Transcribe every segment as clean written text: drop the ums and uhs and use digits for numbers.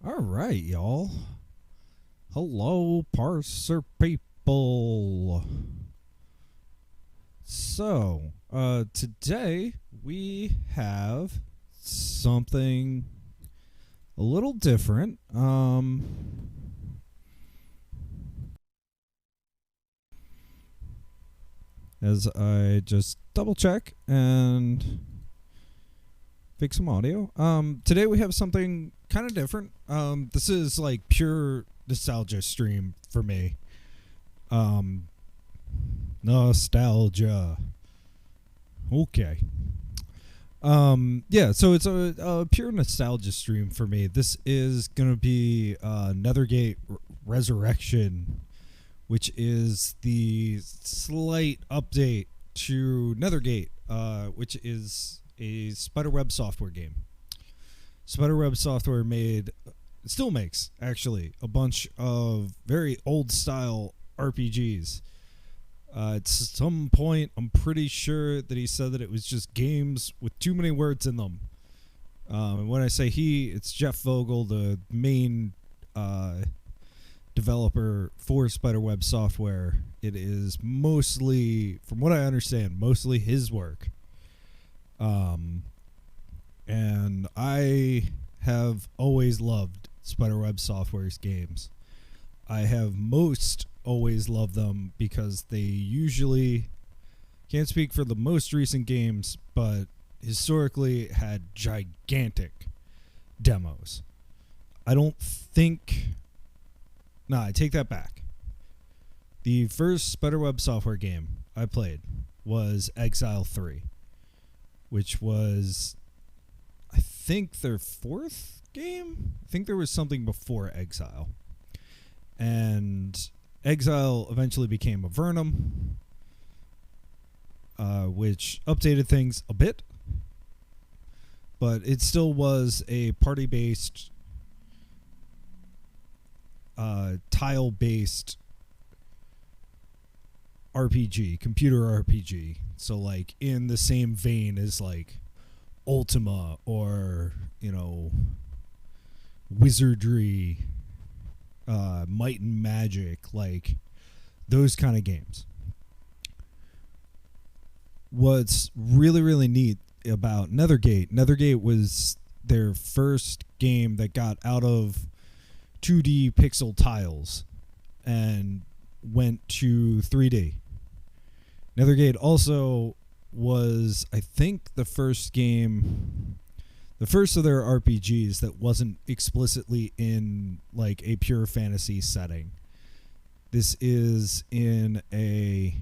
All right, y'all. Hello, Parser people. So, today we have something a little different. As I just double check and fix some audio. Today we have something kind of different. This is like pure nostalgia stream for me. Nostalgia. Okay. Yeah, so it's a pure nostalgia stream for me. This is gonna be Nethergate Resurrection, which is the slight update to Nethergate, which is a Spiderweb software game. Spiderweb software still makes, actually, a bunch of very old style RPGs. At some point, I'm pretty sure that he said that it was just games with too many words in them. And when I say he, it's Jeff Vogel, the main developer for Spiderweb software. It is mostly, from what I understand, mostly his work. And I have always loved Spiderweb Software's games. I have most always loved them because they usually, can't speak for the most recent games, but historically had gigantic demos. I take that back. The first Spiderweb Software game I played was Exile 3, which was, I think, their fourth game? I think there was something before Exile. And Exile eventually became Avernum, which updated things a bit, but it still was a party-based, tile-based RPG, computer RPG. So, like, in the same vein as, like, Ultima or, Wizardry, Might and Magic, like those kind of games. What's really, really neat about Nethergate was their first game that got out of 2D pixel tiles and went to 3D. Nethergate also was, I think, the first of their RPGs that wasn't explicitly in like a pure fantasy setting. This is in a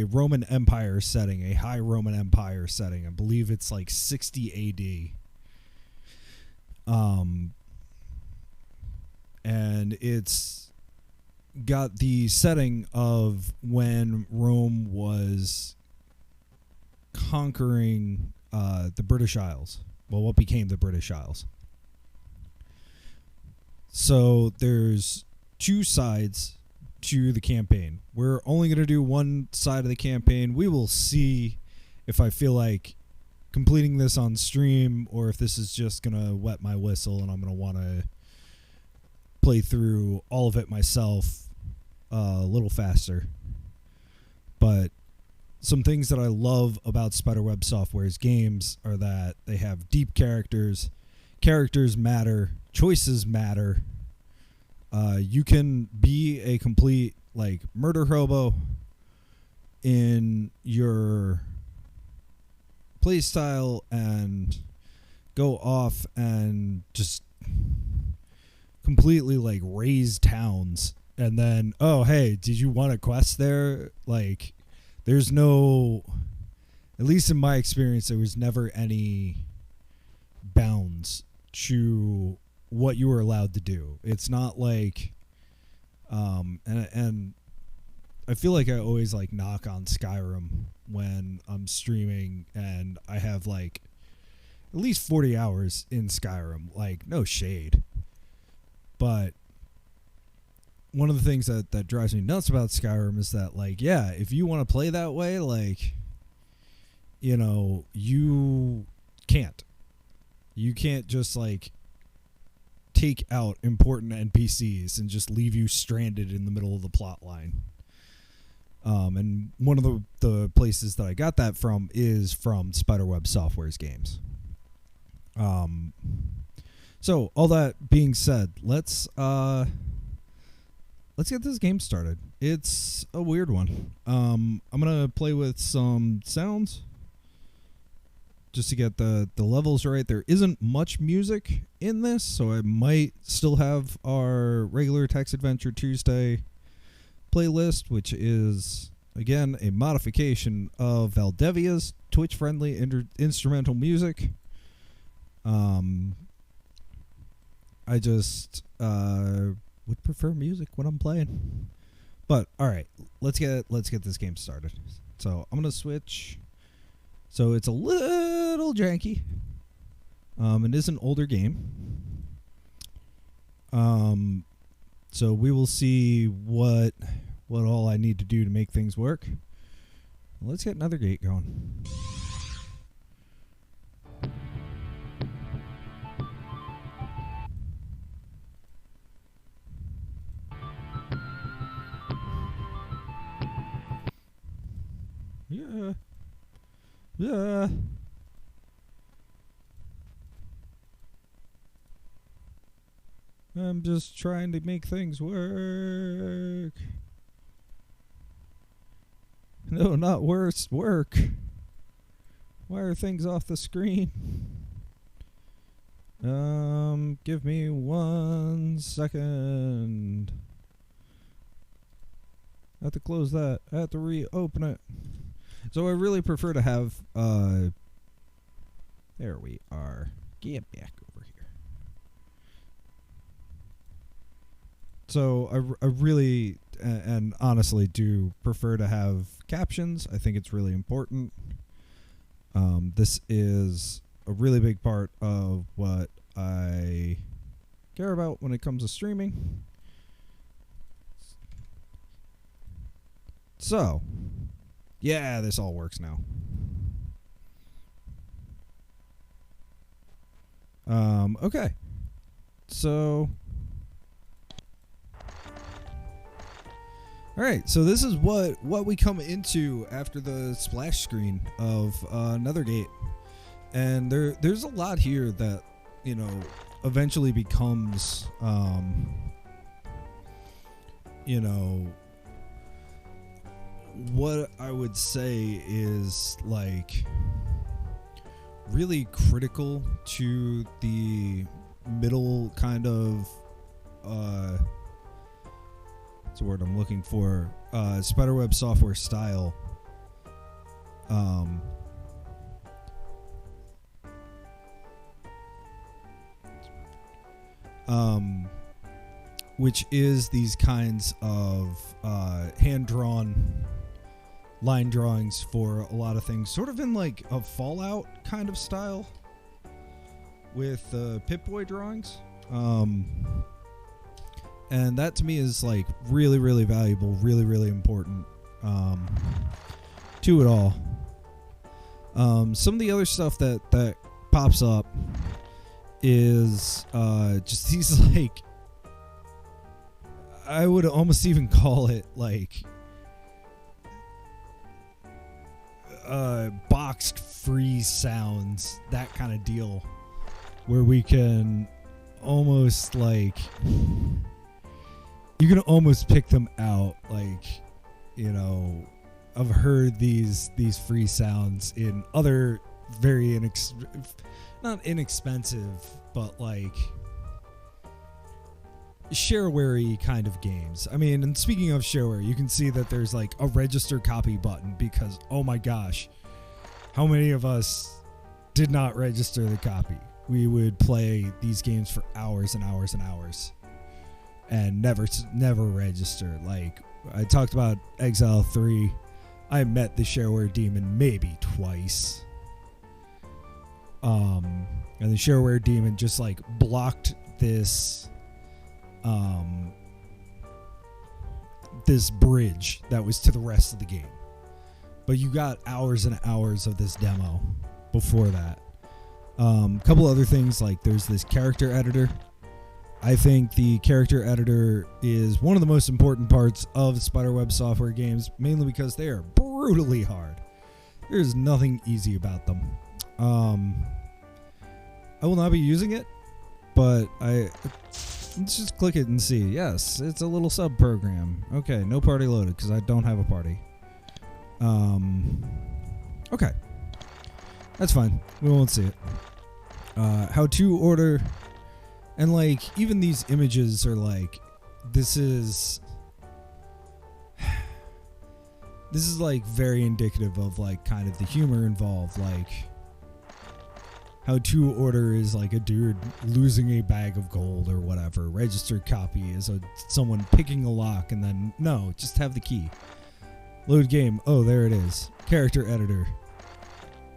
Roman Empire setting, a high Roman Empire setting. I believe it's like 60 AD. And it's got the setting of when Rome was conquering the British Isles. Well, what became the British Isles. So there's two sides to the campaign. We're only going to do one side of the campaign. We will see if I feel like completing this on stream or if this is just going to wet my whistle and I'm going to want to play through all of it myself a little faster. But some things that I love about Spiderweb Software's games are that they have deep characters. Characters matter. Choices matter. You can be a complete like murder hobo in your playstyle and go off and just completely like raise towns. And then, oh, hey, did you want a quest there? Like, there's no, at least in my experience, there was never any bounds to what you were allowed to do. It's not like, and I feel like I always like knock on Skyrim when I'm streaming and I have like at least 40 hours in Skyrim. Like, no shade. But one of the things that drives me nuts about Skyrim is that, like, yeah, if you want to play that way, like, you can't. You can't just like take out important NPCs and just leave you stranded in the middle of the plot line. And one of the places that I got that from is from Spiderweb Software's games. So all that being said, let's get this game started. It's a weird one. I'm gonna play with some sounds just to get the levels right. There isn't much music in this, so I might still have our regular Text Adventure Tuesday playlist, which is, again, a modification of Valdevia's Twitch-friendly instrumental music. I just would prefer music when I'm playing. But, alright, let's get this game started. So, I'm going to switch. So, it's a little janky. It is an older game. So, we will see what all I need to do to make things work. Let's get Nethergate going. Yeah. I'm just trying to make things work. No, not worse. Work. Why are things off the screen? Give me 1 second. I have to close that. I have to reopen it. So I really prefer to have, there we are. Get back over here. So I really, and honestly, do prefer to have captions. I think it's really important. This is a really big part of what I care about when it comes to streaming. So, yeah, this all works now. Okay. So, all right. So this is what we come into after the splash screen of Nethergate, and there's a lot here that, you know, eventually becomes, you know, what I would say is like really critical to the middle kind of what's the word I'm looking for, Spiderweb software style, which is these kinds of hand-drawn line drawings for a lot of things, sort of in like a Fallout kind of style with Pip-Boy drawings. And that to me is like really, really valuable, really, really important to it all. Some of the other stuff that pops up is just these, like, I would almost even call it like boxed freeze sounds, that kind of deal, where we can almost like, you can almost pick them out. Like, you know, I've heard these freeze sounds in other very not inexpensive, but like shareware kind of games. I mean, and speaking of shareware, you can see that there's like a register copy button because, oh my gosh, how many of us did not register the copy? We would play these games for hours and hours and hours and never register. Like, I talked about Exile 3. I met the shareware demon maybe twice. And the shareware demon just like blocked this this bridge that was to the rest of the game. But you got hours and hours of this demo before that. Couple other things, like there's this character editor. I think the character editor is one of the most important parts of Spiderweb software games, mainly because they are brutally hard. There's nothing easy about them. I will not be using it, but let's just click it and see. Yes, it's a little sub program. Okay, no party loaded because I don't have a party. Okay, that's fine. We won't see it. How to order, and like even these images are like, this is like very indicative of like kind of the humor involved. Like how to order is like a dude losing a bag of gold or whatever. Registered copy is someone picking a lock and then no, just have the key. Load game. Oh, there it is. Character editor.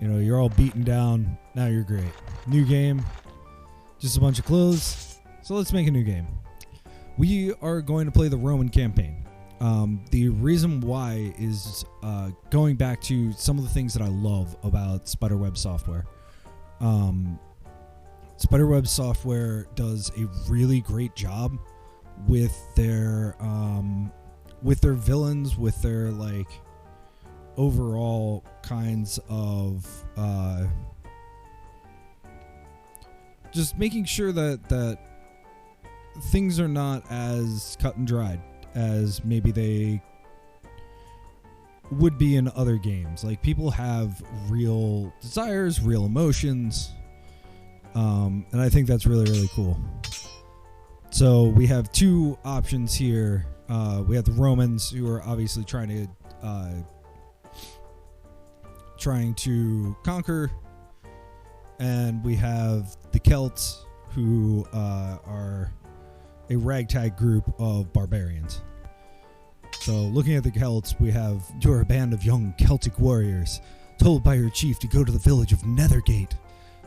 You know, you're all beaten down. Now you're great. New game. Just a bunch of clothes. So let's make a new game. We are going to play the Roman campaign. The reason why is going back to some of the things that I love about Spiderweb software. Spiderweb software does a really great job with their villains, with their like overall kinds of just making sure that things are not as cut and dried as maybe they would be in other games. Like people have real desires, real emotions, and I think that's really, really cool. So we have two options here. We have the Romans, who are obviously trying to conquer, and we have the Celts, who are a ragtag group of barbarians. So looking at the Celts, we have, you're a band of young Celtic warriors told by your chief to go to the village of Nethergate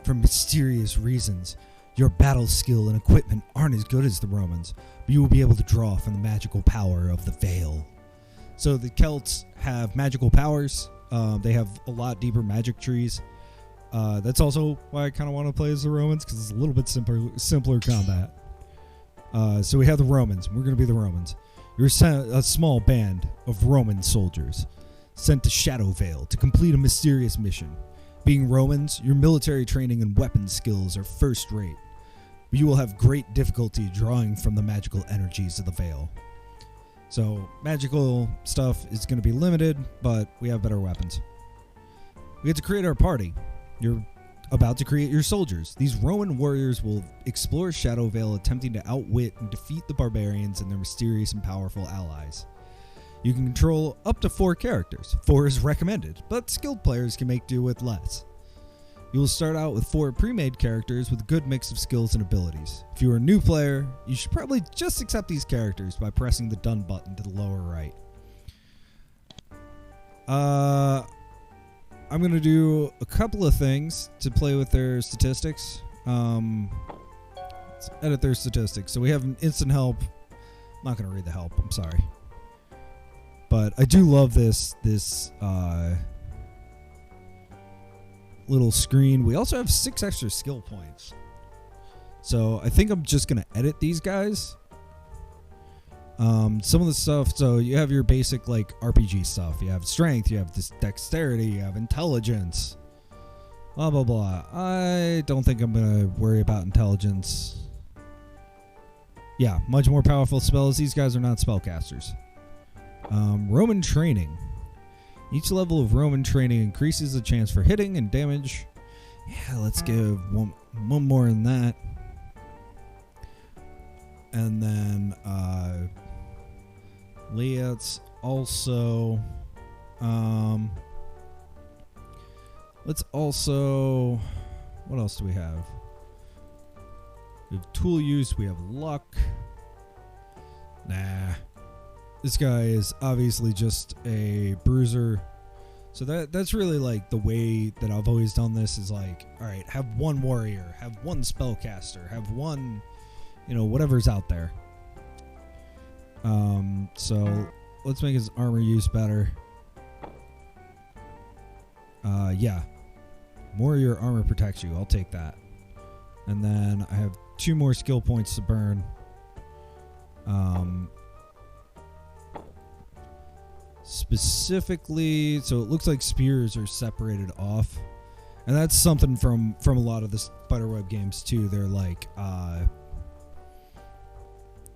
for mysterious reasons. Your battle skill and equipment aren't as good as the Romans, but you will be able to draw from the magical power of the Veil. So the Celts have magical powers. They have a lot deeper magic trees. That's also why I kind of want to play as the Romans, because it's a little bit simpler combat. So we have the Romans. We're going to be the Romans. You're a small band of Roman soldiers sent to Shadowvale to complete a mysterious mission. Being Romans, your military training and weapon skills are first rate, but you will have great difficulty drawing from the magical energies of the Veil. So magical stuff is going to be limited, but we have better weapons. We get to create our party. You're about to create your soldiers. These Roman warriors will explore Shadowvale, attempting to outwit and defeat the barbarians and their mysterious and powerful allies. You can control up to 4 characters. 4 is recommended, but skilled players can make do with less. You will start out with 4 pre-made characters with a good mix of skills and abilities. If you are a new player, you should probably just accept these characters by pressing the done button to the lower right. I'm going to do a couple of things to play with their statistics. Let's edit their statistics. So we have an instant help. I'm not going to read the help. I'm sorry. But I do love this little screen. We also have 6 extra skill points. So I think I'm just going to edit these guys. Some of the stuff, so you have your basic like RPG stuff. You have strength, you have this dexterity, you have intelligence, blah blah blah. I don't think I'm gonna worry about intelligence. Yeah, much more powerful spells. These guys are not spellcasters. Roman training. Each level of Roman training increases the chance for hitting and damage. Yeah, let's give one more in that. And then layouts also. Let's also. What else do we have? We have tool use. We have luck. Nah. This guy is obviously just a bruiser. So that's really like the way that I've always done this is like, all right, have one warrior, have one spellcaster, have one, whatever's out there. So let's make his armor use better. Yeah. More of your armor protects you. I'll take that. And then I have 2 more skill points to burn. Specifically, so it looks like spears are separated off. And that's something from a lot of the Spiderweb games too. They're like,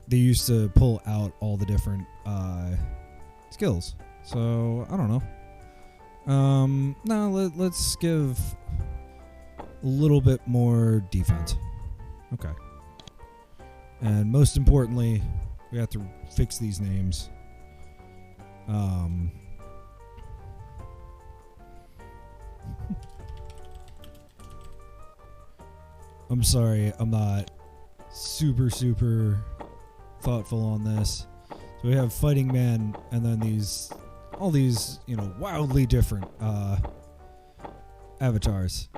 they used to pull out all the different skills. So I don't know. No, let's give a little bit more defense. Okay. And most importantly, we have to fix these names. I'm sorry, I'm not super thoughtful on this. So we have Fighting Man, and then all these, wildly different avatars.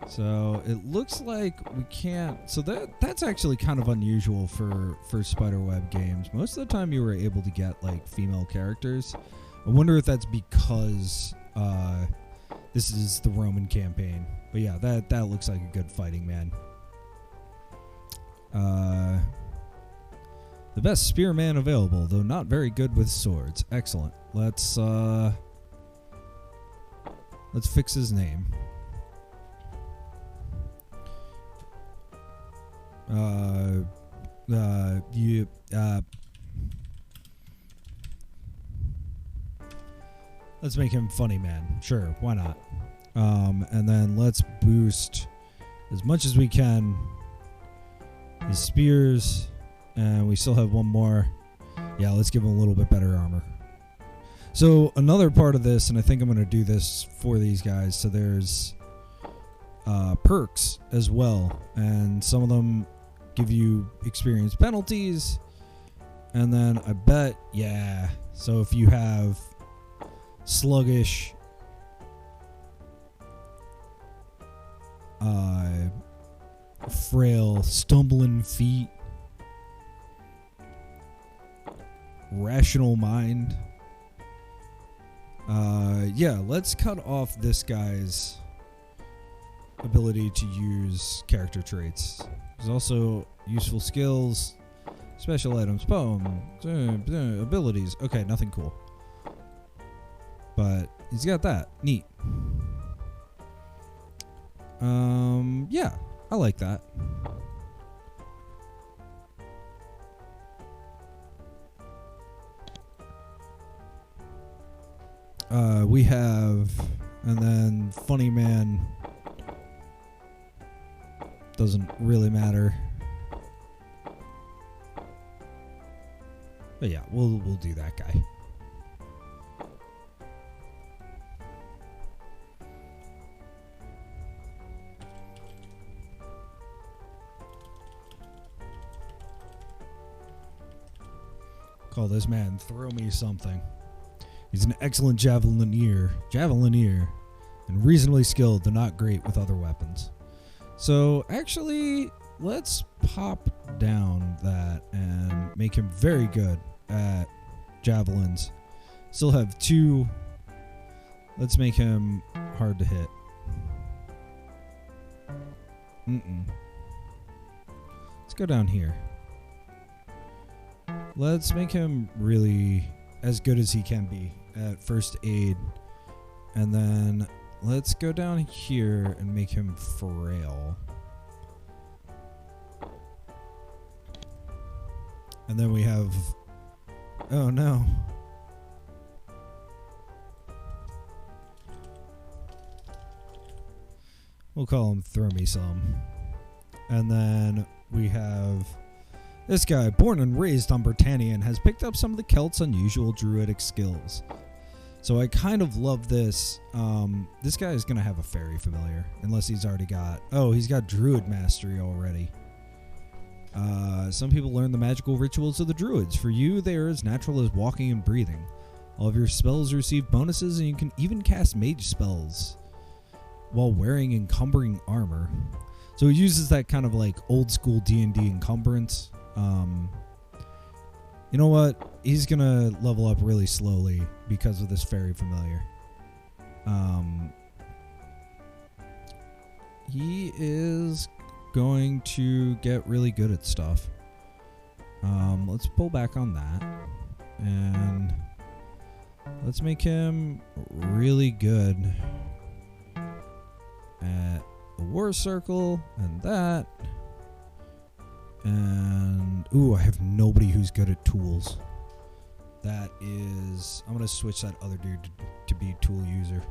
So it looks like we can't. So that's actually kind of unusual for Spiderweb games. Most of the time, you were able to get like female characters. I wonder if that's because this is the Roman campaign. But yeah, that looks like a good Fighting Man. The best spearman available, though not very good with swords. Excellent. Let's fix his name. Let's make him Funny Man. Sure, why not? And then let's boost as much as we can his spears, and we still have 1 more. Yeah, let's give him a little bit better armor. So another part of this, and I think I'm going to do this for these guys, so there's perks as well, and some of them give you experience penalties, and then I bet, yeah, so if you have sluggish, frail, stumbling feet, rational mind, yeah, let's cut off this guy's ability to use character traits. There's also useful skills, special items, poem, abilities. Okay, nothing cool. But he's got that. Neat. Yeah, I like that. We have, and then Funny Man doesn't really matter. But yeah, we'll do that guy. Call this man Throw Me Something. He's an excellent javelineer, and reasonably skilled, though not great with other weapons. So actually, let's pop down that and make him very good at javelins. Still have 2. Let's make him hard to hit. Let's go down here. Let's make him really as good as he can be at first aid. And then let's go down here and make him frail. And then we have... Oh no. We'll call him Throw Me Some. And then we have... This guy, born and raised on Britannia, and has picked up some of the Celts' unusual druidic skills. So I kind of love this. This guy is going to have a fairy familiar, unless he's already got... Oh, he's got druid mastery already. Some people learn the magical rituals of the druids. For you, they are as natural as walking and breathing. All of your spells receive bonuses, and you can even cast mage spells while wearing encumbering armor. So it uses that kind of like old school D&D encumbrance. You know what? He's gonna level up really slowly because of this fairy familiar. He is going to get really good at stuff. Let's pull back on that. And let's make him really good at the war circle and that. And, ooh, I have nobody who's good at tools. That is, I'm going to switch that other dude to be tool user.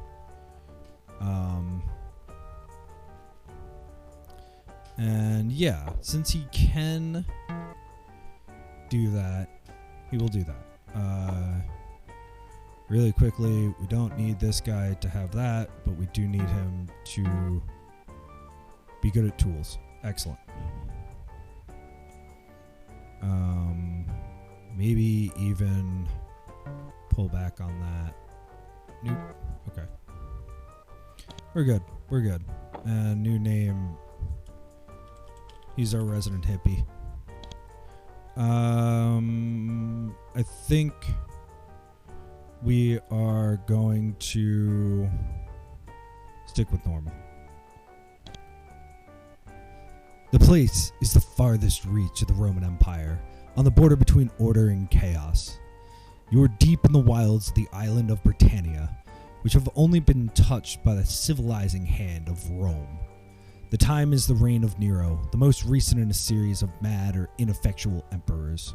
And yeah, since he can do that, he will do that. Really quickly, we don't need this guy to have that, but we do need him to be good at tools. Excellent. Maybe even pull back on that. Nope. Okay. We're good. We're good. And new name. He's our resident hippie. I think we are going to stick with normal. The place is the farthest reach of the Roman Empire, on the border between order and chaos. You are deep in the wilds of the island of Britannia, which have only been touched by the civilizing hand of Rome. The time is the reign of Nero, the most recent in a series of mad or ineffectual emperors.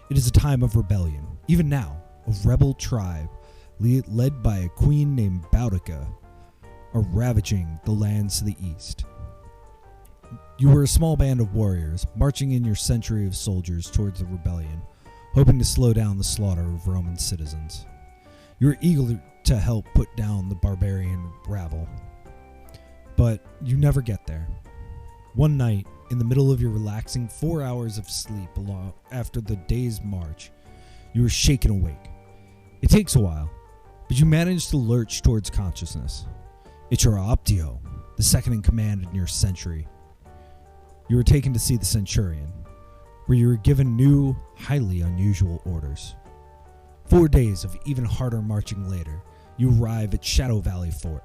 It is a time of rebellion, even now, a rebel tribe led by a queen named Boudica are ravaging the lands to the east. You were a small band of warriors, marching in your century of soldiers towards the rebellion, hoping to slow down the slaughter of Roman citizens. You were eager to help put down the barbarian rabble, but you never get there. One night, in the middle of your relaxing 4 hours of sleep after the day's march, you were shaken awake. It takes a while, but you manage to lurch towards consciousness. It's your Optio, the second in command in your century. You were taken to see the Centurion, where you were given new, highly unusual orders. 4 days of even harder marching later, you arrive at Shadow Valley Fort.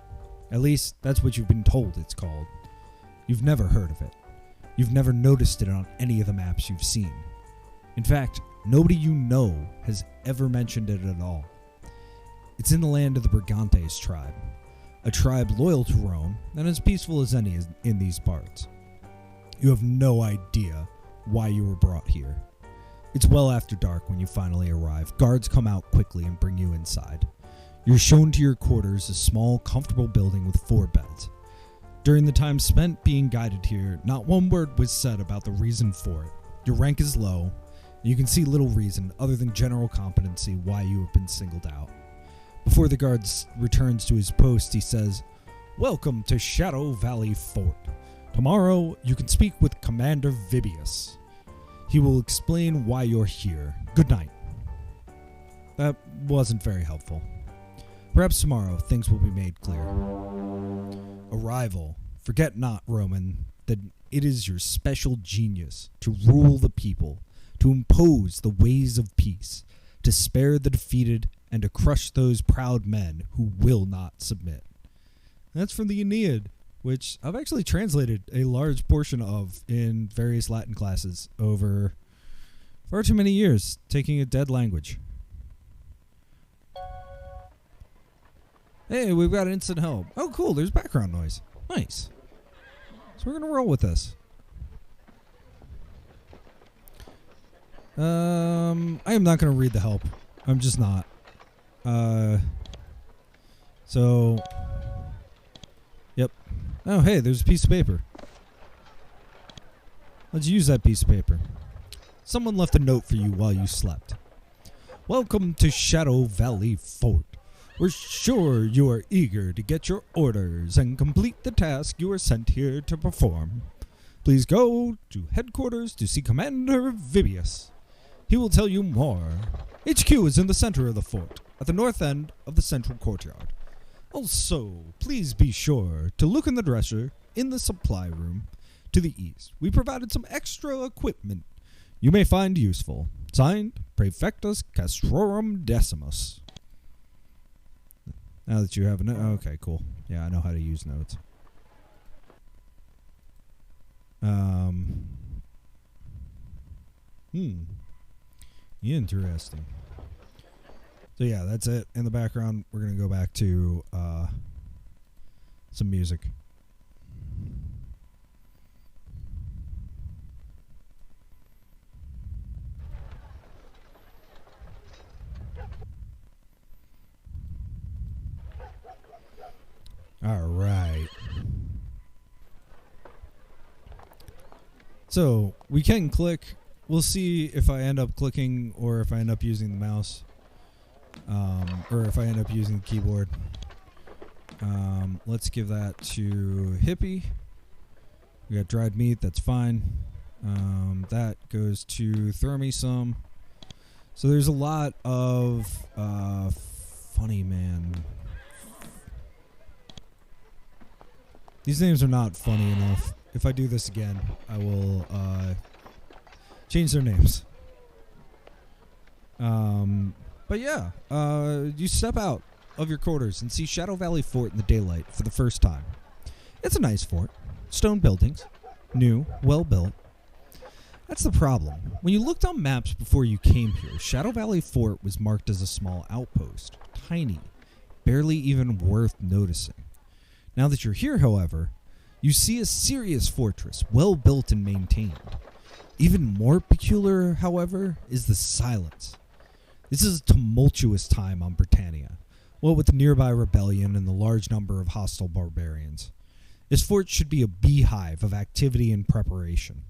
At least, that's what you've been told it's called. You've never heard of it. You've never noticed it on any of the maps you've seen. In fact, nobody you know has ever mentioned it at all. It's in the land of the Brigantes tribe, a tribe loyal to Rome and as peaceful as any in these parts. You have no idea why you were brought here. It's well after dark when you finally arrive. Guards come out quickly and bring you inside. You're shown to your quarters, a small, comfortable building with 4 beds. During the time spent being guided here, not one word was said about the reason for it. Your rank is low, and you can see little reason other than general competency why you have been singled out. Before the guard returns to his post, he says, "Welcome to Shadow Valley Fort. Tomorrow, you can speak with Commander Vibius. He will explain why you're here. Good night." That wasn't very helpful. Perhaps tomorrow, things will be made clear. Arrival. Forget not, Roman, that it is your special genius to rule the people, to impose the ways of peace, to spare the defeated, and to crush those proud men who will not submit. That's from the Aeneid, which I've actually translated a large portion of in various Latin classes over far too many years, taking a dead language. Hey, we've got instant help. Oh, cool, there's background noise. Nice. So we're going to roll with this. I am not going to read the help. I'm just not. Yep. Oh, hey, there's a piece of paper. Let's use that piece of paper. Someone left a note for you while you slept. Welcome to Shadow Valley Fort. We're sure you are eager to get your orders and complete the task you are sent here to perform. Please go to headquarters to see Commander Vibius. He will tell you more. HQ is in the center of the fort, at the north end of the central courtyard. Also, please be sure to look in the dresser in the supply room to the east. We provided some extra equipment you may find useful. Signed, Praefectus Castrorum Decimus. Now that you have a note. Okay, cool. Yeah, I know how to use notes. Interesting. So yeah, that's it. In the background, we're going to go back to some music. All right. So we can click. We'll see if I end up clicking or if I end up using the mouse. Or if I end up using the keyboard. Let's give that to hippie. We got dried meat. That's fine. That goes to throw me some. So there's a lot of funny man. These names are not funny enough. If I do this again, I will change their names. But yeah, you step out of your quarters and see Shadow Valley Fort in the daylight for the first time. It's a nice fort. Stone buildings. New, well built. That's the problem. When you looked on maps before you came here, Shadow Valley Fort was marked as a small outpost. Tiny. Barely even worth noticing. Now that you're here, however, you see a serious fortress, well built and maintained. Even more peculiar, however, is the silence. This is a tumultuous time on Britannia, what with the nearby rebellion and the large number of hostile barbarians. This fort should be a beehive of activity and preparation.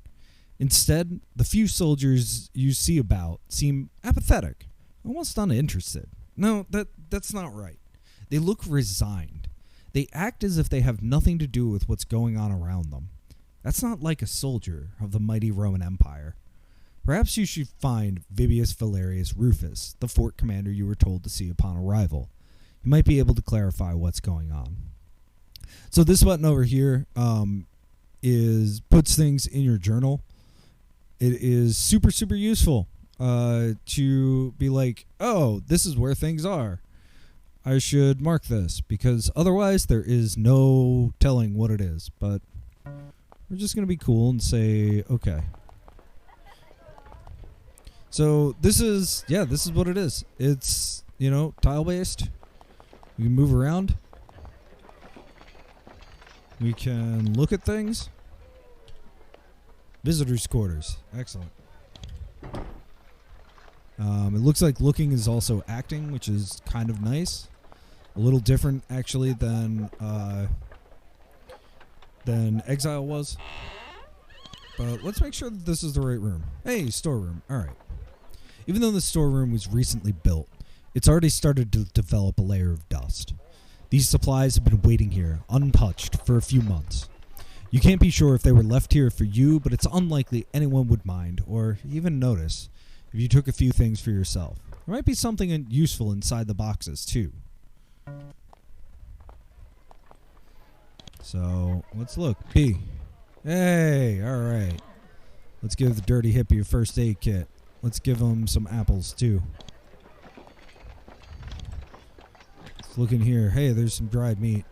Instead, the few soldiers you see about seem apathetic, almost uninterested. No, that's not right. They look resigned. They act as if they have nothing to do with what's going on around them. That's not like a soldier of the mighty Roman Empire. Perhaps you should find Vibius Valerius Rufus, the fort commander you were told to see upon arrival. He might be able to clarify what's going on. So this button over here puts things in your journal. It is super, super useful to be like, oh, this is where things are. I should mark this, because otherwise there is no telling what it is. But we're just going to be cool and say, okay. So this is what it is. It's, tile-based. We can move around. We can look at things. Visitors' quarters. Excellent. It looks like looking is also acting, which is kind of nice. A little different, actually, than Exile was. But let's make sure that this is the right room. Hey, storeroom. All right. Even though the storeroom was recently built, it's already started to develop a layer of dust. These supplies have been waiting here, untouched, for a few months. You can't be sure if they were left here for you, but it's unlikely anyone would mind, or even notice, if you took a few things for yourself. There might be something useful inside the boxes, too. So, let's look. P. Hey, alright. Let's give the dirty hippie a first aid kit. Let's give him some apples, too. Let's look in here. Hey, there's some dried meat.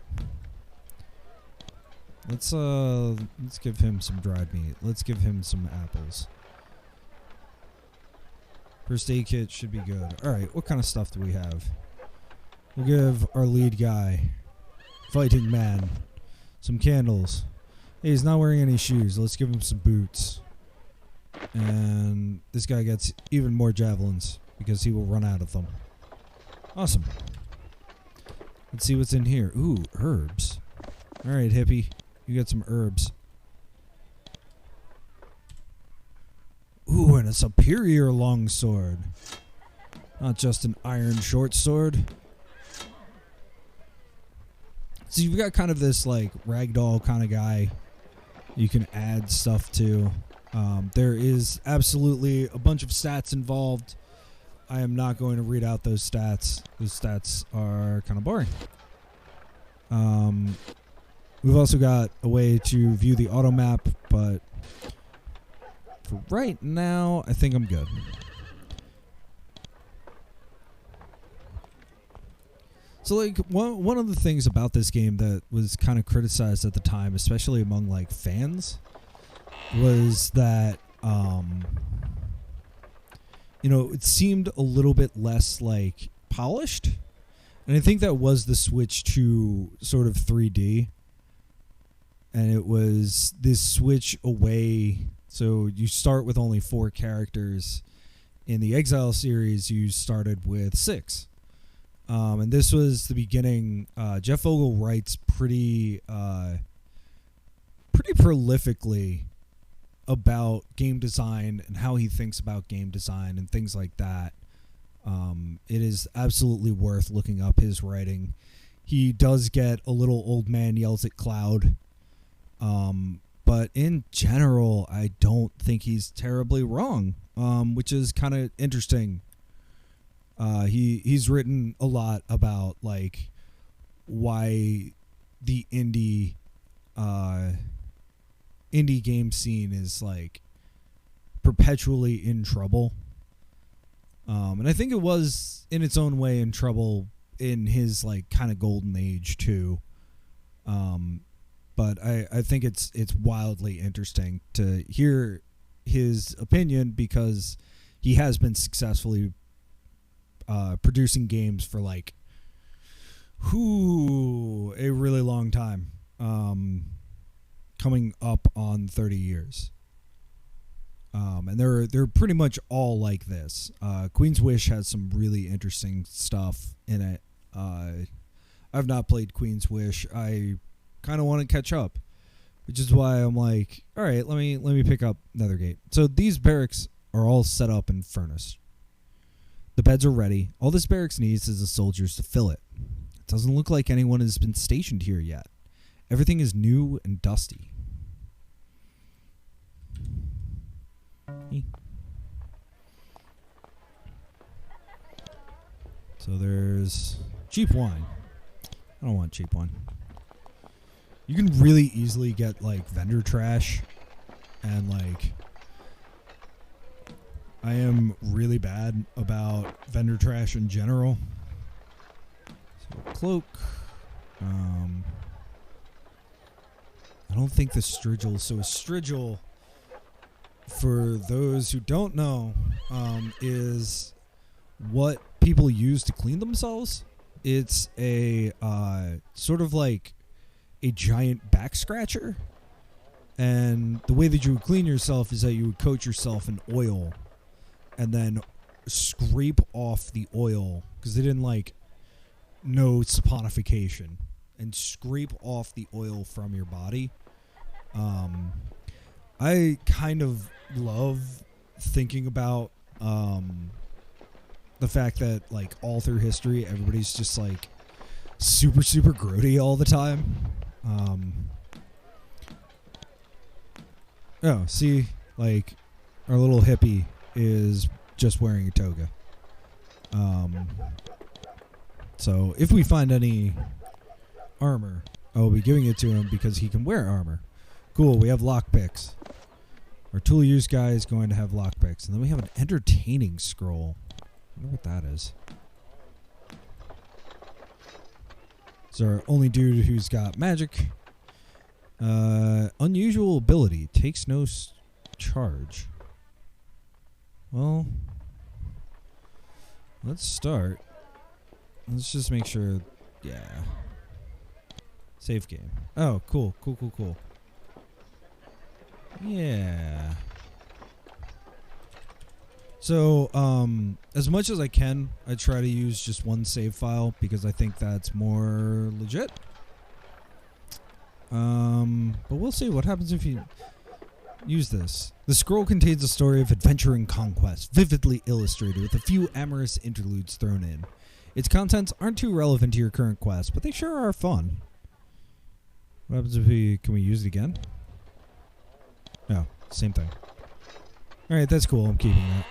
Let's give him some dried meat. Let's give him some apples. First aid kit should be good. Alright, what kind of stuff do we have? We'll give our lead guy, fighting man, some candles. Hey, he's not wearing any shoes. Let's give him some boots. And this guy gets even more javelins because he will run out of them. Awesome. Let's see what's in here. Ooh, herbs. Alright, hippie. You got some herbs. Ooh, and a superior longsword. Not just an iron short sword. So you've got kind of this like ragdoll kind of guy you can add stuff to. There is absolutely a bunch of stats involved. I am not going to read out those stats. Those stats are kind of boring. We've also got a way to view the auto map, but for right now, I think I'm good. So, like, one of the things about this game that was kind of criticized at the time, especially among, like, fans, was that, it seemed a little bit less, like, polished. And I think that was the switch to sort of 3D. And it was this switch away. So you start with only 4 characters. In the Exile series, you started with 6. And this was the beginning. Jeff Vogel writes pretty prolifically about game design and how he thinks about game design and things like that. It is absolutely worth looking up his writing. He does get a little old man yells at cloud. But in general, I don't think he's terribly wrong, which is kind of interesting. He's written a lot about, like, why the indie game scene is, like, perpetually in trouble. And I think it was in its own way in trouble in his, like, kind of golden age too. But I think it's wildly interesting to hear his opinion, because he has been successfully producing games for, like, a really long time, coming up on 30 years. And they're pretty much all like this. Queen's Wish has some really interesting stuff in it. I've not played Queen's Wish. I kind of want to catch up, which is why I'm like, all right, let me pick up Nethergate. So these barracks are all set up in furnace. The beds are ready. All this barracks needs is the soldiers to fill it. It doesn't look like anyone has been stationed here yet. Everything is new and dusty. So there's cheap wine. I don't want cheap wine. You can really easily get, like, vendor trash, and, like, I am really bad about vendor trash in general. So cloak. I don't think the strigil. So a strigil, for those who don't know, is what people use to clean themselves. It's a sort of like a giant back scratcher, and the way that you would clean yourself is that you would coat yourself in oil and then scrape off the oil, because they didn't like no saponification, and scrape off the oil from your body. I kind of love thinking about the fact that, like, all through history, everybody's just, like, super grody all the time. Oh, see, like, our little hippie is just wearing a toga. So if we find any armor, I'll be giving it to him because he can wear armor. Cool, we have lockpicks. Our tool use guy is going to have lockpicks. And then we have an entertaining scroll. I wonder what that is. It's our only dude who's got magic. Unusual ability. Takes no charge. Well, let's start. Let's just make sure. Yeah. Save game. Oh, cool. Yeah. So, as much as I can, I try to use just one save file because I think that's more legit. But we'll see what happens if you use this. The scroll contains a story of adventure and conquest, vividly illustrated with a few amorous interludes thrown in. Its contents aren't too relevant to your current quest, but they sure are fun. What happens if can we use it again? No, same thing. Alright, that's cool. I'm keeping that.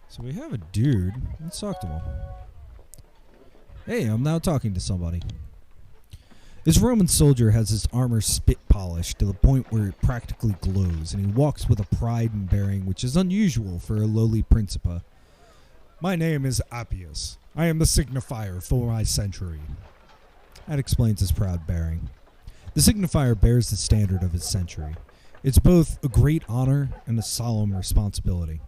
So we have a dude. Let's talk to him. Hey, I'm now talking to somebody. This Roman soldier has his armor spit polished to the point where it practically glows, and he walks with a pride and bearing which is unusual for a lowly principa. My name is Appius. I am the signifier for my century. That explains his proud bearing. The signifier bears the standard of his century. It's both a great honor and a solemn responsibility.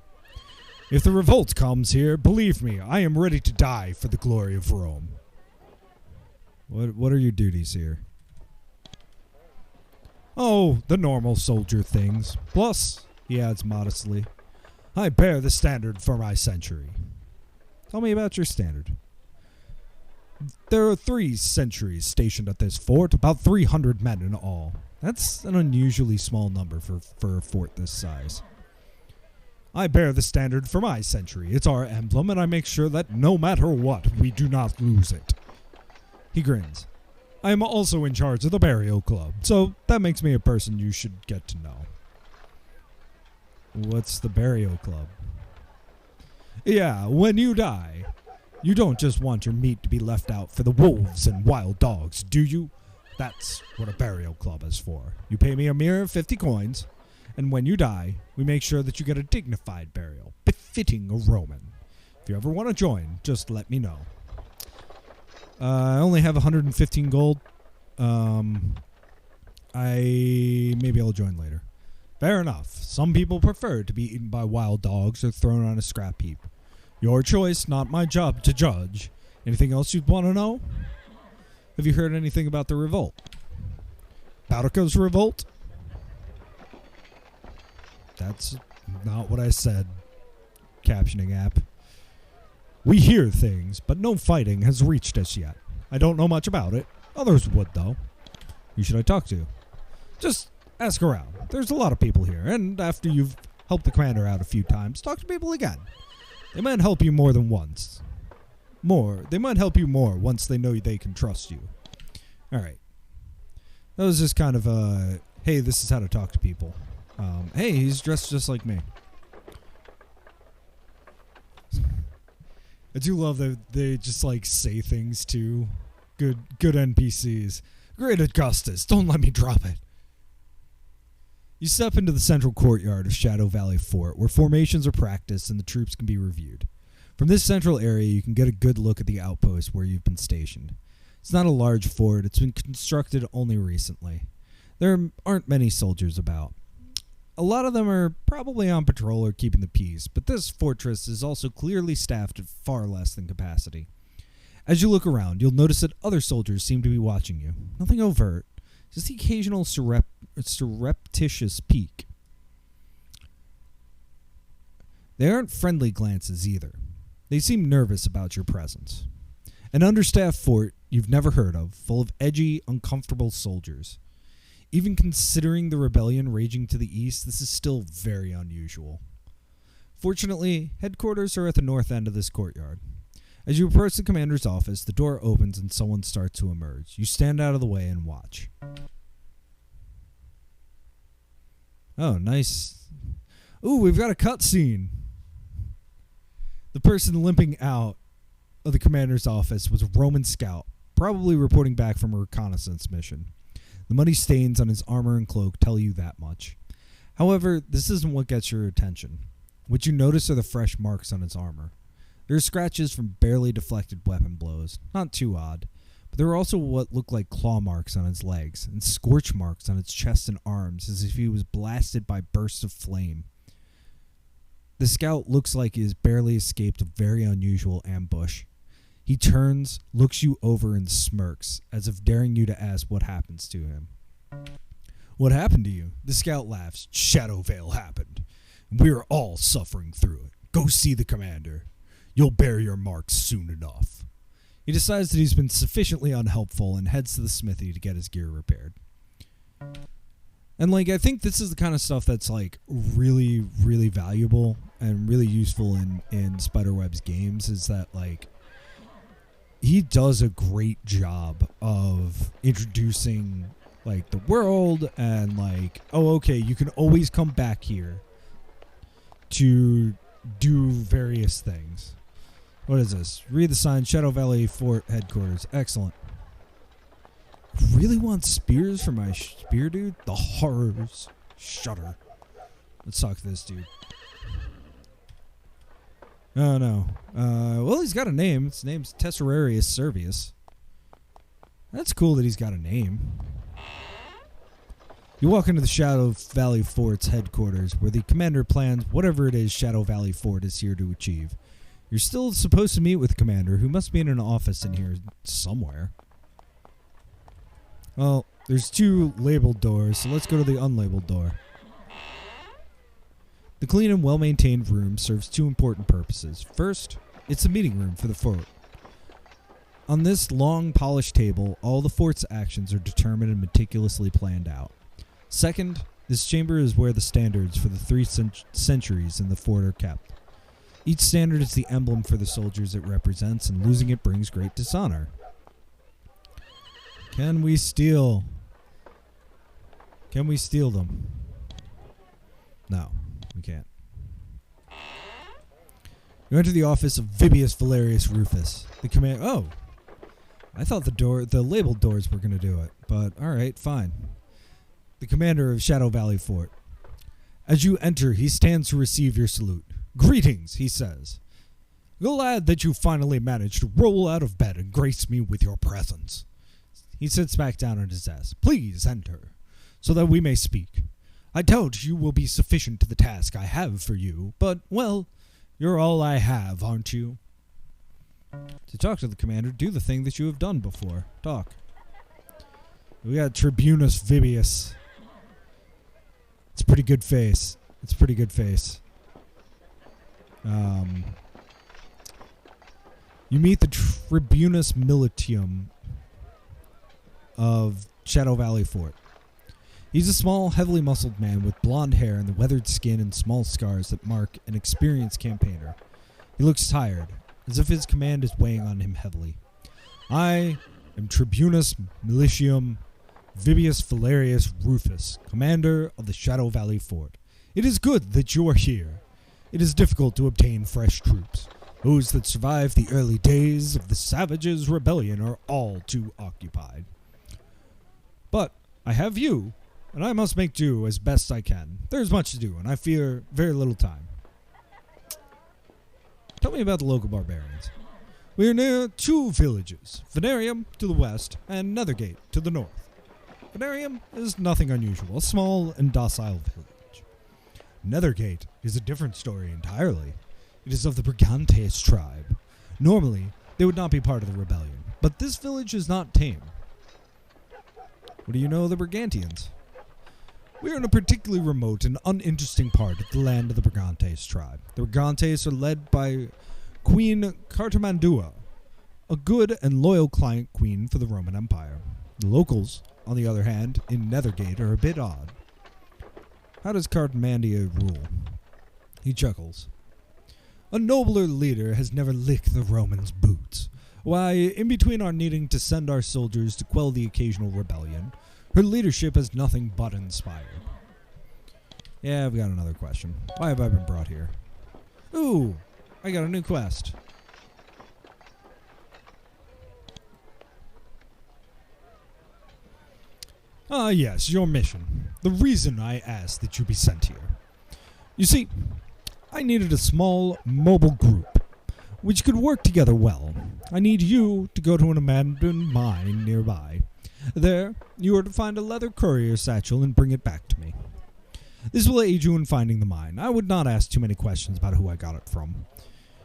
If the revolt comes here, believe me, I am ready to die for the glory of Rome. What are your duties here? Oh, the normal soldier things. Plus, he adds modestly, I bear the standard for my century. Tell me about your standard. There are 3 sentries stationed at this fort, about 300 men in all. That's an unusually small number for a fort this size. I bear the standard for my century. It's our emblem, and I make sure that no matter what, we do not lose it. He grins. I am also in charge of the burial club, so that makes me a person you should get to know. What's the burial club? Yeah, when you die, you don't just want your meat to be left out for the wolves and wild dogs, do you? That's what a burial club is for. You pay me a mere 50 coins, and when you die, we make sure that you get a dignified burial, befitting a Roman. If you ever want to join, just let me know. I only have 115 gold. Maybe I'll join later. Fair enough. Some people prefer to be eaten by wild dogs or thrown on a scrap heap. Your choice, not my job to judge. Anything else you'd want to know? Have you heard anything about the revolt? Boudicca's revolt? That's not what I said. Captioning app. We hear things, but no fighting has reached us yet. I don't know much about it. Others would, though. Who should I talk to? Just ask around. There's a lot of people here, and after you've helped the commander out a few times, talk to people again. They might help you more than once. They might help you more once they know they can trust you. Alright. That was just kind of a, hey, this is how to talk to people. Hey, he's dressed just like me. I do love that they just like say things to good NPCs. Great Augustus, don't let me drop it. You step into the central courtyard of Shadow Valley Fort, where formations are practiced and the troops can be reviewed. From this central area, you can get a good look at the outpost where you've been stationed. It's not a large fort, it's been constructed only recently. There aren't many soldiers about. A lot of them are probably on patrol or keeping the peace, but this fortress is also clearly staffed at far less than capacity. As you look around, you'll notice that other soldiers seem to be watching you. Nothing overt, just the occasional surreptitious peek. They aren't friendly glances either. They seem nervous about your presence. An understaffed fort you've never heard of, full of edgy, uncomfortable soldiers. Even considering the rebellion raging to the east, this is still very unusual. Fortunately, headquarters are at the north end of this courtyard. As you approach the commander's office, the door opens and someone starts to emerge. You stand out of the way and watch. Oh, nice. Ooh, we've got a cutscene. The person limping out of the commander's office was a Roman scout, probably reporting back from a reconnaissance mission. The muddy stains on his armor and cloak tell you that much. However, this isn't what gets your attention. What you notice are the fresh marks on his armor. There are scratches from barely deflected weapon blows, not too odd, but there are also what look like claw marks on his legs and scorch marks on his chest and arms as if he was blasted by bursts of flame. The scout looks like he has barely escaped a very unusual ambush. He turns, looks you over, and smirks, as if daring you to ask what happens to him. What happened to you? The scout laughs. Shadow Vale happened. We're all suffering through it. Go see the commander. You'll bear your marks soon enough. He decides that he's been sufficiently unhelpful and heads to the smithy to get his gear repaired. And, I think this is the kind of stuff that's, really, really valuable and really useful in Spiderweb's games, is that, he does a great job of introducing the world and oh, okay, you can always come back here to do various things. What is this? Read the sign, Shadow Valley Fort Headquarters. Excellent. Really want spears for my spear dude? The horrors. Shudder. Let's talk to this dude. Oh, no. Well, he's got a name. His name's Tesserarius Servius. That's cool that he's got a name. You walk into the Shadow Valley Fort's headquarters, where the commander plans whatever it is Shadow Valley Fort is here to achieve. You're still supposed to meet with the commander, who must be in an office in here somewhere. Well, there's 2 labeled doors, so let's go to the unlabeled door. The clean and well-maintained room serves 2 important purposes. First, it's a meeting room for the fort. On this long, polished table, all the fort's actions are determined and meticulously planned out. Second, this chamber is where the standards for the 3 centuries in the fort are kept. Each standard is the emblem for the soldiers it represents, and losing it brings great dishonor. Can we steal? Can we steal them? No, we can't. You enter the office of Vibius Valerius Rufus. The command. Oh, I thought the labeled doors were going to do it, but all right, fine. The commander of Shadow Valley Fort. As you enter, he stands to receive your salute. Greetings, he says. Glad that you finally managed to roll out of bed and grace me with your presence. He sits back down at his desk. Please enter, so that we may speak. I doubt you will be sufficient to the task I have for you, but, well, you're all I have, aren't you? To talk to the commander, do the thing that you have done before. Talk. We got Tribunus Vibius. It's a pretty good face. It's a pretty good face. You meet the Tribunus Militium of Shadow Valley Fort. He's a small, heavily muscled man with blonde hair and the weathered skin and small scars that mark an experienced campaigner. He looks tired, as if his command is weighing on him heavily. I am Tribunus Militium Vibius Valerius Rufus, commander of the Shadow Valley Fort. It is good that you are here. It is difficult to obtain fresh troops. Those that survived the early days of the Savages' rebellion are all too occupied. But I have you, and I must make do as best I can. There's much to do, and I fear very little time. Tell me about the local barbarians. We are near 2 villages, Venarium to the west and Nethergate to the north. Venarium is nothing unusual, a small and docile village. Nethergate is a different story entirely. It is of the Brigantes tribe. Normally, they would not be part of the rebellion, but this village is not tame. What do you know of the Brigantians? We are in a particularly remote and uninteresting part of the land of the Brigantes tribe. The Brigantes are led by Queen Cartamandua, a good and loyal client queen for the Roman Empire. The locals, on the other hand, in Nethergate are a bit odd. How does Cartamandia rule? He chuckles. A nobler leader has never licked the Romans' boots. Why, in between our needing to send our soldiers to quell the occasional rebellion, her leadership has nothing but inspired. Yeah, I've got another question. Why have I been brought here? Ooh, I got a new quest. Ah, yes, your mission. The reason I asked that you be sent here. You see, I needed a small, mobile group, which could work together well. I need you to go to an abandoned mine nearby. There, you are to find a leather courier satchel and bring it back to me. This will aid you in finding the mine. I would not ask too many questions about who I got it from.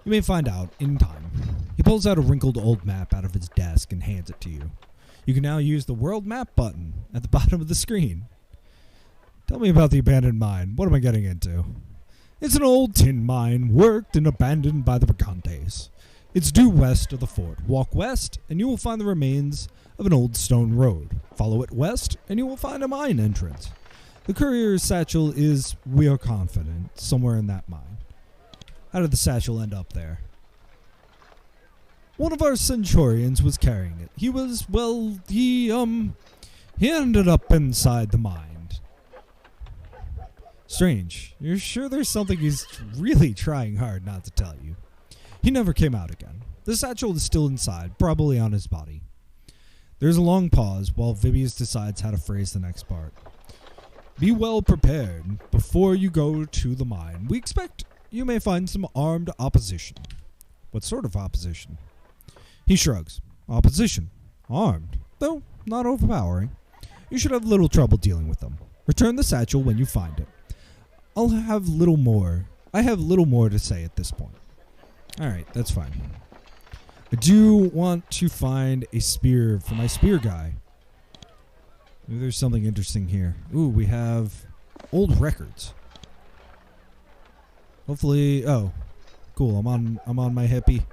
You may find out in time. He pulls out a wrinkled old map out of his desk and hands it to you. You can now use the World Map button at the bottom of the screen. Tell me about the abandoned mine. What am I getting into? It's an old tin mine, worked and abandoned by the Brigantes. It's due west of the fort. Walk west, and you will find the remains of an old stone road. Follow it west, and you will find a mine entrance. The courier's satchel is, we are confident, somewhere in that mine. How did the satchel end up there? One of our centurions was carrying it. He was, well, he ended up inside the mine. Strange. You're sure there's something he's really trying hard not to tell you? He never came out again. The satchel is still inside, probably on his body. There's a long pause while Vibius decides how to phrase the next part. Be well prepared before you go to the mine. We expect you may find some armed opposition. What sort of opposition? He shrugs. Opposition. Armed, though not overpowering. You should have little trouble dealing with them. Return the satchel when you find it. I have little more to say at this point. Alright, that's fine. I do want to find a spear for my spear guy. Maybe there's something interesting here. Ooh, we have old records. Hopefully, oh, cool. I'm on my hippie.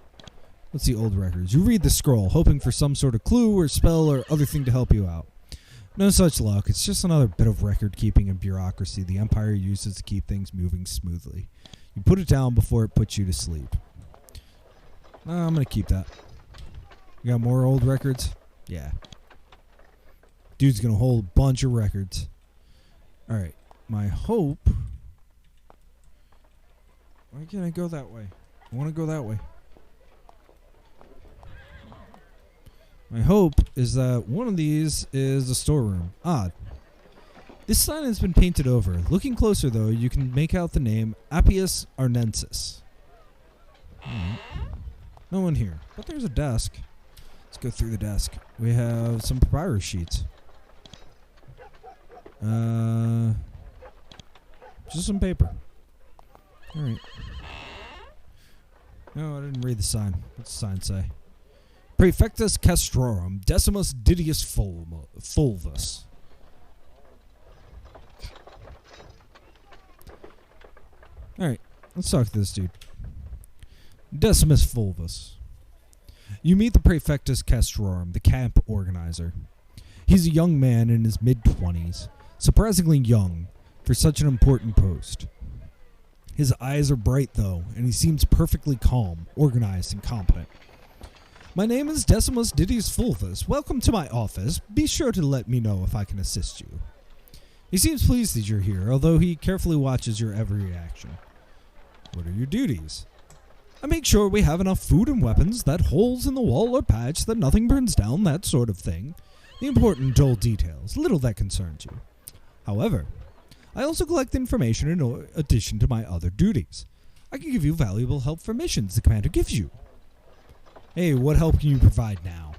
Let's see old records. You read the scroll, hoping for some sort of clue or spell or other thing to help you out. No such luck. It's just another bit of record keeping and bureaucracy the Empire uses to keep things moving smoothly. You put it down before it puts you to sleep. I'm going to keep that. You got more old records? Yeah. Dude's going to hold a bunch of records. Alright. My hope... Why can't I go that way? I want to go that way. My hope is that one of these is a storeroom. Odd. This sign has been painted over. Looking closer, though, you can make out the name Appius Arnensis. No one here, but there's a desk. Let's go through the desk. We have some papyrus sheets. Just some paper. Alright. No, I didn't read the sign. What's the sign say? Praefectus Castrorum Decimus Didius Fulvus. Alright, let's talk to this dude. Decimus Fulvus. You meet the Praefectus Castrorum, the camp organizer. He's a young man in his mid-20s, surprisingly young for such an important post. His eyes are bright, though, and he seems perfectly calm, organized, and competent. My name is Decimus Didius Fulvus. Welcome to my office. Be sure to let me know if I can assist you. He seems pleased that you're here, although he carefully watches your every reaction. What are your duties? I make sure we have enough food and weapons, that holes in the wall are patched, that nothing burns down, that sort of thing. The important dull details, little that concerns you. However, I also collect information in addition to my other duties. I can give you valuable help for missions the commander gives you. Hey, what help can you provide now?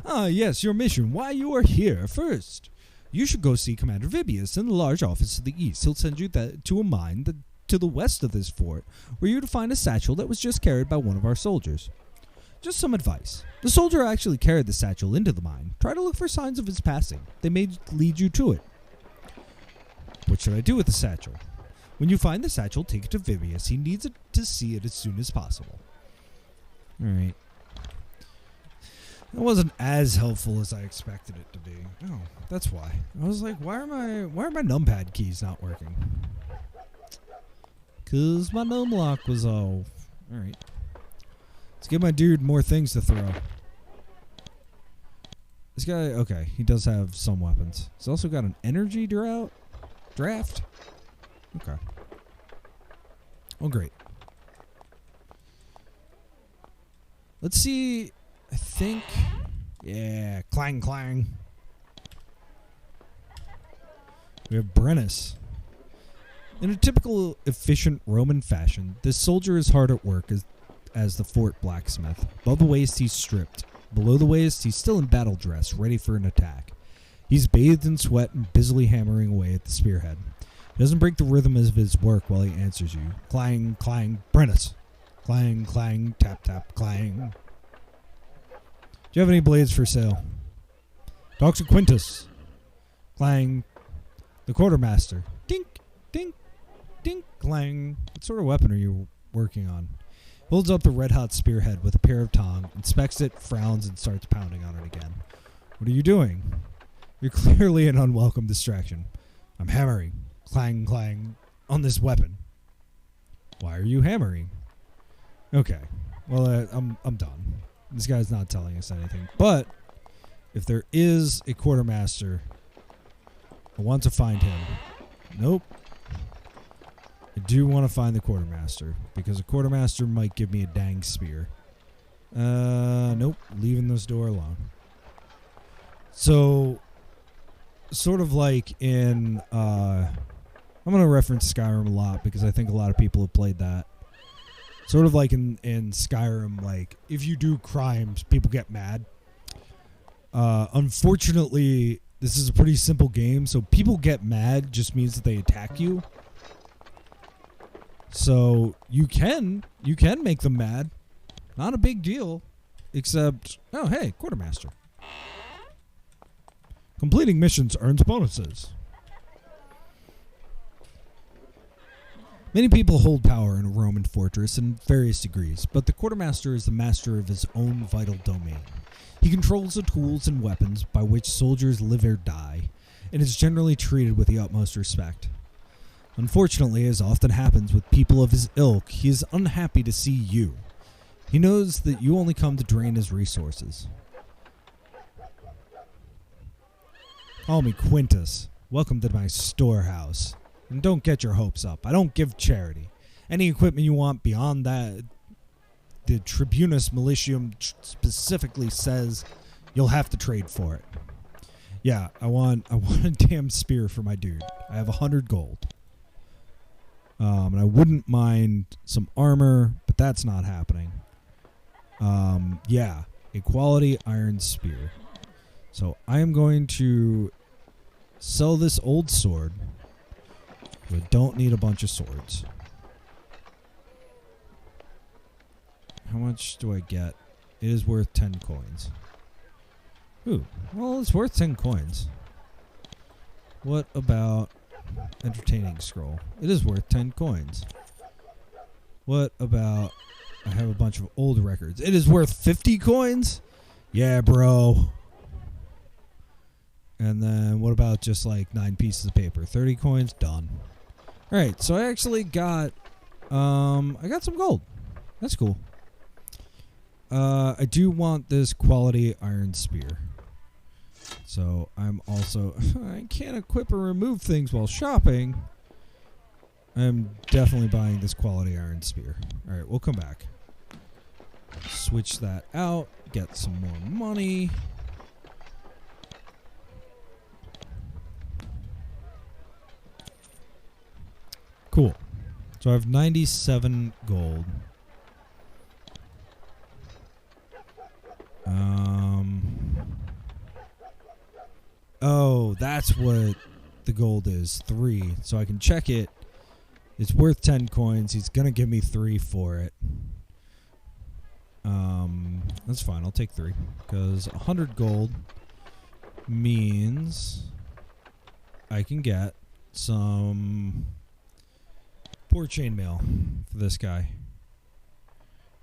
Ah, yes, your mission, why you are here. First, you should go see Commander Vibius in the large office to the east. He'll send you to a mine to the west of this fort, where you're to find a satchel that was just carried by one of our soldiers. Just some advice. The soldier actually carried the satchel into the mine. Try to look for signs of his passing. They may lead you to it. What should I do with the satchel? When you find the satchel, take it to Vibius. He needs it to see it as soon as possible. Alright. It wasn't as helpful as I expected it to be. Oh, that's why. I was like, why are my numpad keys not working? 'Cause my num lock was off. Alright. Let's give my dude more things to throw. This guy, okay, he does have some weapons. He's also got an energy draft? Okay. Oh, great. Let's see. I think. Yeah. Clang, clang. We have Brennus. In a typical efficient Roman fashion, this soldier is hard at work as the fort blacksmith. Above the waist, he's stripped. Below the waist, he's still in battle dress, ready for an attack. He's bathed in sweat and busily hammering away at the spearhead. He doesn't break the rhythm of his work while he answers you. Clang, clang, Brennus. Clang, clang, tap, tap, clang. Do you have any blades for sale? Dr. Quintus. Clang. The quartermaster. Dink, dink, dink, clang. What sort of weapon are you working on? Holds up the red-hot spearhead with a pair of tongs, inspects it, frowns, and starts pounding on it again. What are you doing? You're clearly an unwelcome distraction. I'm hammering. Clang, clang. On this weapon. Why are you hammering? Okay. Well, I'm done. This guy's not telling us anything. But if there is a quartermaster, I want to find him. Nope. I do want to find the quartermaster, because a quartermaster might give me a dang spear. Nope. Leaving this door alone. So, sort of like in, I'm going to reference Skyrim a lot because I think a lot of people have played that. Sort of like in Skyrim, like, if you do crimes, people get mad. Unfortunately, this is a pretty simple game, so people get mad just means that they attack you. So you can make them mad. Not a big deal. Except, oh hey, quartermaster. Completing missions earns bonuses. Many people hold power in a Roman fortress in various degrees, but the quartermaster is the master of his own vital domain. He controls the tools and weapons by which soldiers live or die, and is generally treated with the utmost respect. Unfortunately, as often happens with people of his ilk, he is unhappy to see you. He knows that you only come to drain his resources. Call me Quintus. Welcome to my storehouse. And don't get your hopes up. I don't give charity. Any equipment you want beyond that, the Tribunus Militium specifically says you'll have to trade for it. Yeah, I want a damn spear for my dude. I have 100 gold. And I wouldn't mind some armor, but that's not happening. Yeah, a quality iron spear. So I am going to sell this old sword. I don't need a bunch of swords. How much do I get? It is worth 10 coins. Ooh, well, it's worth 10 coins. What about entertaining scroll? It is worth 10 coins. What about, I have a bunch of old records. It is worth 50 coins? Yeah, bro. And then what about just like 9 pieces of paper? 30 coins? Done. Alright, so I actually got, I got some gold. That's cool. I do want this quality iron spear. So I'm also, I can't equip or remove things while shopping. I'm definitely buying this quality iron spear. Alright, we'll come back. Switch that out, get some more money. Cool. So I have 97 gold. Oh, that's what the gold is. 3. So I can check it. It's worth 10 coins. He's going to give me 3 for it. That's fine. I'll take 3. Because 100 gold means I can get some poor chainmail for this guy.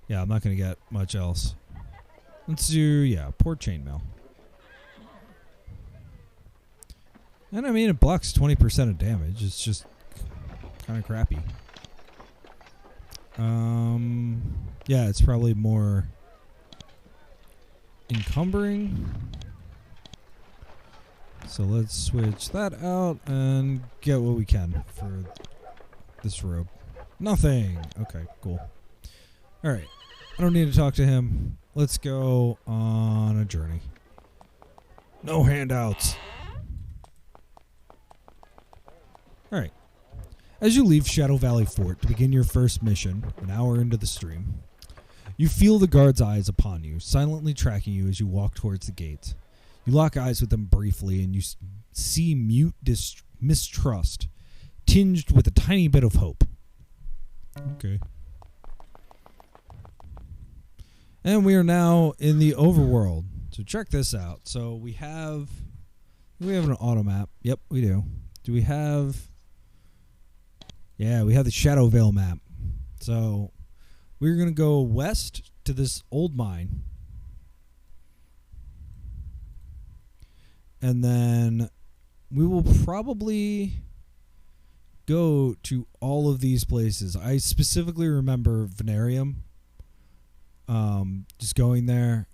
Yeah, I'm not going to get much else. Let's do, yeah, poor chainmail. And I mean, it blocks 20% of damage. It's just kind of crappy. Yeah, it's probably more encumbering. So let's switch that out and get what we can for this robe. Nothing. Okay, cool. All right. I don't need to talk to him. Let's go on a journey. No handouts. All right. As you leave Shadow Valley Fort to begin your first mission, an hour into the stream, you feel the guard's eyes upon you, silently tracking you as you walk towards the gate. You lock eyes with them briefly, and you see mute mistrust, tinged with a tiny bit of hope. Okay. And we are now in the overworld. So check this out. So we have an auto map. Yep, we do. Do we have... Yeah, we have the Shadow Vale map. So we're going to go west to this old mine. And then we will probably go to all of these places. I specifically remember Venarium. Just going there.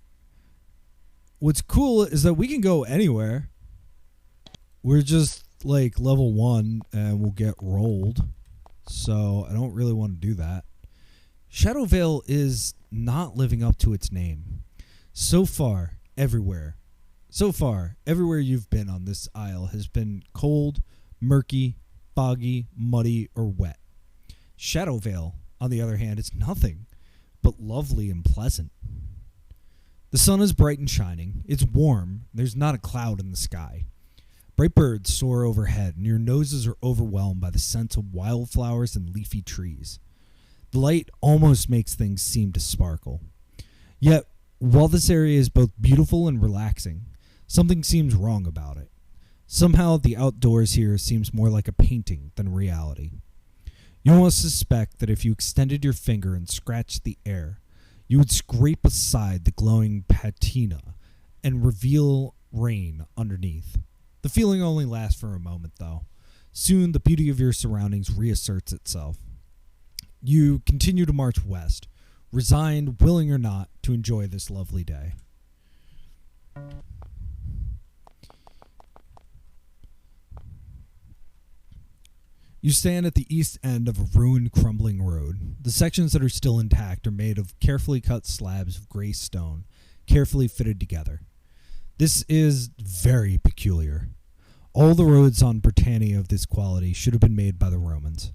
What's cool is that we can go anywhere. We're just like level 1 and we'll get rolled. So I don't really want to do that. Shadow Vale is not living up to its name. So far, everywhere, So far, everywhere you've been on this isle has been cold, murky, foggy, muddy, or wet. Shadowvale, on the other hand, is nothing but lovely and pleasant. The sun is bright and shining. It's warm. There's not a cloud in the sky. Bright birds soar overhead, and your noses are overwhelmed by the scent of wildflowers and leafy trees. The light almost makes things seem to sparkle. Yet, while this area is both beautiful and relaxing, something seems wrong about it. Somehow, the outdoors here seems more like a painting than reality. You almost suspect that if you extended your finger and scratched the air, you would scrape aside the glowing patina and reveal rain underneath. The feeling only lasts for a moment, though. Soon, the beauty of your surroundings reasserts itself. You continue to march west, resigned, willing or not, to enjoy this lovely day. You stand at the east end of a ruined, crumbling road. The sections that are still intact are made of carefully cut slabs of gray stone, carefully fitted together. This is very peculiar. All the roads on Britannia of this quality should have been made by the Romans.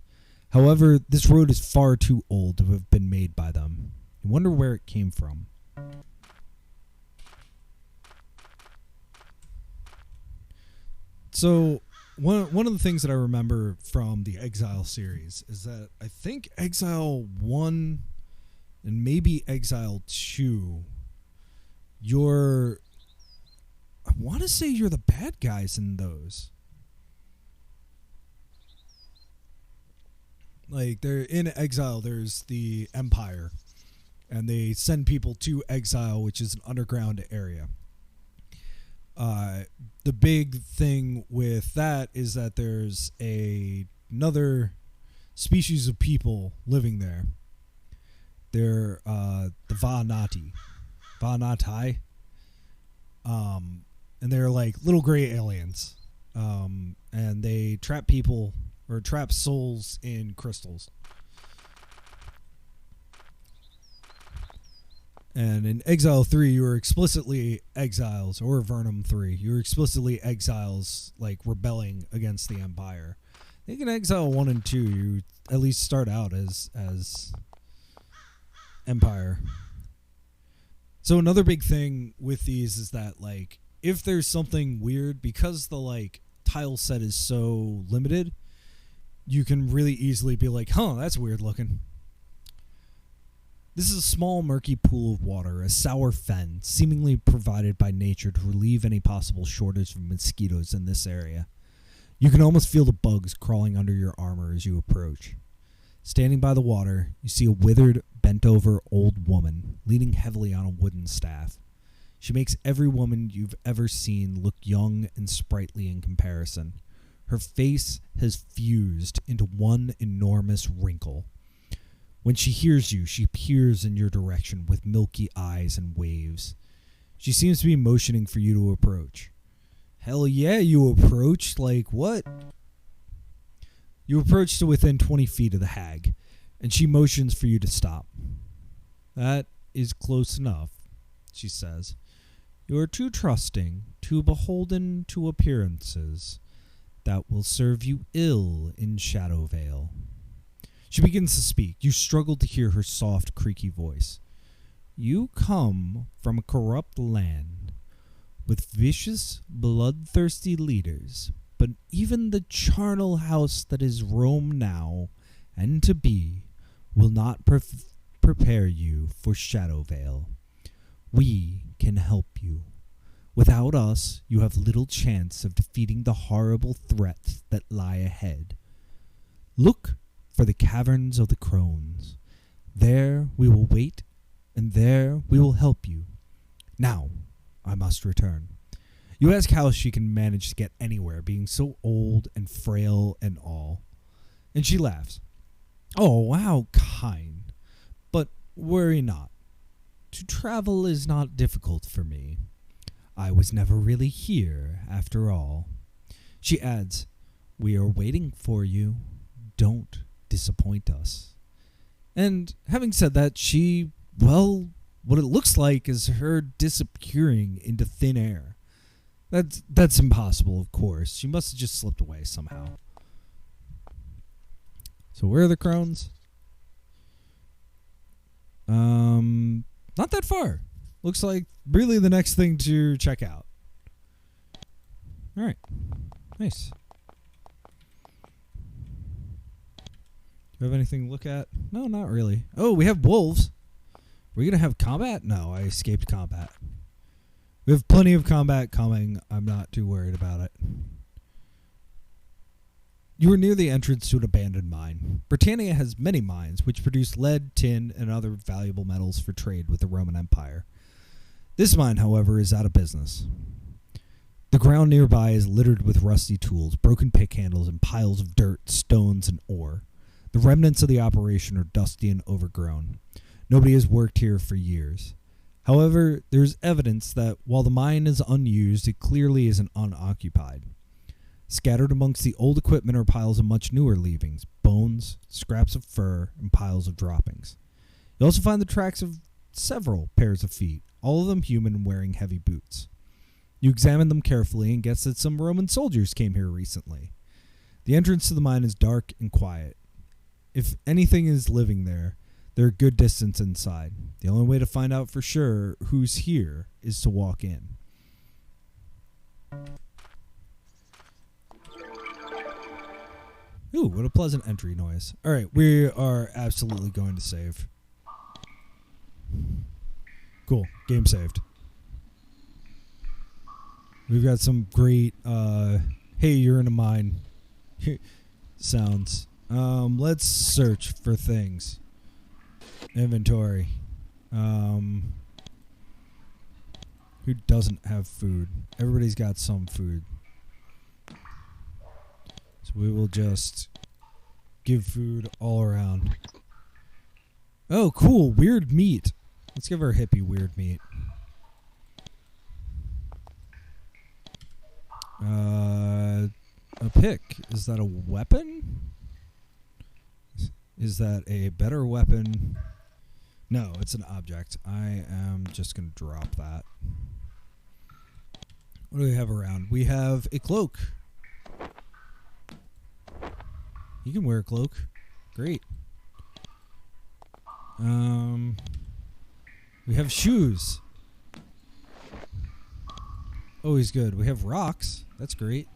However, this road is far too old to have been made by them. You wonder where it came from. So, one of the things that I remember from the Exile series is that I think Exile 1 and maybe Exile 2, I want to say you're the bad guys in those. Like, they're in Exile, there's the Empire, and they send people to Exile, which is an underground area. The big thing with that is that there's another species of people living there. They're the Va'nati. And they're like little gray aliens. And they trap people or trap souls in crystals. And in Exile 3, you were explicitly exiles, or Avernum 3, you were explicitly exiles, like, rebelling against the Empire. I think in Exile 1 and 2, you at least start out as Empire. So another big thing with these is that, like, if there's something weird, because the, like, tile set is so limited, you can really easily be like, huh, that's weird looking. This is a small, murky pool of water, a sour fen, seemingly provided by nature to relieve any possible shortage of mosquitoes in this area. You can almost feel the bugs crawling under your armor as you approach. Standing by the water, you see a withered, bent-over old woman, leaning heavily on a wooden staff. She makes every woman you've ever seen look young and sprightly in comparison. Her face has fused into one enormous wrinkle. When she hears you, she peers in your direction with milky eyes and waves. She seems to be motioning for you to approach. Hell yeah, you approach. Like, what? You approach to within 20 feet of the hag, and she motions for you to stop. That is close enough, she says. You are too trusting, too beholden to appearances. That will serve you ill in Shadowvale. She begins to speak. You struggle to hear her soft, creaky voice. You come from a corrupt land with vicious, bloodthirsty leaders, but even the charnel house that is Rome now and to be will not prepare you for Shadowvale. We can help you. Without us, you have little chance of defeating the horrible threats that lie ahead. Look for the caverns of the crones. There we will wait, and there we will help you. Now, I must return. You ask how she can manage to get anywhere, being so old and frail and all. And she laughs. Oh, how kind. But worry not. To travel is not difficult for me. I was never really here, after all. She adds, we are waiting for you. Don't disappoint us. And having said that, what it looks like is her disappearing into thin air. That's impossible, of course. She must have just slipped away somehow. So where are the crones? Not that far. Looks like really the next thing to check out. All right. Nice. Do you have anything to look at? No, not really. Oh, we have wolves. We're going to have combat? No, I escaped combat. We have plenty of combat coming. I'm not too worried about it. You are near the entrance to an abandoned mine. Britannia has many mines which produce lead, tin, and other valuable metals for trade with the Roman Empire. This mine, however, is out of business. The ground nearby is littered with rusty tools, broken pick handles, and piles of dirt, stones, and ore. The remnants of the operation are dusty and overgrown. Nobody has worked here for years. However, there is evidence that while the mine is unused, it clearly isn't unoccupied. Scattered amongst the old equipment are piles of much newer leavings, bones, scraps of fur, and piles of droppings. You also find the tracks of several pairs of feet, all of them human and wearing heavy boots. You examine them carefully and guess that some Roman soldiers came here recently. The entrance to the mine is dark and quiet. If anything is living there, they're a good distance inside. The only way to find out for sure who's here is to walk in. Ooh, what a pleasant entry noise. All right, we are absolutely going to save. Cool, game saved. We've got some great, hey, you're in a mine sounds. Let's search for things. Inventory. Who doesn't have food? Everybody's got some food. So we will just give food all around. Oh, cool. Weird meat. Let's give our hippie weird meat. A pick. Is that a weapon? Is that a better weapon? No, it's an object. I am just going to drop that. What do we have around? We have a cloak. You can wear a cloak. Great. We have shoes. Always good. We have rocks. That's great.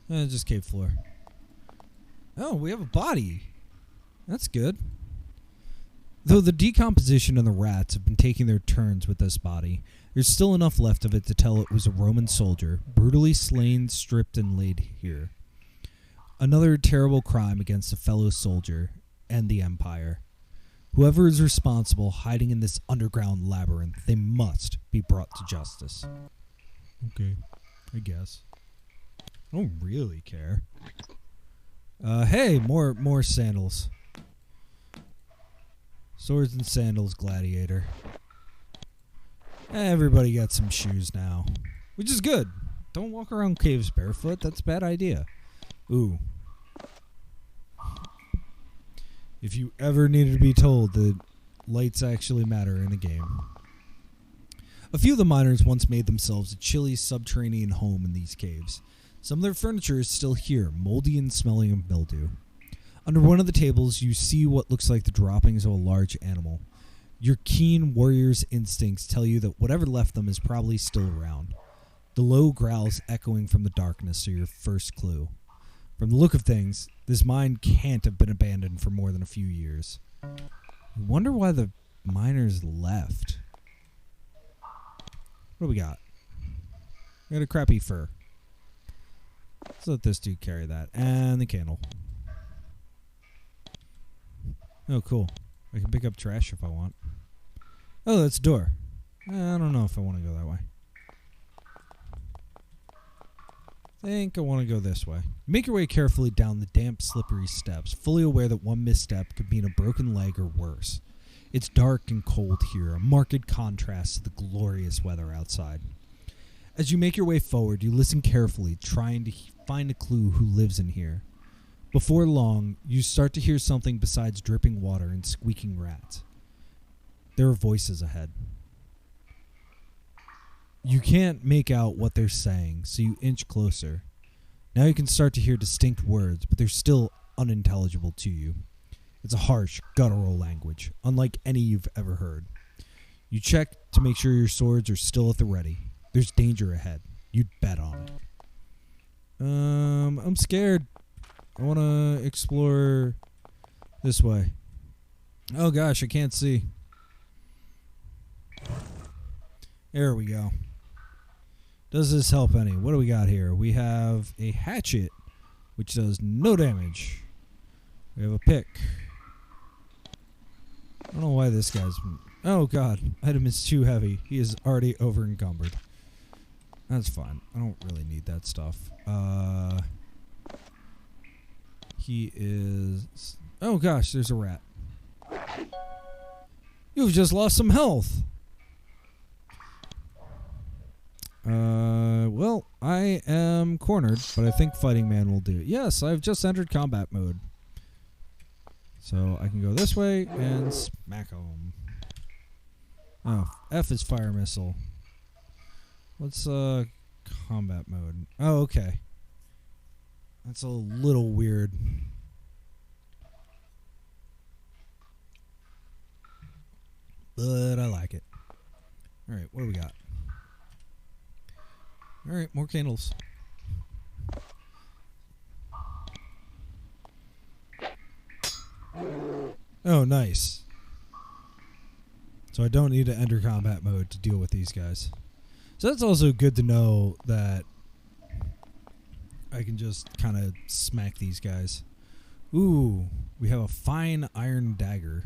Just cave floor. Oh, we have a body. That's good. Though the decomposition and the rats have been taking their turns with this body, there's still enough left of it to tell it was a Roman soldier, brutally slain, stripped, and laid here. Another terrible crime against a fellow soldier and the Empire. Whoever is responsible hiding in this underground labyrinth, they must be brought to justice. Okay, I guess. I don't really care. Hey, more sandals. Swords and sandals, gladiator. Everybody got some shoes now, which is good. Don't walk around caves barefoot. That's a bad idea. Ooh. If you ever needed to be told that lights actually matter in a game. A few of the miners once made themselves a chilly subterranean home in these caves. Some of their furniture is still here, moldy and smelling of mildew. Under one of the tables, you see what looks like the droppings of a large animal. Your keen warrior's instincts tell you that whatever left them is probably still around. The low growls echoing from the darkness are your first clue. From the look of things, this mine can't have been abandoned for more than a few years. I wonder why the miners left. What do we got? We got a crappy fur. Let's let this dude carry that. And the candle. Oh, cool. I can pick up trash if I want. Oh, that's a door. I don't know if I want to go that way. I think I want to go this way. Make your way carefully down the damp, slippery steps, fully aware that one misstep could mean a broken leg or worse. It's dark and cold here, a marked contrast to the glorious weather outside. As you make your way forward, you listen carefully, trying to find a clue who lives in here. Before long, you start to hear something besides dripping water and squeaking rats. There are voices ahead. You can't make out what they're saying, so you inch closer. Now you can start to hear distinct words, but they're still unintelligible to you. It's a harsh, guttural language, unlike any you've ever heard. You check to make sure your swords are still at the ready. There's danger ahead. You'd bet on it. I'm scared. I want to explore this way. Oh gosh, I can't see. There we go. Does this help any? What do we got here? We have a hatchet, which does no damage. We have a pick. I don't know why this guy's... Oh god, item is too heavy. He is already over encumbered. That's fine. I don't really need that stuff. He is... Oh gosh, there's a rat. You've just lost some health. Well, I am cornered, but I think Fighting Man will do. Yes, I've just entered combat mode. So I can go this way and smack him. Oh, F is fire missile. What's combat mode? Oh, okay. That's a little weird. But I like it. Alright, what do we got? Alright, more candles. Oh, nice. So I don't need to enter combat mode to deal with these guys. So that's also good to know that I can just kind of smack these guys. Ooh, we have a fine iron dagger.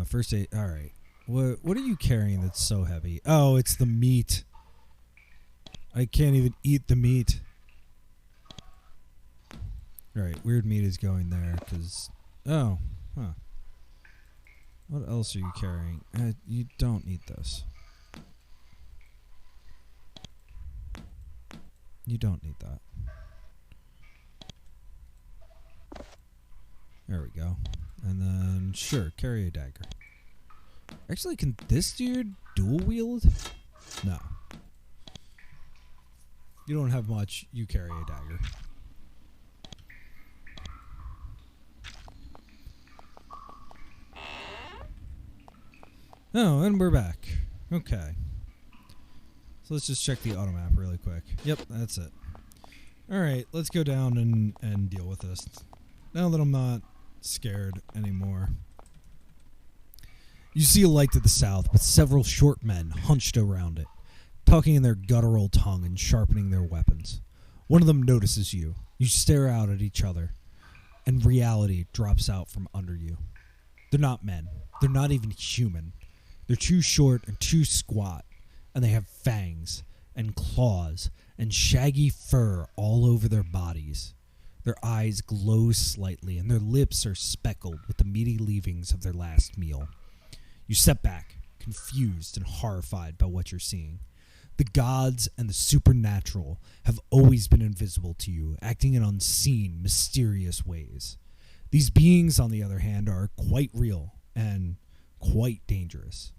First aid. All right. What are you carrying that's so heavy? Oh, it's the meat. I can't even eat the meat. All right, weird meat is going there because... Oh, huh. What else are you carrying? You don't need this. You don't need that. There we go. And then, sure, carry a dagger. Actually, can this dude dual wield? No. You don't have much, you carry a dagger. Oh, and we're back. Okay. So let's just check the auto map really quick. Yep, that's it. Alright, let's go down and deal with this. Now that I'm not scared anymore. You see a light to the south, with several short men hunched around it, talking in their guttural tongue and sharpening their weapons. One of them notices you. You stare out at each other, and reality drops out from under you. They're not men. They're not even human. They're too short and too squat, and they have fangs and claws and shaggy fur all over their bodies. Their eyes glow slightly, and their lips are speckled with the meaty leavings of their last meal. You step back, confused and horrified by what you're seeing. The gods and the supernatural have always been invisible to you, acting in unseen, mysterious ways. These beings, on the other hand, are quite real and quite dangerous.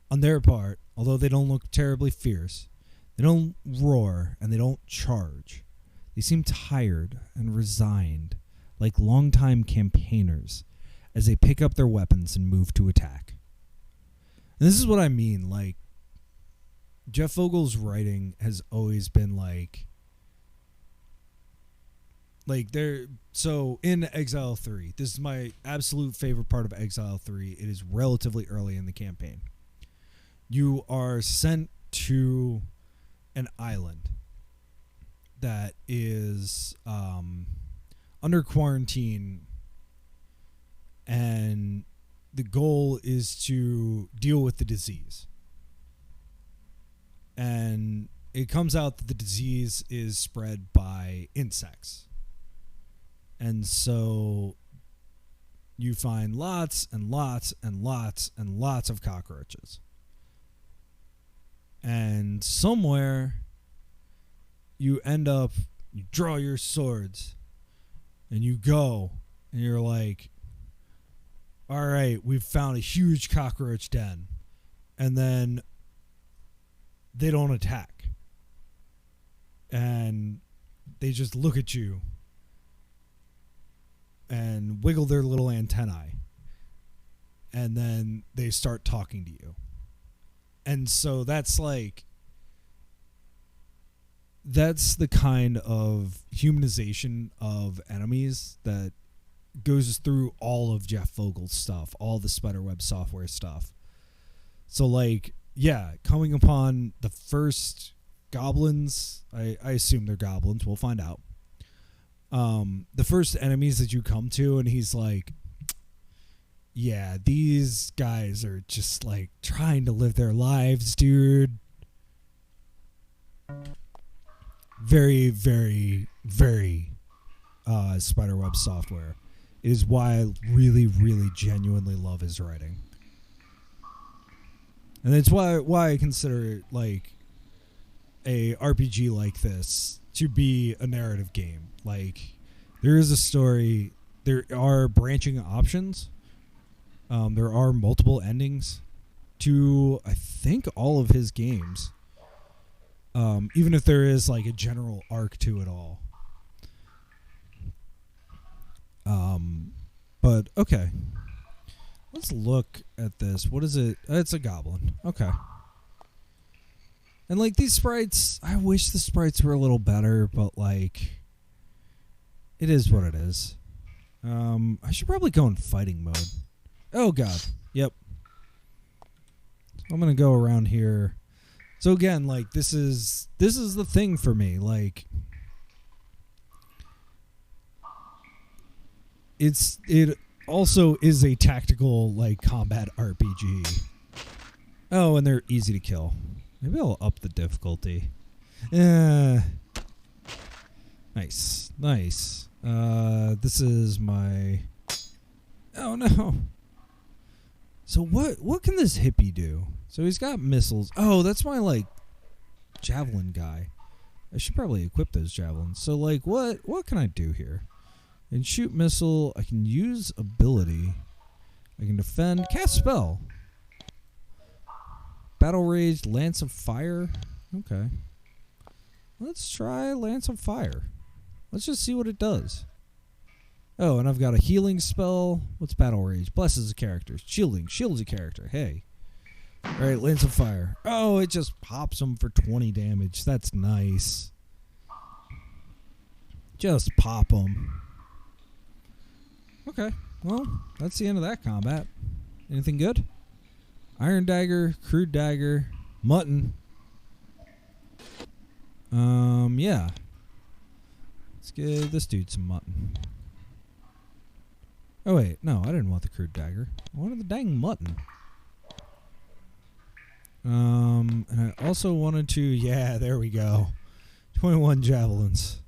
On their part, although they don't look terribly fierce, they don't roar and they don't charge. They seem tired and resigned, like longtime campaigners, as they pick up their weapons and move to attack. And this is what I mean, like, Jeff Vogel's writing has always been like there. So in Exile 3, this is my absolute favorite part of Exile 3. It is relatively early in the campaign. You are sent to an island that is under quarantine, and the goal is to deal with the disease. And it comes out that the disease is spread by insects. And so you find lots and lots and lots and lots of cockroaches. And somewhere you end up, you draw your swords and you go and you're like, all right, we've found a huge cockroach den. And then they don't attack. And they just look at you and wiggle their little antennae. And then they start talking to you. And so that's like, that's the kind of humanization of enemies that goes through all of Jeff Vogel's stuff, all the Spiderweb software stuff. So like, yeah, coming upon the first goblins, I assume they're goblins, we'll find out. The first enemies that you come to, and he's like, yeah, these guys are just like trying to live their lives, dude. Very, very, very Spiderweb software. It is why I really, really genuinely love his writing. And it's why I consider it like a RPG like this to be a narrative game. Like, there is a story, there are branching options. There are multiple endings to, I think, all of his games. Even if there is like a general arc to it all. But okay. Let's look at this. What is it? It's a goblin. Okay. And like these sprites, I wish the sprites were a little better, but like, it is what it is. I should probably go in fighting mode. Oh god. Yep. I'm gonna go around here. So again, like this is the thing for me. Like, it also is a tactical like combat RPG. Oh, and they're easy to kill. Maybe I'll up the difficulty. Nice, nice. This is my. Oh no. So what can this hippie do? So he's got missiles. Oh, that's my like javelin guy. I should probably equip those javelins. So like what can I do here? And shoot missile, I can use ability. I can defend, cast spell. Battle rage, lance of fire. Okay. Let's try lance of fire. Let's just see what it does. Oh, and I've got a healing spell. What's battle rage? Blesses a character. Shielding. Shields a character. Hey. Alright, lance of fire. Oh, it just pops them for 20 damage. That's nice. Just pop them. Okay. Well, that's the end of that combat. Anything good? Iron dagger, crude dagger, mutton. Yeah. Let's give this dude some mutton. Oh wait, no, I didn't want the crude dagger. I wanted the dang mutton. And I also wanted to, yeah, there we go. 21 javelins.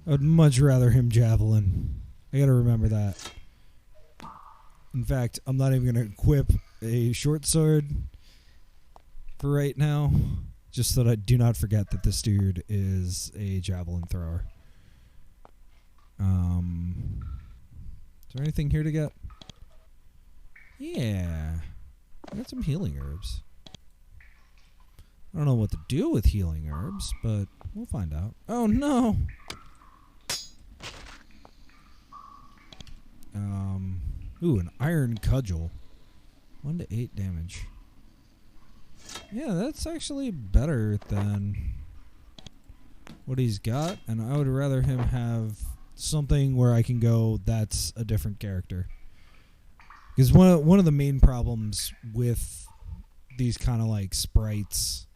I would much rather him javelin. I gotta remember that. In fact, I'm not even gonna equip a short sword for right now, just so that I do not forget that this dude is a javelin thrower. Is there anything here to get? Yeah. I got some healing herbs. I don't know what to do with healing herbs, but we'll find out. Oh no! Ooh, an iron cudgel. 1 to 8 damage. Yeah, that's actually better than what he's got, and I would rather him have something where I can go, that's a different character. Because one of the main problems with these kind of like sprites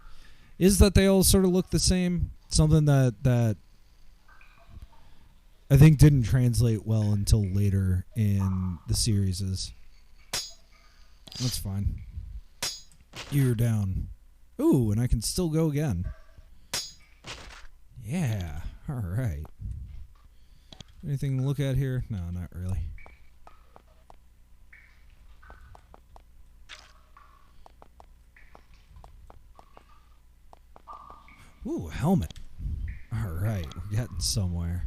is that they all sort of look the same. Something that I think didn't translate well until later in the series. That's fine. You're down. Ooh, and I can still go again. Yeah. All right. Anything to look at here? No, not really. Ooh, helmet. All right, we're getting somewhere.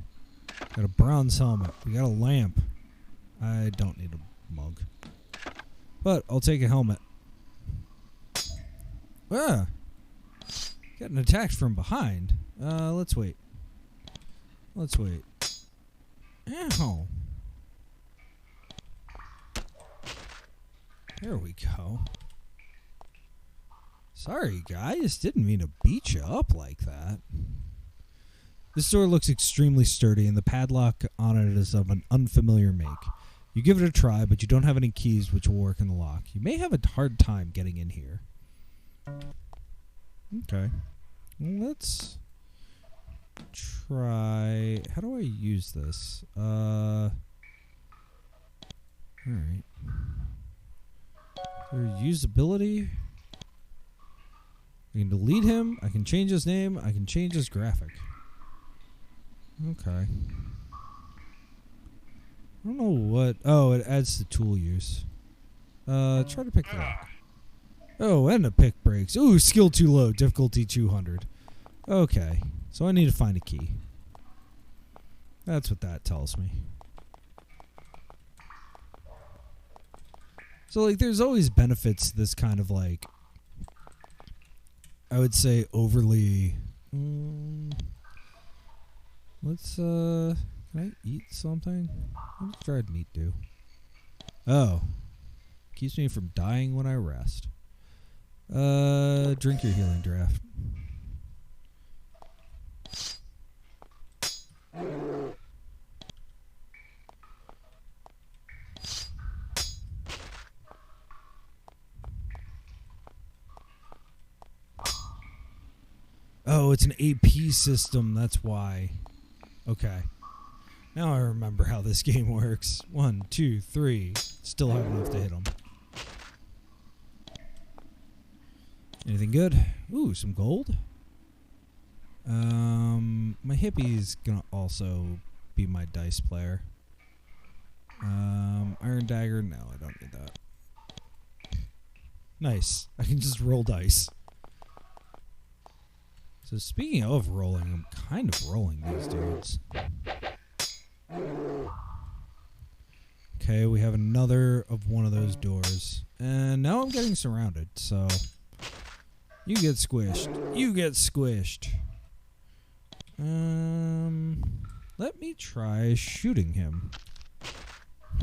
Got a bronze helmet. We got a lamp. I don't need a mug. But I'll take a helmet. Ah! Getting attacked from behind. Let's wait. Let's wait. Ow. There we go. Sorry, guys. Didn't mean to beat you up like that. This door looks extremely sturdy, and the padlock on it is of an unfamiliar make. You give it a try, but you don't have any keys which will work in the lock. You may have a hard time getting in here. Okay. Let's try... How do I use this? Alright. Usability. I can delete him. I can change his name. I can change his graphic. Okay. I don't know what... Oh, it adds to tool use. Try to pick the lock. Oh, and the pick breaks. Ooh, skill too low. Difficulty 200. Okay. So I need to find a key. That's what that tells me. So, like, there's always benefits to this kind of, like... I would say overly... Let's, can I eat something? What does dried meat do? Oh. Keeps me from dying when I rest. Drink your healing draft. Oh, it's an AP system, that's why. Okay. Now I remember how this game works. 1, 2, 3. Still have enough to hit him. Anything good? Ooh, some gold. My hippie's gonna also be my dice player. Iron dagger. No, I don't need that. Nice. I can just roll dice. So speaking of rolling, I'm kind of rolling these dudes. Okay, we have another of one of those doors. And now I'm getting surrounded, so... You get squished. You get squished. Let me try shooting him.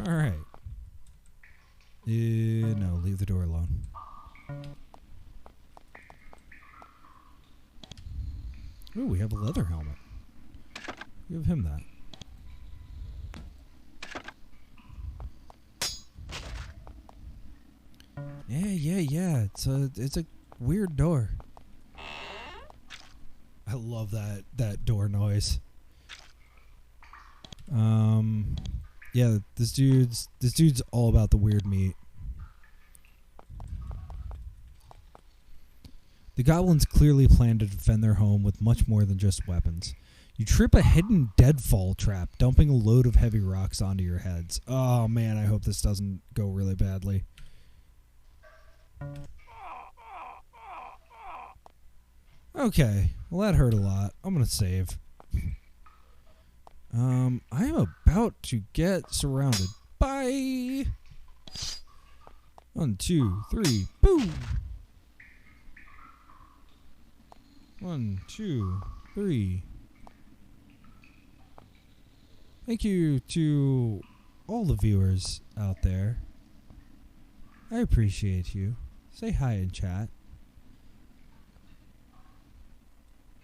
Alright. No, leave the door alone. Ooh, we have a leather helmet. Give him that. Yeah. It's a weird door. I love that door noise. Yeah, this dude's all about the weird meat. The goblins clearly plan to defend their home with much more than just weapons. You trip a hidden deadfall trap, dumping a load of heavy rocks onto your heads. Oh man, I hope this doesn't go really badly. Okay, well that hurt a lot. I'm gonna save. I am about to get surrounded. Bye! 1, 2, 3, boom! 1, 2, 3. Thank you to all the viewers out there. I appreciate you. Say hi in chat.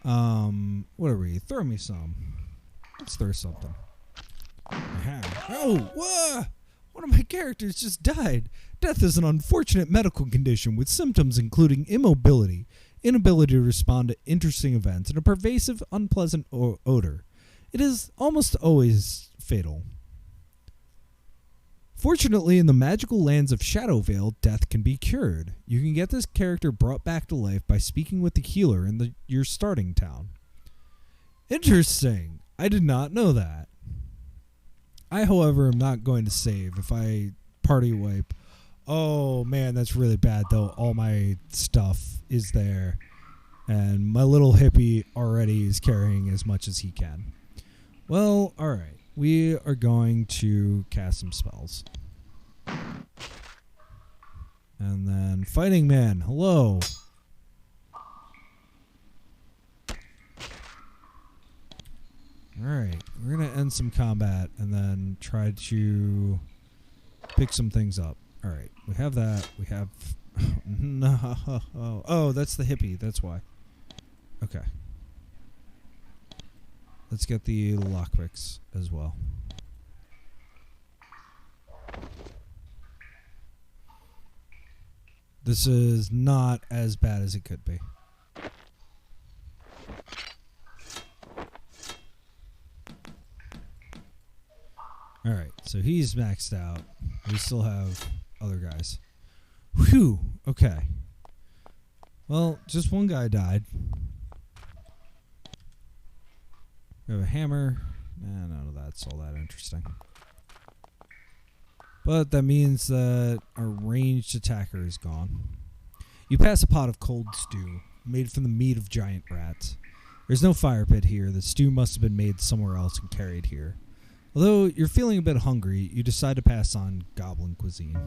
What are we? Throw me some. Let's throw something. Oh, whoa! One of my characters just died. Death is an unfortunate medical condition with symptoms including immobility, inability to respond to interesting events, and a pervasive, unpleasant odor. It is almost always fatal. Fortunately, in the magical lands of Shadowvale, death can be cured. You can get this character brought back to life by speaking with the healer in your starting town. Interesting. I did not know that. I, however, am not going to save if I party wipe. Oh, man, that's really bad, though. All my stuff is there. And my little hippie already is carrying as much as he can. Well, alright. We are going to cast some spells. And then Fighting Man, hello. Alright, we're going to end some combat and then try to pick some things up. Alright, we have that. We have... no. Oh, that's the hippie. That's why. Okay. Let's get the lockpicks as well. This is not as bad as it could be. Alright, so he's maxed out. We still have other guys. Whew, okay. Well, just one guy died. We have a hammer. None of that's all that interesting. But that means that our ranged attacker is gone. You pass a pot of cold stew, made from the meat of giant rats. There's no fire pit here. The stew must have been made somewhere else and carried here. Although you're feeling a bit hungry, you decide to pass on goblin cuisine.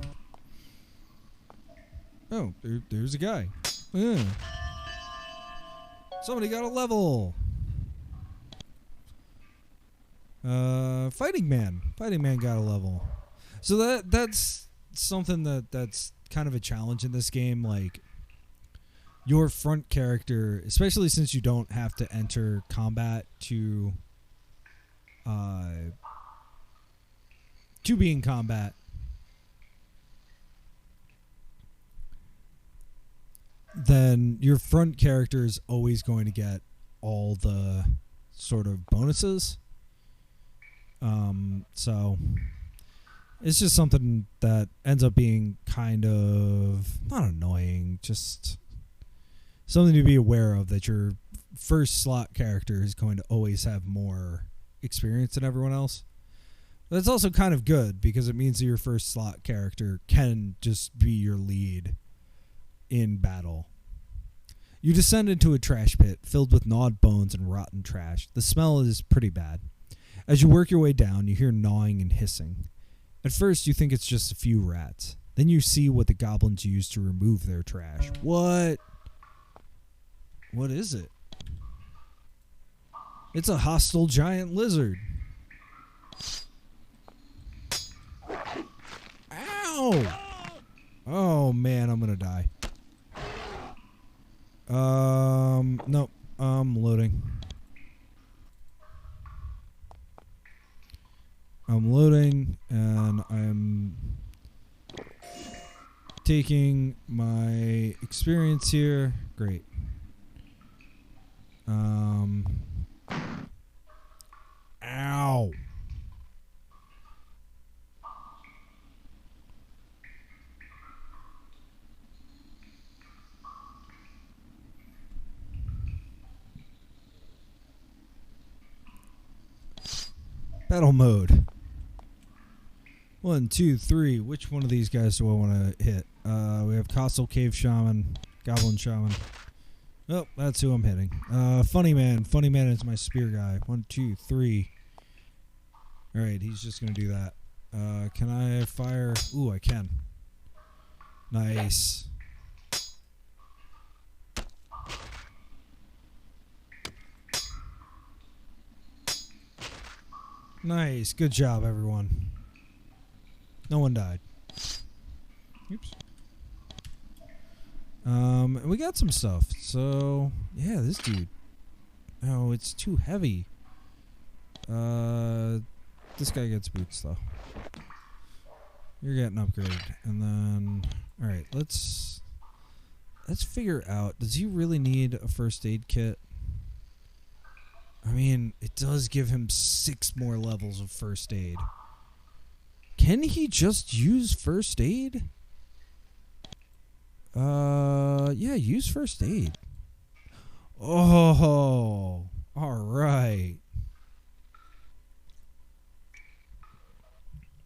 Oh, there's a guy. Yeah. Somebody got a level. Fighting man. Fighting man got a level. So that's something that's kind of a challenge in this game. Like, your front character, especially since you don't have to enter combat to be in combat, then your front character is always going to get all the sort of bonuses. So it's just something that ends up being kind of not annoying, just something to be aware of, that your first slot character is going to always have more experience than everyone else. But that's also kind of good because it means that your first slot character can just be your lead in battle. You descend into a trash pit filled with gnawed bones and rotten trash. The smell is pretty bad. As you work your way down, you hear gnawing and hissing. At first, you think it's just a few rats. Then you see what the goblins use to remove their trash. What? What is it? It's a hostile giant lizard. Ow! Oh, man, I'm gonna die. Nope. I'm loading. I'm loading, and I'm taking my experience here. Great. Ow. Battle mode. 1, 2, 3. Which one of these guys do I want to hit? We have Castle Cave Shaman, Goblin Shaman. Oh, that's who I'm hitting. Funny Man. Funny Man is my spear guy. 1, 2, 3. Alright, he's just going to do that. Can I fire? Ooh, I can. Nice. Nice. Good job, everyone. No one died. Oops. And we got some stuff. So, yeah, this dude. Oh, it's too heavy. This guy gets boots, though. You're getting upgraded. And then, alright, let's figure out, does he really need a first aid kit? I mean, it does give him 6 more levels of first aid. Can he just use first aid? Yeah, use first aid. Oh, alright.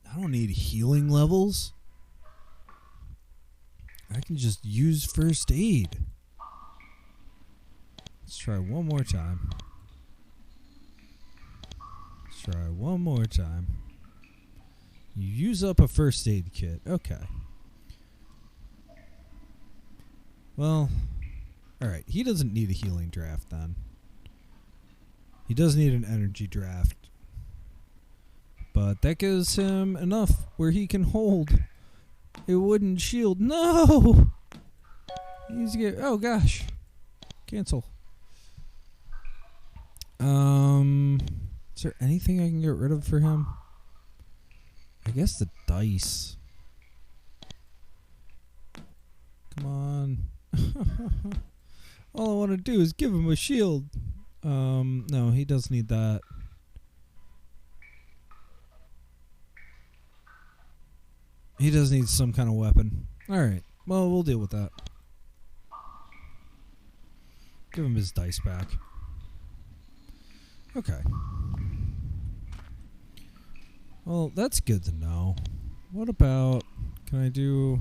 I don't need healing levels. I can just use first aid. Let's try one more time. Let's try one more time. You use up a first aid kit. Okay. Well, alright. He doesn't need a healing draft then. He does need an energy draft. But that gives him enough where he can hold a wooden shield. No! He needs to get... Oh, gosh. Cancel. Is there anything I can get rid of for him? I guess the dice. Come on. All I want to do is give him a shield. No, he does need that. He does need some kind of weapon. Alright, well, we'll deal with that. Give him his dice back. Okay. Well, that's good to know. What about... Can I do...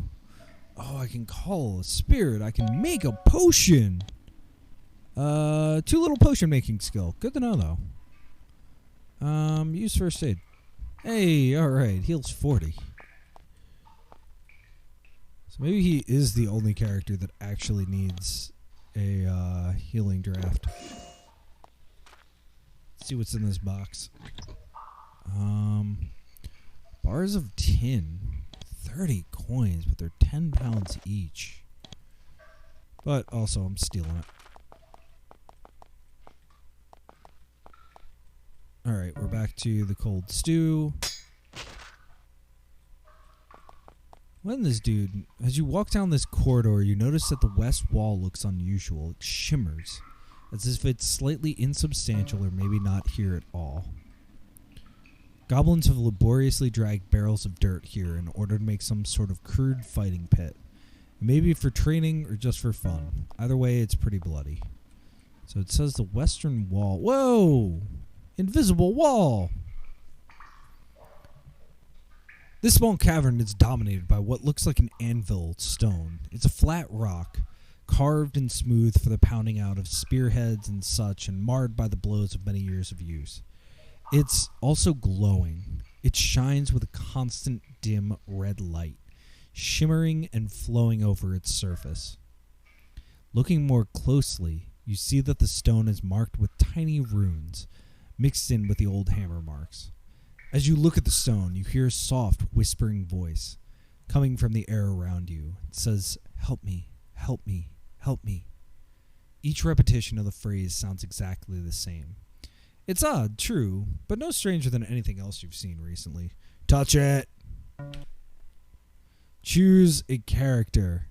Oh, I can call a spirit. I can make a potion. 2 little potion making skill. Good to know, though. Use first aid. Hey, alright. Heals 40. So maybe he is the only character that actually needs a healing draft. Let's see what's in this box. Bars of tin. 30 coins, but they're 10 pounds each. But also, I'm stealing it. Alright, we're back to the cold stew. When this dude, as you walk down this corridor, you notice that the west wall looks unusual. It shimmers, as if it's slightly insubstantial or maybe not here at all. Goblins have laboriously dragged barrels of dirt here in order to make some sort of crude fighting pit. Maybe for training or just for fun. Either way, it's pretty bloody. So it says the western wall. Whoa! Invisible wall! This small cavern is dominated by what looks like an anvil stone. It's a flat rock, carved and smooth for the pounding out of spearheads and such, and marred by the blows of many years of use. It's also glowing. It shines with a constant dim red light, shimmering and flowing over its surface. Looking more closely, you see that the stone is marked with tiny runes, mixed in with the old hammer marks. As you look at the stone, you hear a soft, whispering voice coming from the air around you. It says, "Help me, help me, help me." Each repetition of the phrase sounds exactly the same. It's odd, true, but no stranger than anything else you've seen recently. Touch it! Choose a character.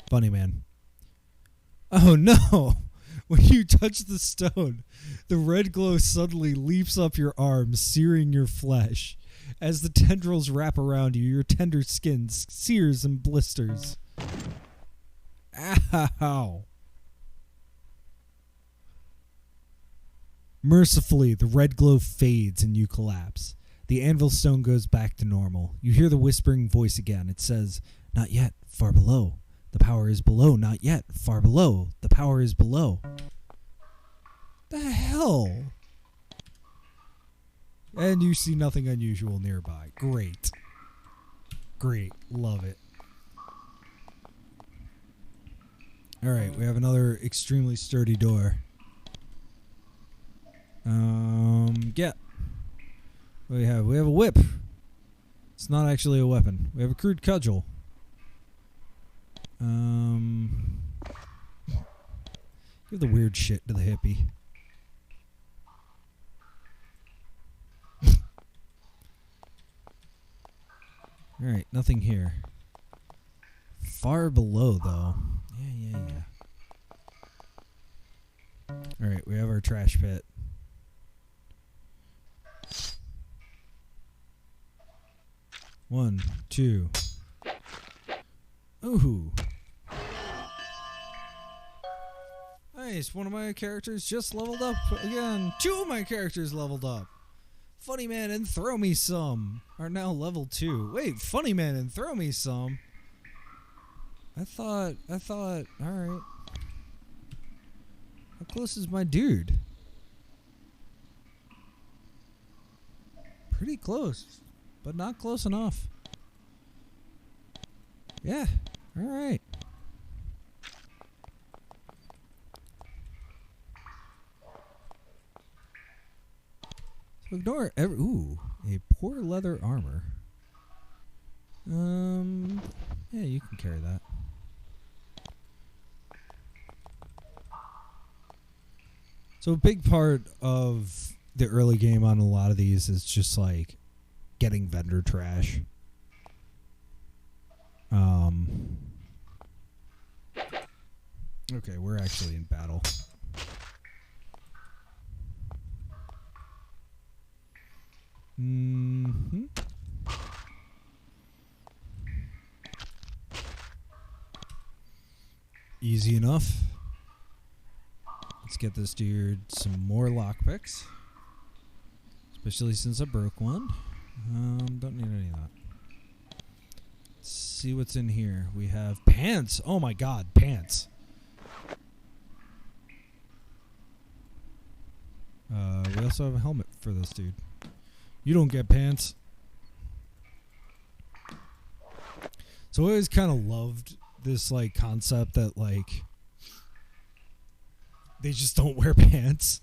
Funny man. Oh no! When you touch the stone, the red glow suddenly leaps up your arms, searing your flesh. As the tendrils wrap around you, your tender skin sears and blisters. Ow! Mercifully, the red glow fades and you collapse. The anvil stone goes back to normal. You hear the whispering voice again. It says, "Not yet, far below. The power is below, not yet, far below. The power is below." The hell? And you see nothing unusual nearby. Great. Great. Love it. Alright, we have another extremely sturdy door. Yeah. What do we have? We have a whip. It's not actually a weapon. We have a crude cudgel. Give the weird shit to the hippie. Alright, nothing here. Far below, though. Yeah. Alright, we have our trash pit. One, two. Ooh. Nice, one of my characters just leveled up again. 2 of my characters leveled up. Funny Man and Throw Me Some are now level 2. Wait, Funny Man and Throw Me Some? I thought, alright. How close is my dude? Pretty close, but not close enough. Yeah, alright. Ignore every. Ooh, a poor leather armor. Yeah, you can carry that. So a big part of the early game on a lot of these is just like getting vendor trash. Okay, we're actually in battle. Mm-hmm. Easy enough. Let's get this dude some more lockpicks. Especially since I broke one. Don't need any of that. Let's see what's in here. We have pants. Oh my god, pants. We also have a helmet for this dude. You don't get pants. So I always kind of loved this like concept that like they just don't wear pants.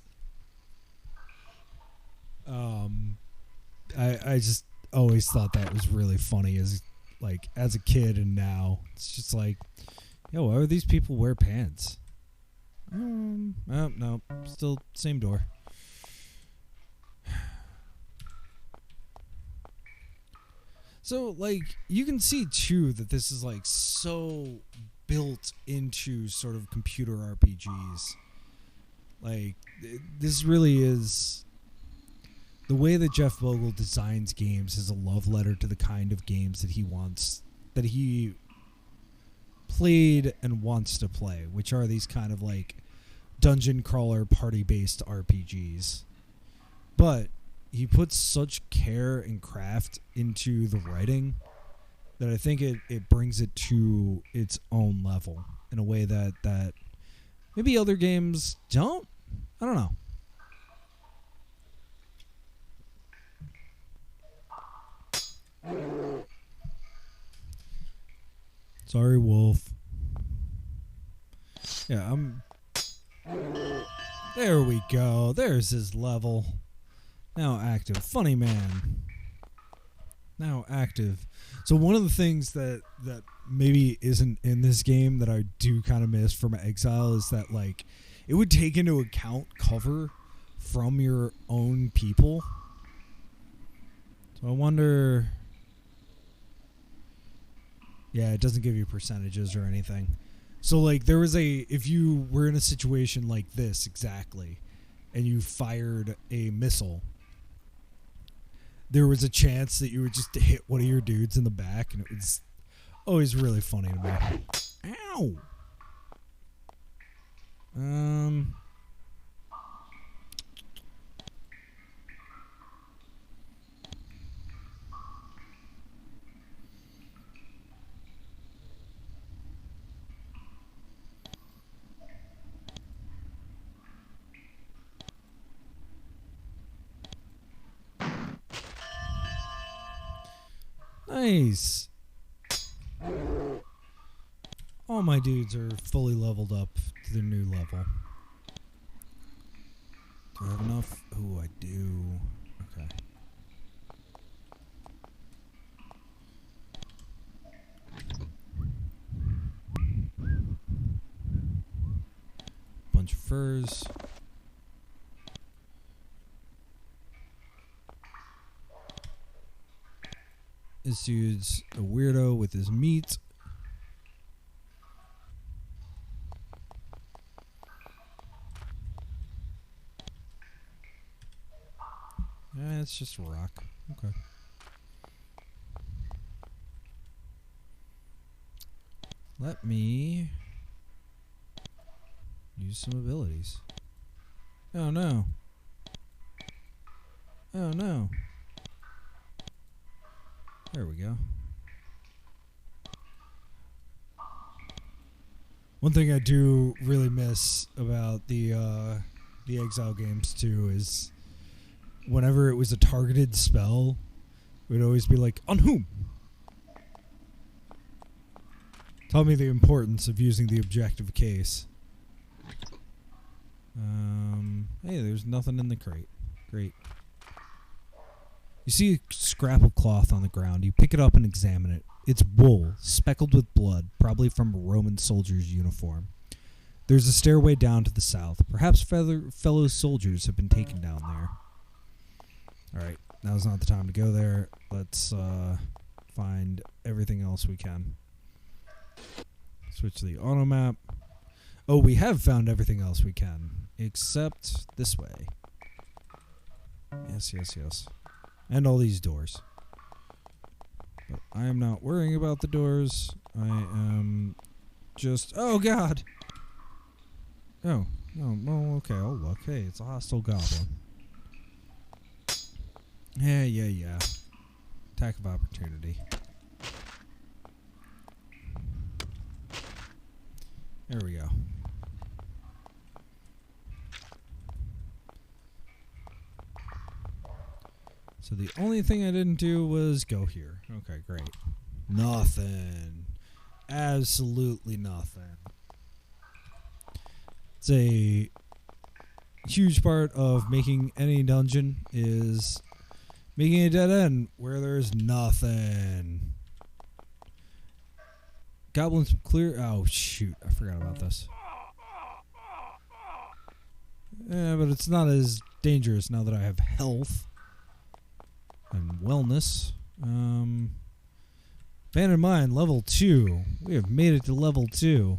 I just always thought that was really funny as a kid, and now it's just like, yo, why would these people wear pants? Oh, no, still same door. So, like, you can see, too, that this is, like, so built into sort of computer RPGs. Like, this really is... The way that Jeff Vogel designs games is a love letter to the kind of games that he wants... That he played and wants to play, which are these kind of, like, dungeon crawler party-based RPGs. But... he puts such care and craft into the writing that I think it brings it to its own level in a way that maybe other games don't. I don't know. Sorry, Wolf. Yeah, there we go. There's his level. Now active. Funny man. Now active. So one of the things that maybe isn't in this game that I do kind of miss from Exile is that, like, it would take into account cover from your own people. So I wonder... Yeah, it doesn't give you percentages or anything. So, like, there was if you were in a situation like this exactly, and you fired a missile, there was a chance that you would just hit one of your dudes in the back, and it was always really funny to me. Ow! Nice. All my dudes are fully leveled up to their new level. Do I have enough? Oh, I do. Okay. Bunch of furs. This dude's a weirdo with his meat. It's just a rock. Okay. Let me use some abilities. Oh no. Oh no. There we go. One thing I do really miss about the Exile games too is whenever it was a targeted spell, it would always be like, on whom? Tell me the importance of using the objective case. Hey, there's nothing in the crate. Great. You see a scrap of cloth on the ground. You pick it up and examine it. It's wool, speckled with blood, probably from a Roman soldier's uniform. There's a stairway down to the south. Perhaps fellow soldiers have been taken down there. Alright, now's not the time to go there. Let's find everything else we can. Switch to the auto map. Oh, we have found everything else we can, except this way. Yes, yes, yes. And all these doors. But I am not worrying about the doors. I am just... Oh, God! Oh, well, okay, I'll look. Hey, it's a hostile goblin. Yeah. Attack of opportunity. There we go. So the only thing I didn't do was go here. Okay, great. Nothing. Absolutely nothing. It's a huge part of making any dungeon is making a dead end where there's nothing. Goblins clear. Oh, shoot. I forgot about this. Yeah, but it's not as dangerous now that I have health and wellness. Bear in mind, level 2. We have made it to level 2.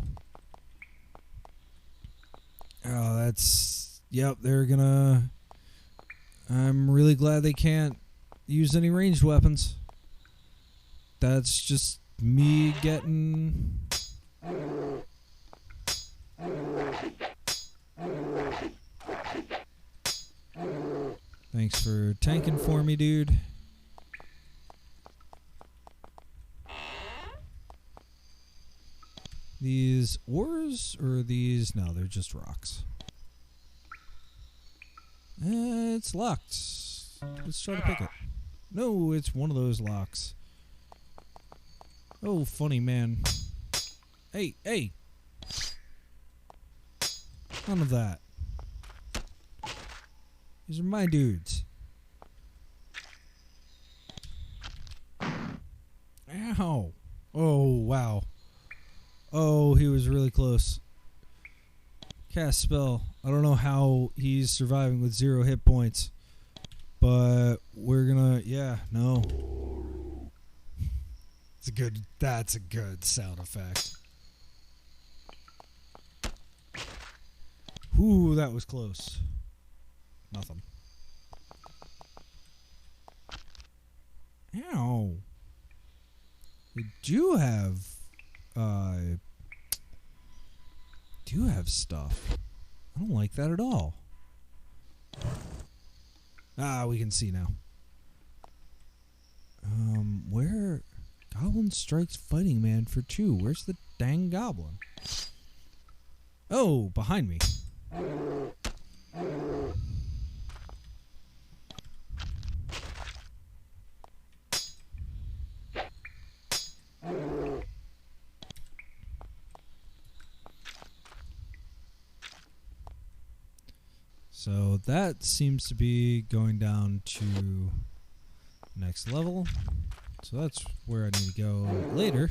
Oh, that's... Yep, they're gonna... I'm really glad they can't use any ranged weapons. That's just me getting... Thanks for tanking for me, dude. These ores or these? No, they're just rocks. It's locked. Let's try to pick it. No, it's one of those locks. Oh, funny man. Hey, hey! None of that. These are my dudes. Ow! Oh, wow. Oh, he was really close. Cast spell. I don't know how he's surviving with 0 hit points. But we're gonna... Yeah, no. It's a good... That's a good sound effect. Ooh, that was close. Nothing. Ow. We do have... stuff. I don't like that at all. Ah, we can see now. Where... Goblin strikes fighting man for 2. Where's the dang goblin? Oh, behind me. So that seems to be going down to next level. So that's where I need to go later.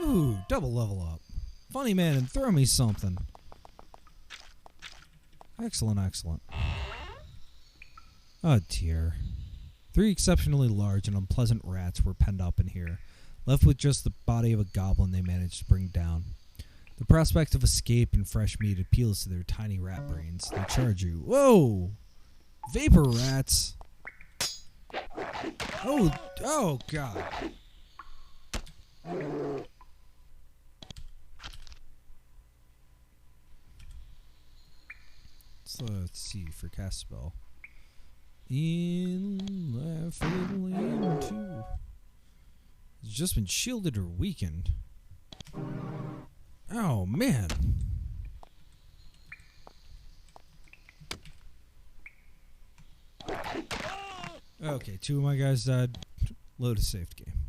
Ooh, double level up. Funny man, and throw me something. Excellent, excellent. Oh dear. 3 exceptionally large and unpleasant rats were penned up in here, left with just the body of a goblin they managed to bring down. The prospect of escape and fresh meat appeals to their tiny rat brains. They charge you. Whoa! Vapor rats! Oh God! So let's see for cast spell. It's just been shielded or weakened. Oh, man. Okay, 2 of my guys died. Load a saved game.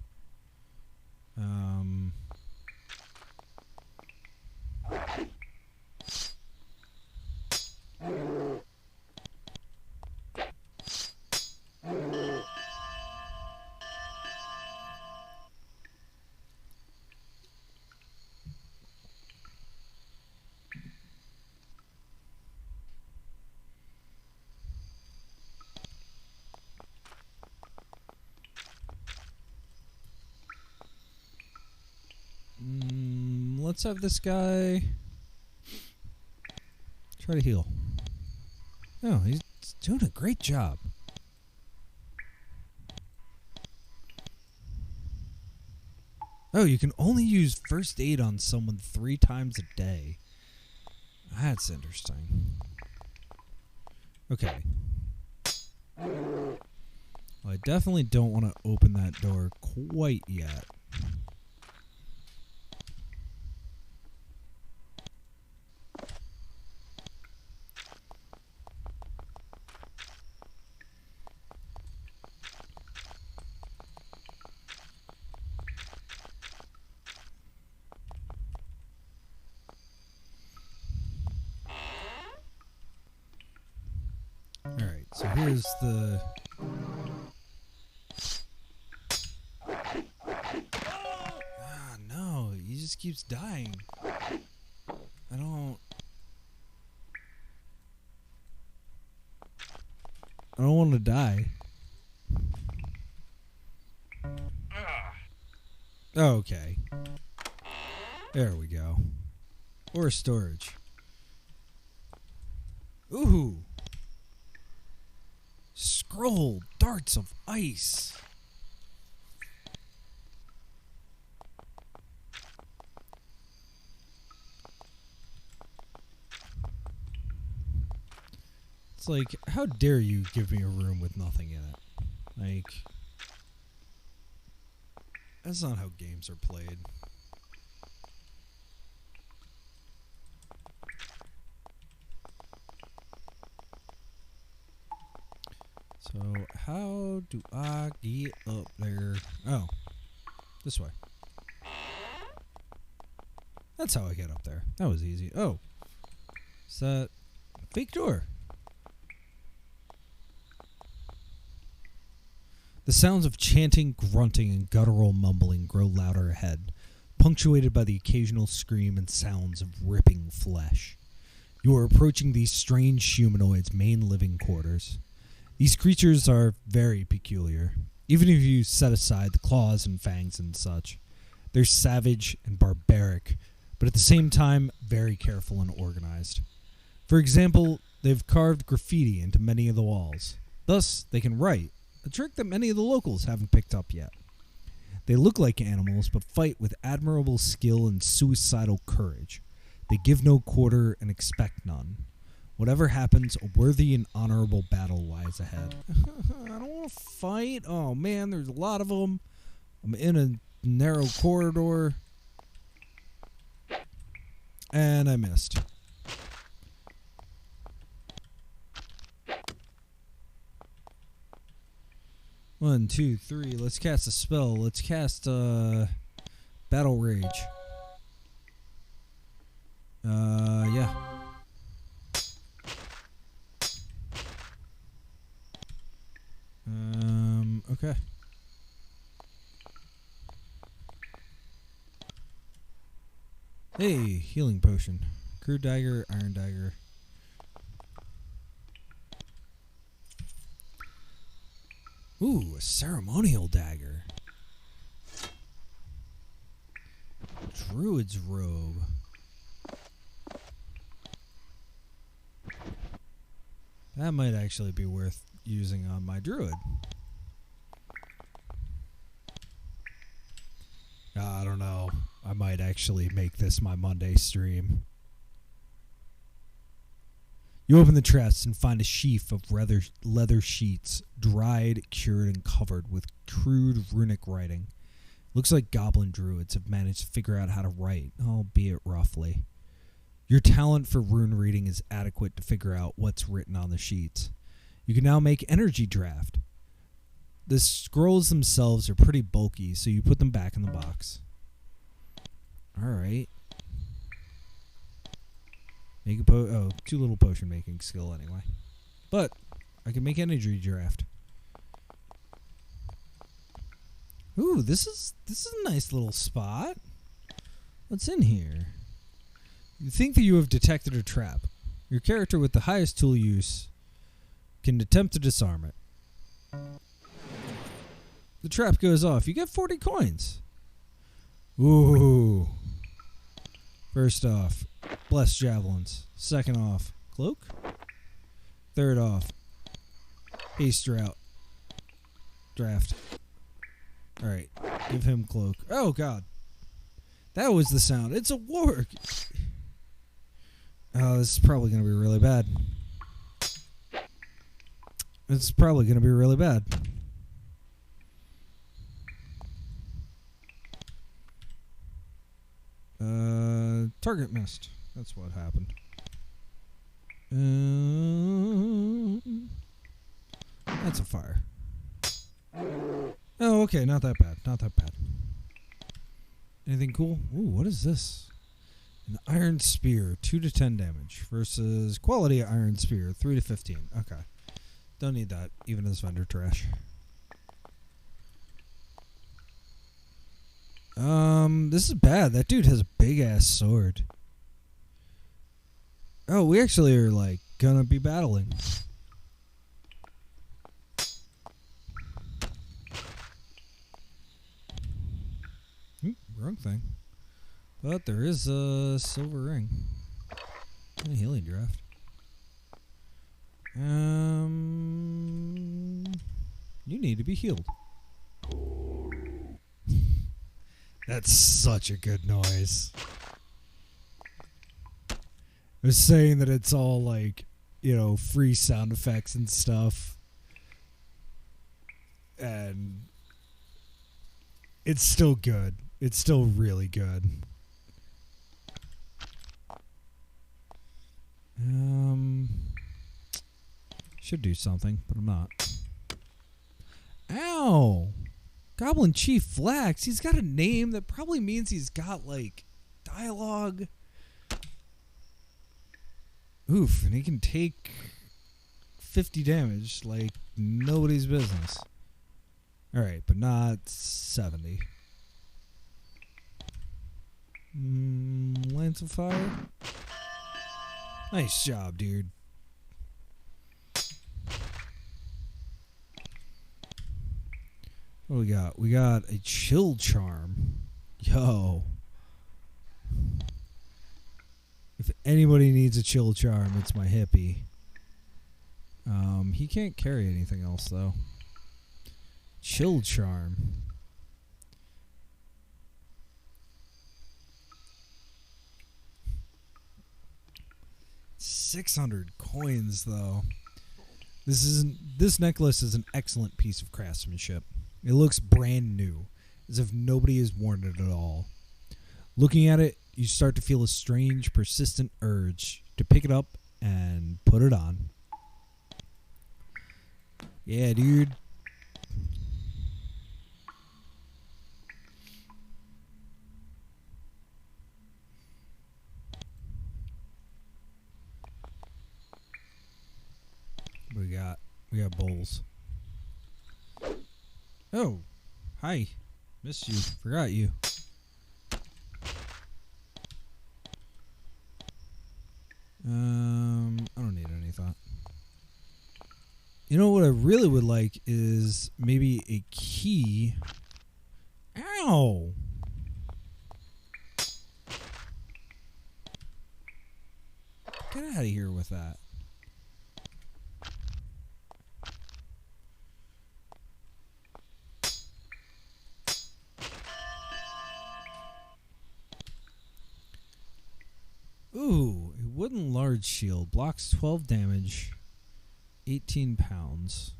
let's have this guy try to heal. Oh, he's doing a great job. Oh, you can only use first aid on someone 3 times a day. That's interesting. Okay. Well, I definitely don't want to open that door quite yet. Alright, so here's the... Ah, no, he just keeps dying. I don't want to die. Okay. There we go. Or storage. Ooh. Scroll darts of ice. It's like, how dare you give me a room with nothing in it? Like, that's not how games are played. So, how do I get up there? Oh, this way. That's how I get up there. That was easy. Oh, is that a fake door? The sounds of chanting, grunting, and guttural mumbling grow louder ahead, punctuated by the occasional scream and sounds of ripping flesh. You are approaching these strange humanoids' main living quarters. These creatures are very peculiar, even if you set aside the claws and fangs and such. They're savage and barbaric, but at the same time, very careful and organized. For example, they've carved graffiti into many of the walls. Thus, they can write, a trick that many of the locals haven't picked up yet. They look like animals, but fight with admirable skill and suicidal courage. They give no quarter and expect none. Whatever happens, a worthy and honorable battle lies ahead. I don't want to fight. Oh man, there's a lot of them. I'm in a narrow corridor. And I missed. One, two, three. Let's cast a spell. Let's cast Battle Rage. Yeah. Okay. Hey, healing potion. Crude dagger, iron dagger. Ooh, a ceremonial dagger. Druid's robe. That might actually be worth using on my druid. I don't know. I might actually make this my Monday stream. You open the chest and find a sheaf of leather sheets, dried, cured, and covered with crude runic writing. Looks like goblin druids have managed to figure out how to write, albeit roughly. Your talent for rune reading is adequate to figure out what's written on the sheets. You can now make energy draft. The scrolls themselves are pretty bulky, so you put them back in the box. Alright. Make a 2 little potion making skill anyway. But I can make energy draft. Ooh, this is a nice little spot. What's in here? You think that you have detected a trap. Your character with the highest tool use can attempt to disarm it. The trap goes off. You get 40 coins. Ooh. First off, blessed javelins. Second off, cloak. Third off, haste drought. Draft. Alright, give him cloak. Oh god. That was the sound. It's a warg. Oh, this is probably going to be really bad. It's probably going to be really bad. Target missed. That's what happened. That's a fire. Oh, okay. Not that bad. Not that bad. Anything cool? Ooh, what is this? An iron spear, 2 to 10 damage versus quality iron spear, 3 to 15. Okay. Don't need that, even as vendor trash. This is bad. That dude has a big ass sword. Oh, we actually are like gonna be battling. Wrong thing. But there is a silver ring. And a healing draft. You need to be healed. That's such a good noise. I was saying that it's all like, you know, free sound effects and stuff. And it's still good. It's still really good. Should do something, but I'm not. Ow! Goblin Chief Flax. He's got a name that probably means he's got, like, dialogue. Oof, and he can take 50 damage like nobody's business. Alright, but not 70. Lance of Fire. Nice job, dude. What do we got? We got a chill charm. Yo. If anybody needs a chill charm, it's my hippie. He can't carry anything else, though. Chill charm. $600 coins, though. This necklace is an excellent piece of craftsmanship. It looks brand new, as if nobody has worn it at all. Looking at it, you start to feel a strange, persistent urge to pick it up and put it on. Yeah, dude. We got bowls. Oh, hi. Missed you. Forgot you. I don't need any thought. You know what I really would like is maybe a key. Ow! Get out of here with that. Ooh, a wooden large shield. Blocks 12 damage. 18 pounds.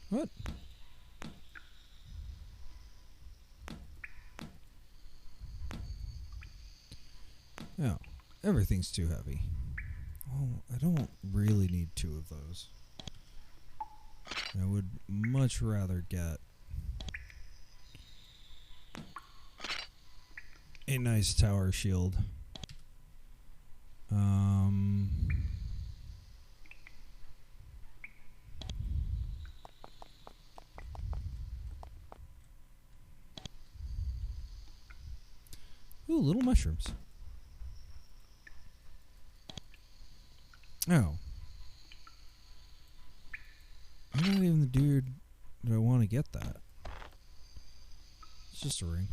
What? No, everything's too heavy. Oh, I don't really need 2 of those. I would much rather get a nice tower shield. little mushrooms. Oh. I'm not even the dude that I want to get that. It's just a ring.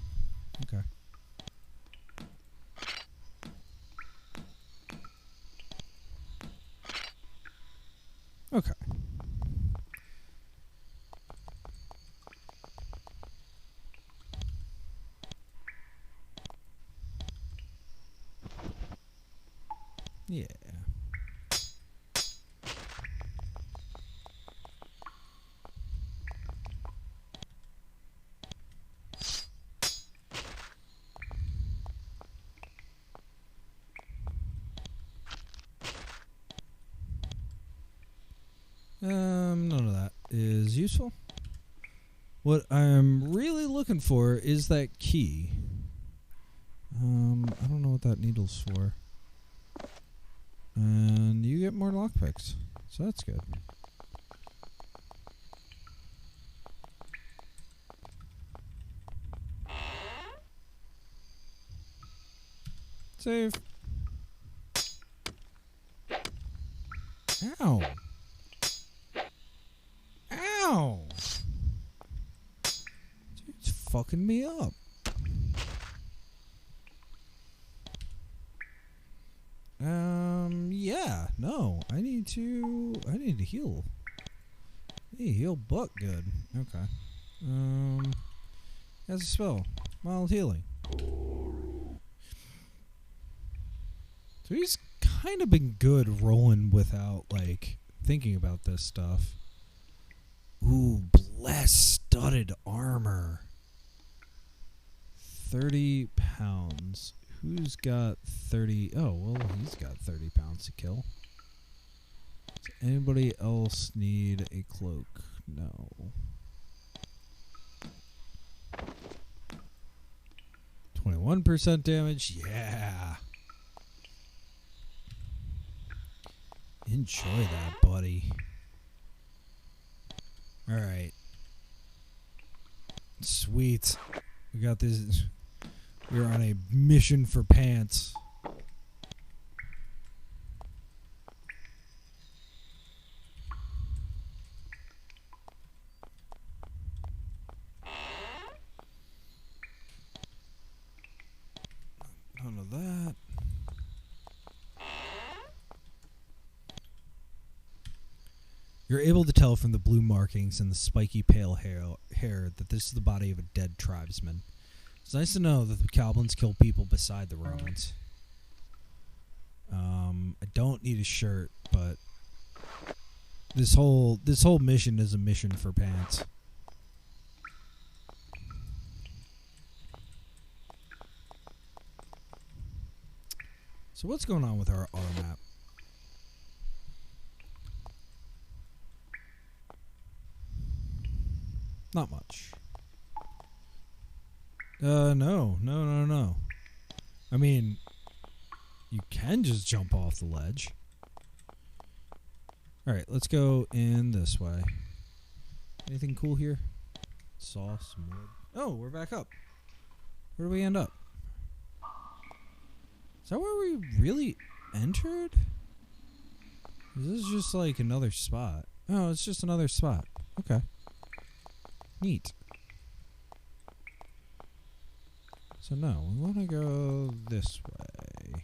Okay. Okay. Yeah. None of that is useful. What I'm really looking for is that key. I don't know what that needle's for. And you get more lockpicks, so that's good. Save. Ow. Ow. Dude's fucking me up. Yeah, no. I need to heal. I need to heal Buck good. Okay. Has a spell. Mild healing. So he's kind of been good rolling without, like, thinking about this stuff. Ooh, blessed studded armor. 30 pounds. Who's got 30? Oh, well, he's got 30 pounds to kill. Does anybody else need a cloak? No. 21% damage? Yeah. Enjoy that, buddy. Alright. Sweet. We got this. We're on a mission for pants. None of that. You're able to tell from the blue markings and the spiky pale hair that this is the body of a dead tribesman. It's nice to know that the Goblins kill people beside the Romans. I don't need a shirt, but this whole mission is a mission for pants. So what's going on with our auto map? Not much. No. I mean, you can just jump off the ledge. Alright, let's go in this way. Anything cool here? Saw some wood. Oh, we're back up. Where do we end up? Is that where we really entered? This is just like another spot. Oh, it's just another spot. Okay. Neat. So no, we want to go this way.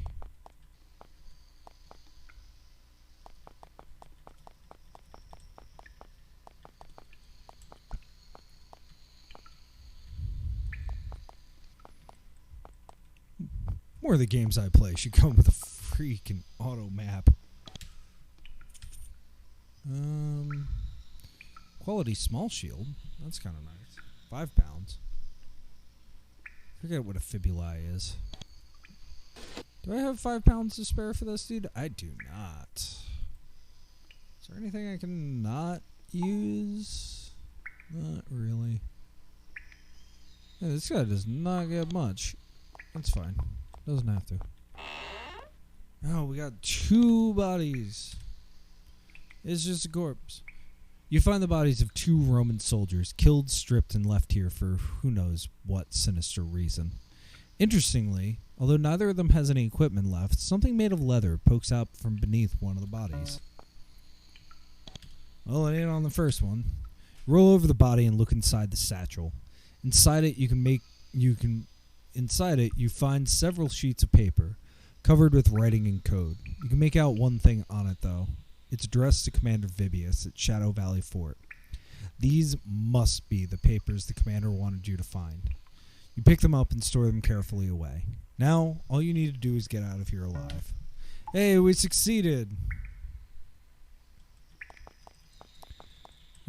More of the games I play should come with a freaking auto map. Quality small shield. That's kind of nice. 5 pounds. Forget what a fibulae is. Do I have 5 pounds to spare for this, dude? I do not. Is there anything I can not use? Not really. Yeah, this guy does not get much. That's fine. Doesn't have to. Oh, we got 2 bodies. It's just a corpse. You find the bodies of 2 Roman soldiers, killed, stripped, and left here for who knows what sinister reason. Interestingly, Although neither of them has any equipment left, something made of leather pokes out from beneath one of the bodies. Well, it ain't on the first one. Roll over the body and look inside the satchel. Inside it, you find several sheets of paper covered with writing and code. You can make out one thing on it, though. It's addressed to Commander Vibius at Shadow Valley Fort. These must be the papers the commander wanted you to find. You pick them up and store them carefully away. Now, all you need to do is get out of here alive. Hey, we succeeded!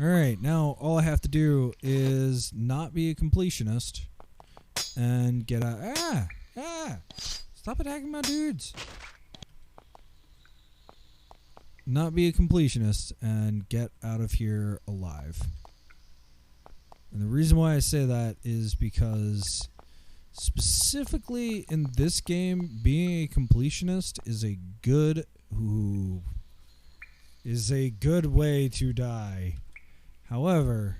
Alright, now all I have to do is not be a completionist and get out. Stop attacking my dudes! Not be a completionist and get out of here alive. And the reason why I say that is because specifically in this game, being a completionist is a good way to die. However,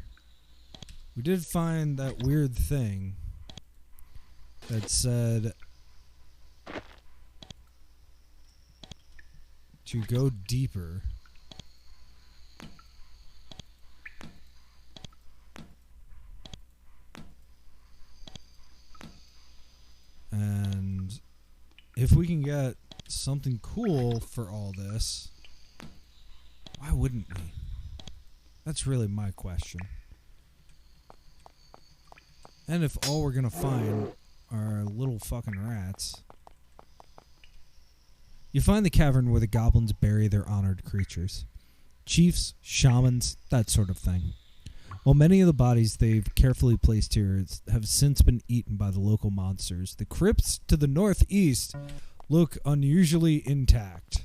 we did find that weird thing that said to go deeper. And if we can get something cool for all this, why wouldn't we? That's really my question. And if all we're gonna find are little fucking rats. You find the cavern where the goblins bury their honored creatures. Chiefs, shamans, that sort of thing. While many of the bodies they've carefully placed here have since been eaten by the local monsters, the crypts to the northeast look unusually intact.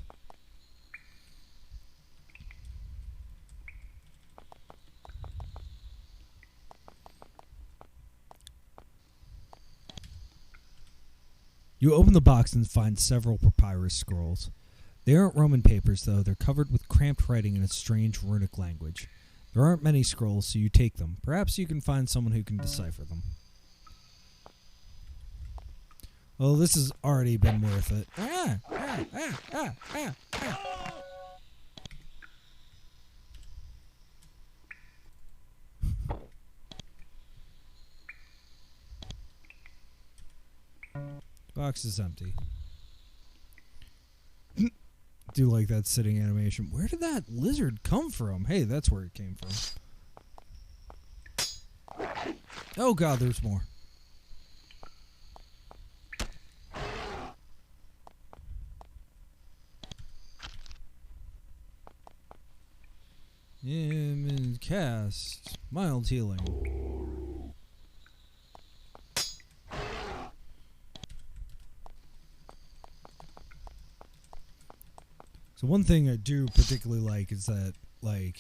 You open the box and find several papyrus scrolls. They aren't Roman papers, though. They're covered with cramped writing in a strange runic language. There aren't many scrolls, so you take them. Perhaps you can find someone who can decipher them. Well, this has already been worth it. Box is empty. Do like that sitting animation. Where did that lizard come from? Hey, that's where it came from. Oh god, there's more. Cast. Mild healing. So one thing I do particularly like is that, like,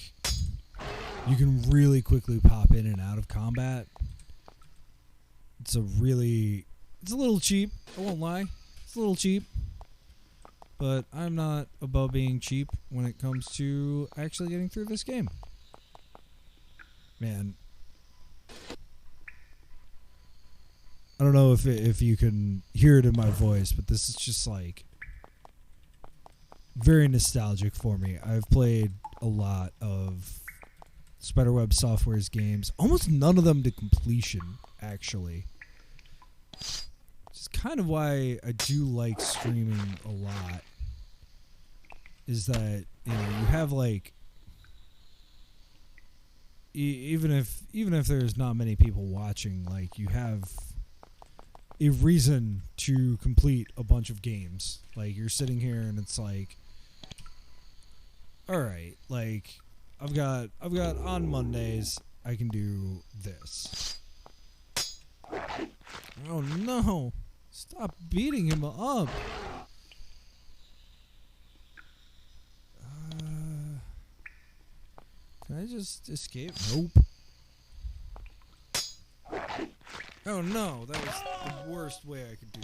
you can really quickly pop in and out of combat. It's a little cheap, I won't lie. It's a little cheap. But I'm not above being cheap when it comes to actually getting through this game. Man. I don't know if you can hear it in my voice, but this is just like very nostalgic for me. I've played a lot of Spiderweb Software's games, almost none of them to completion, actually. Which is kind of why I do like streaming a lot. Is that, you know, you have like even if there's not many people watching, like, you have a reason to complete a bunch of games. Like, you're sitting here and it's like, all right, like, I've got on Mondays I can do this. Oh no, stop beating him up. Can I just escape? Nope. Oh no, that was the worst way I could do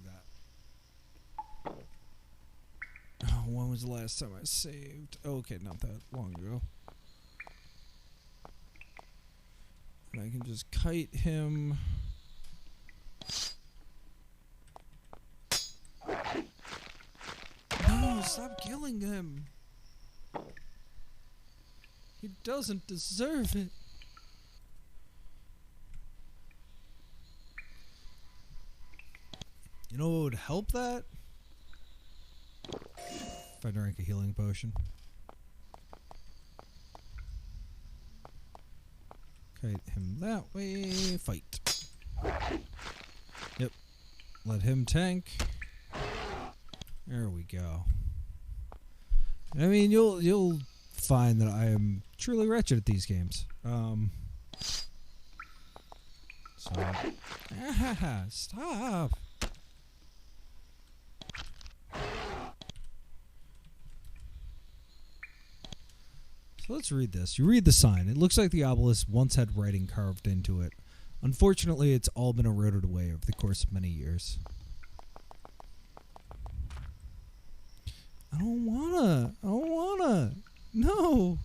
that. Oh, when was the last time I saved? Okay, not that long ago. And I can just kite him. doesn't deserve it. You know what would help that? If I drank a healing potion. Kite him that way. Fight. Yep. Let him tank. There we go. I mean, you'll find that I am truly wretched at these games. So stop. So let's read this. You read the sign. It looks like the obelisk once had writing carved into it. Unfortunately, it's all been eroded away over the course of many years. I don't wanna. No.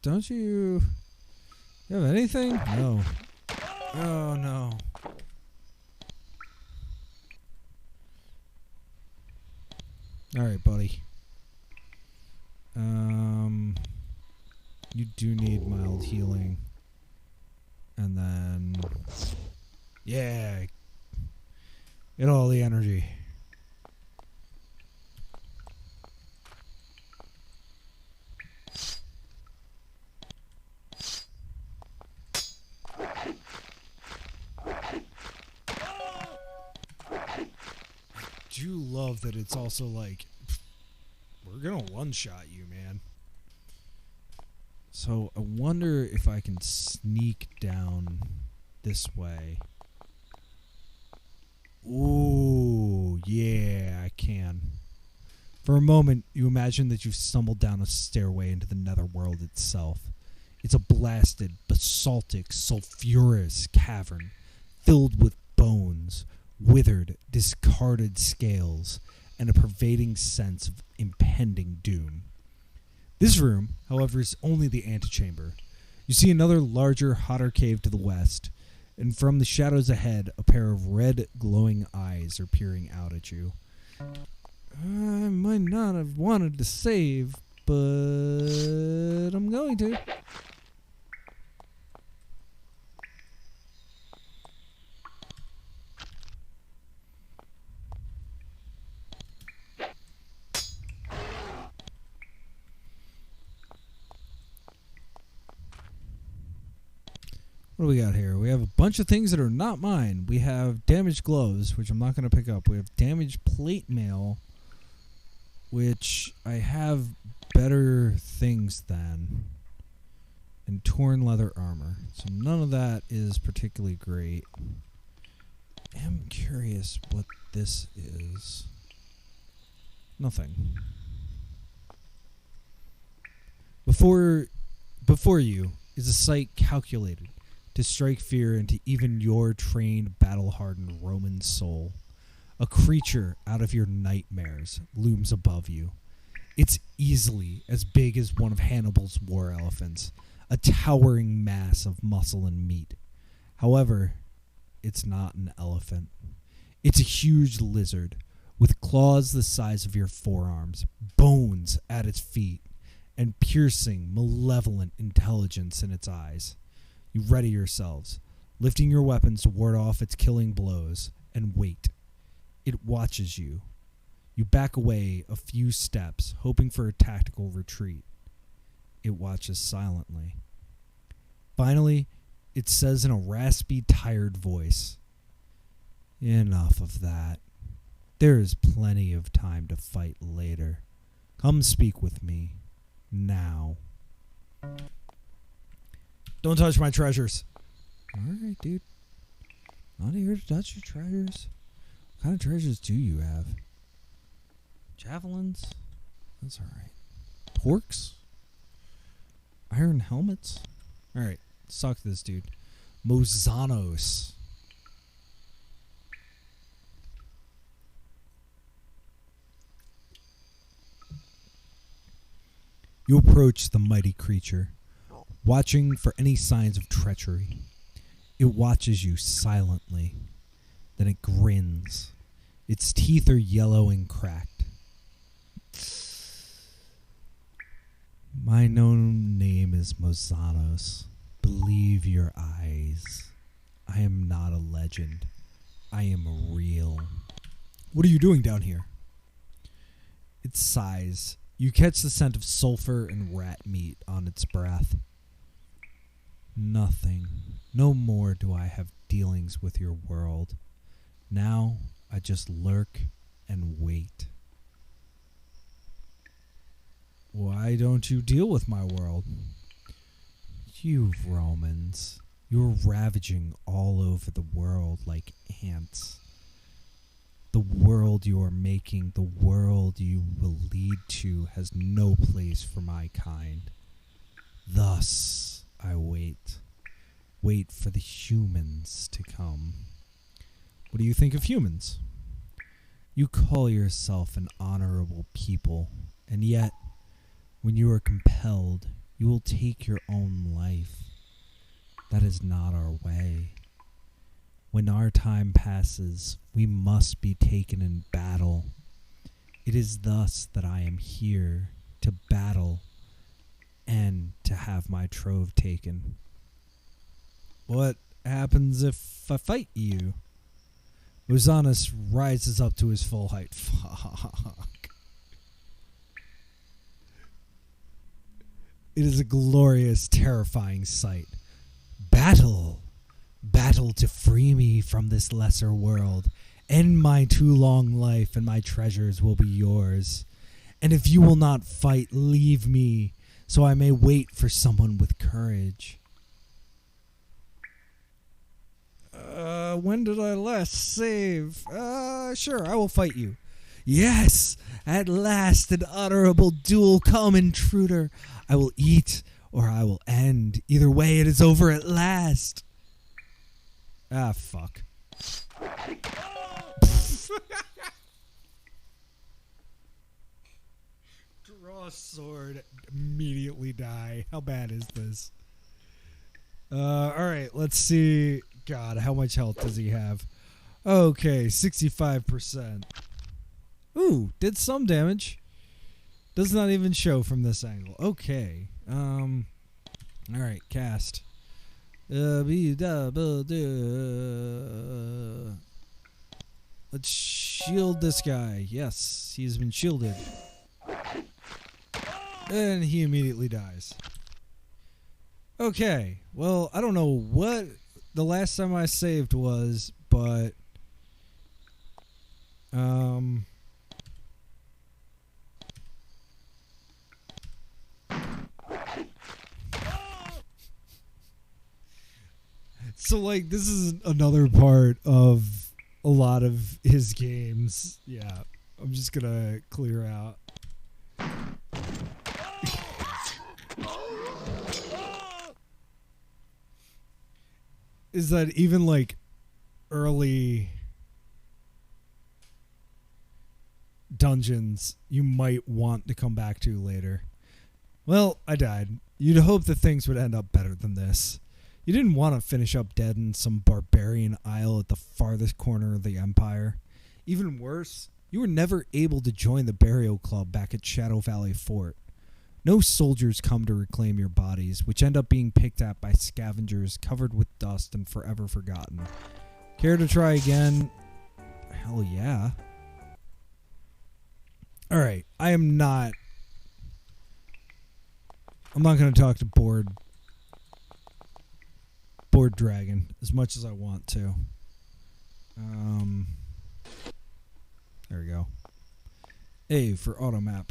Don't you have anything? No. Oh, no. All right, buddy. You do need mild healing. And then... yeah. Get all the energy. I do love that it's also like, we're gonna one-shot you, man. So I wonder if I can sneak down this way. Ooh, yeah, I can. For a moment, you imagine that you've stumbled down a stairway into the netherworld itself. It's a blasted, basaltic, sulfurous cavern filled with bones, withered, discarded scales, and a pervading sense of impending doom. This room, however, is only the antechamber. You see another larger, hotter cave to the west, and from the shadows ahead, a pair of red, glowing eyes are peering out at you. I might not have wanted to save, but I'm going to. What do we got here? We have a bunch of things that are not mine. We have damaged gloves, which I'm not going to pick up. We have damaged plate mail, which I have better things than. And torn leather armor. So none of that is particularly great. I'm curious what this is. Nothing. Before you is a sight calculated to strike fear into even your trained, battle-hardened Roman soul. A creature out of your nightmares looms above you. It's easily as big as one of Hannibal's war elephants, a towering mass of muscle and meat. However, it's not an elephant. It's a huge lizard with claws the size of your forearms, bones at its feet, and piercing, malevolent intelligence in its eyes. You ready yourselves, lifting your weapons to ward off its killing blows, and wait. It watches you. You back away a few steps, hoping for a tactical retreat. It watches silently. Finally, it says in a raspy, tired voice, "Enough of that. There is plenty of time to fight later. Come speak with me, now." Don't touch my treasures. Alright, dude. Not here to touch your treasures. What kind of treasures do you have? Javelins? That's alright. Torques? Iron helmets? Alright, let's talk to this dude. Mozanos. You approach the mighty creature, watching for any signs of treachery. It watches you silently. Then it grins. Its teeth are yellow and cracked. My known name is Mozanos. Believe your eyes. I am not a legend. I am real. What are you doing down here? It sighs. You catch the scent of sulfur and rat meat on its breath. Nothing. No more do I have dealings with your world. Now I just lurk and wait. Why don't you deal with my world? You Romans, you're ravaging all over the world like ants. The world you are making, the world you will lead to, has no place for my kind. Thus, I wait. Wait for the humans to come. What do you think of humans? You call yourself an honorable people, and yet, when you are compelled, you will take your own life. That is not our way. When our time passes, we must be taken in battle. It is thus that I am here, to battle and to have my trove taken. What happens if I fight you? Rosanus rises up to his full height. Fuck. It is a glorious, terrifying sight. Battle! Battle to free me from this lesser world. End my too long life, and my treasures will be yours. And if you will not fight, leave me, so I may wait for someone with courage. When did I last save? Sure, I will fight you. Yes! At last, an honorable duel come, intruder. I will eat, or I will end. Either way, it is over at last. Ah, fuck. Draw a sword, immediately die. How bad is this? Alright, let's see. God, how much health does he have? Okay, 65%. Ooh, did some damage. Does not even show from this angle. Okay. Alright, cast. Let's shield this guy. Yes, he's been shielded. And he immediately dies. Okay, well, I don't know what the last time I saved was, but so like this is another part of a lot of his games. Yeah, I'm just gonna clear out. Is that even like early dungeons you might want to come back to later? Well, I died. You'd hope that things would end up better than this. You didn't want to finish up dead in some barbarian isle at the farthest corner of the Empire. Even worse, you were never able to join the burial club back at Shadow Valley Fort. No soldiers come to reclaim your bodies, which end up being picked at by scavengers covered with dust and forever forgotten. Care to try again? Hell yeah. Alright, I'm not going to talk to Bored Dragon as much as I want to. There we go. A for auto map.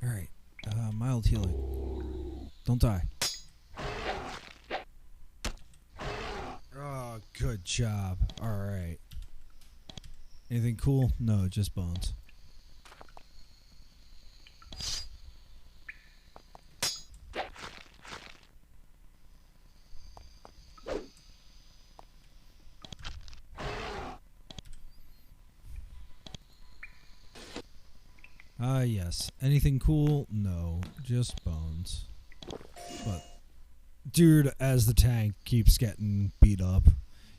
Alright, mild healing. Don't die. Oh, good job. Alright. Anything cool? No, just bones. Yes. Anything cool? No. Just bones. But, dude, as the tank keeps getting beat up,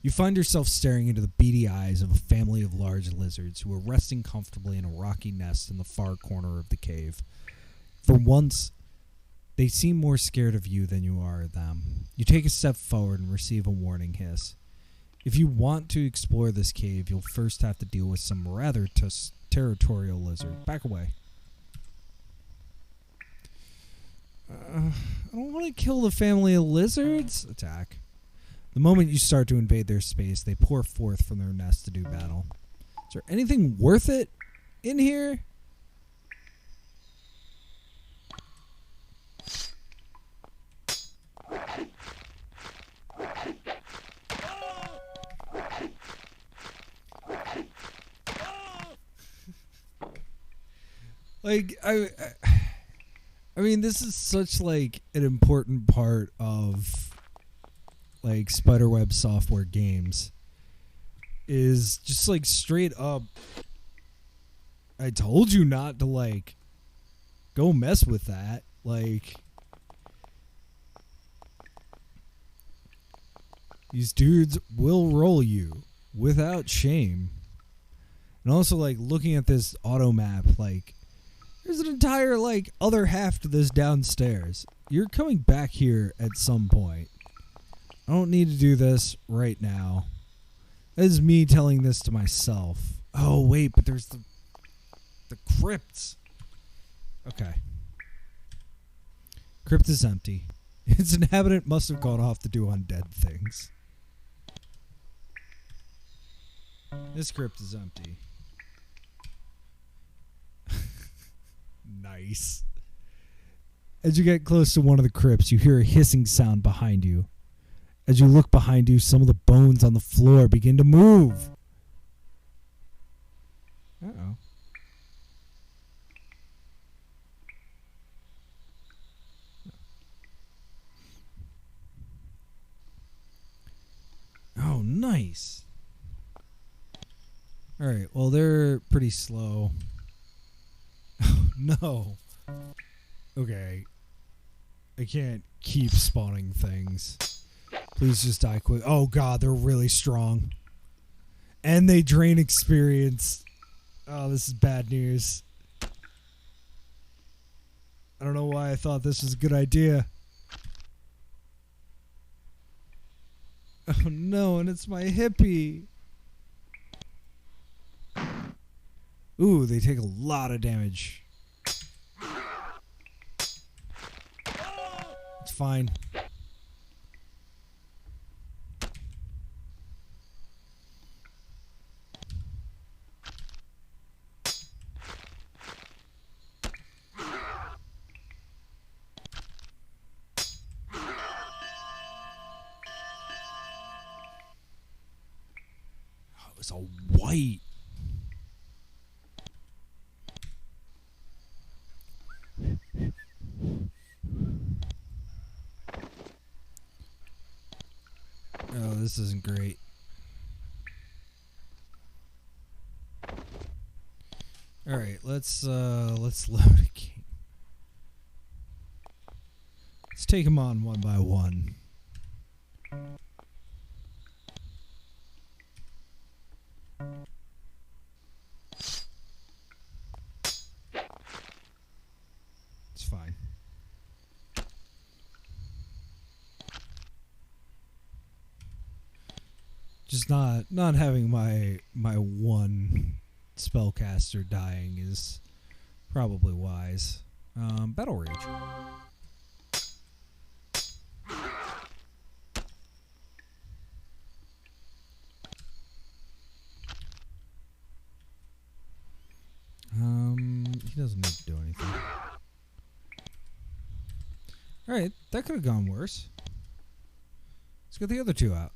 you find yourself staring into the beady eyes of a family of large lizards who are resting comfortably in a rocky nest in the far corner of the cave. For once, they seem more scared of you than you are of them. You take a step forward and receive a warning hiss. If you want to explore this cave, you'll first have to deal with some rather territorial lizard. Back away. I don't want to kill the family of lizards. Attack. The moment you start to invade their space, they pour forth from their nest to do battle. Is there anything worth it in here? Like, I mean, this is such, like, an important part of, like, Spiderweb software games. Is just, like, straight up, I told you not to, like, go mess with that. Like, these dudes will roll you without shame. And also, like, looking at this auto map, like, there's an entire, like, other half to this downstairs. You're coming back here at some point. I don't need to do this right now. That is me telling this to myself. Oh, wait, but there's the crypts. Okay. Crypt is empty. Its inhabitant must have gone off to do undead things. This crypt is empty. Nice. As you get close to one of the crypts, you hear a hissing sound behind you. As you look behind you, some of the bones on the floor begin to move. Uh-oh. Oh, nice. Alright, well, they're pretty slow. No. Okay. I can't keep spawning things. Please just die quick. Oh god, they're really strong. And they drain experience. Oh, this is bad news. I don't know why I thought this was a good idea. Oh no, and it's my hippie. Ooh, they take a lot of damage. It's fine. Oh, it was a white. Oh, this isn't great. All right, let's load a game. Let's take them on one by one. It's fine. Just not having my one spellcaster dying is probably wise. Battle Rage. He doesn't need to do anything. Alright, that could have gone worse. Let's get the other two out.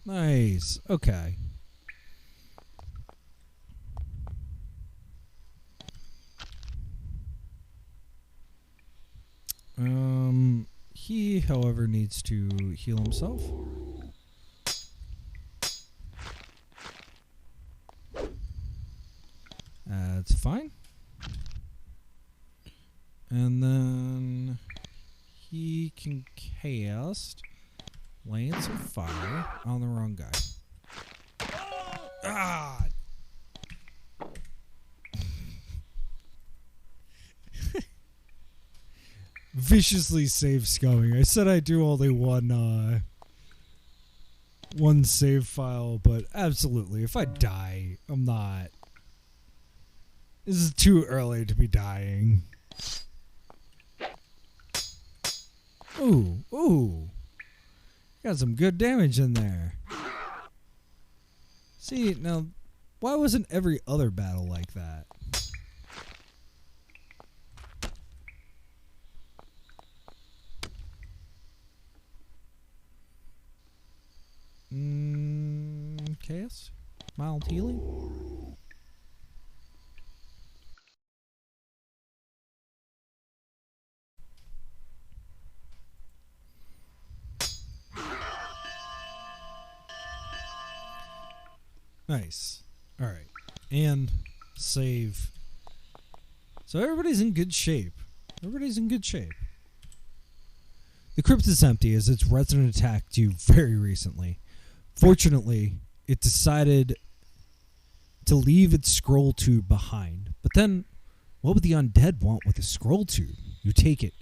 Nice. Okay. He, however, needs to heal himself. And then he can cast Lance of Fire on the wrong guy. Ah! Viciously save scumming. I said I'd do only one save file, but absolutely, if I die, I'm not. This is too early to be dying. Ooh, ooh. Got some good damage in there. See, now, why wasn't every other battle like that? Chaos? Mild healing? Nice. Alright. And save. So everybody's in good shape. Everybody's in good shape. The crypt is empty as its resident attacked you very recently. Fortunately, it decided to leave its scroll tube behind. But then, what would the undead want with a scroll tube? You take it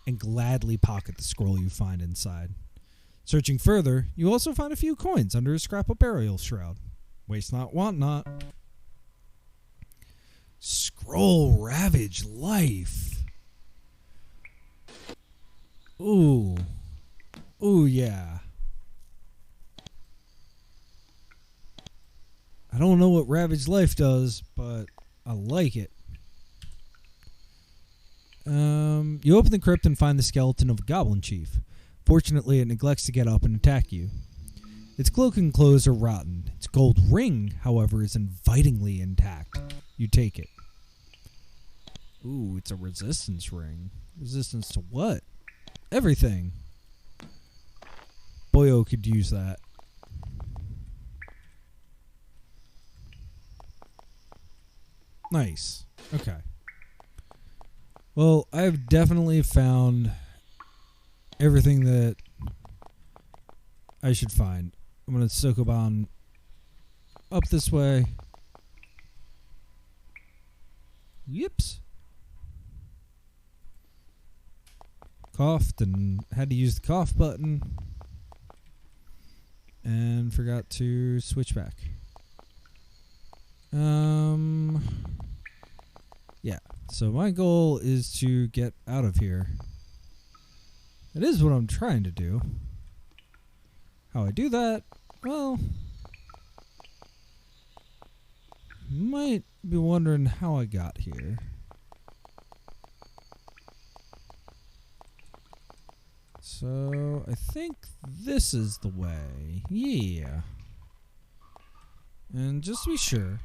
and gladly pocket the scroll you find inside. Searching further, you also find a few coins under a scrap of burial shroud. Waste not, want not. Scroll ravage life. Ooh. Ooh, yeah. I don't know what ravage life does, but I like it. You open the crypt and find the skeleton of a goblin chief. Fortunately, it neglects to get up and attack you. Its cloak and clothes are rotten. Its gold ring, however, is invitingly intact. You take it. Ooh, it's a resistance ring. Resistance to what? Everything. Boyo could use that. Nice. Okay. Well, I've definitely found everything that I should find. I'm going to Sokoban up this way. Yips. Coughed and had to use the cough button. And forgot to switch back. Yeah. So my goal is to get out of here. That is what I'm trying to do. How I do that? Well, you might be wondering how I got here. So, I think this is the way. Yeah. And just to be sure,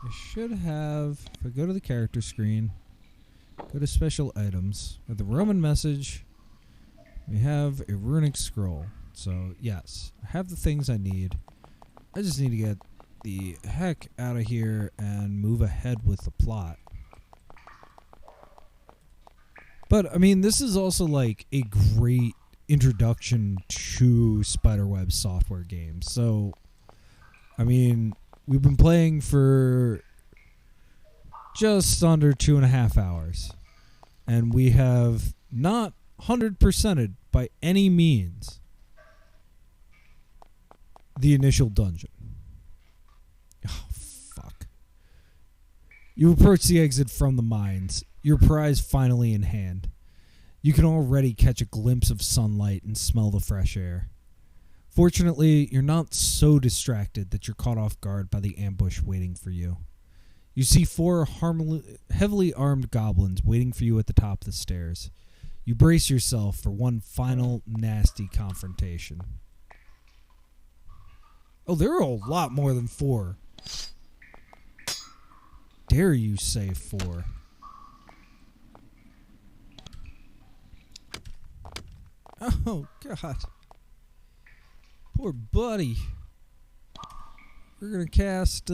I should have, if I go to the character screen, go to special items, with the Roman message, we have a runic scroll. So, yes, I have the things I need. I just need to get the heck out of here and move ahead with the plot. But, I mean, this is also like a great introduction to Spiderweb software games. So, I mean, we've been playing for just under 2.5 hours. And we have not 100%ed by any means the initial dungeon. Oh, fuck. You approach the exit from the mines, your prize finally in hand. You can already catch a glimpse of sunlight and smell the fresh air. Fortunately, you're not so distracted that you're caught off guard by the ambush waiting for you. You see 4 heavily armed goblins waiting for you at the top of the stairs. You brace yourself for one final nasty confrontation. Oh, there are a lot more than 4. Dare you say 4? Oh, God. Poor buddy. we're gonna cast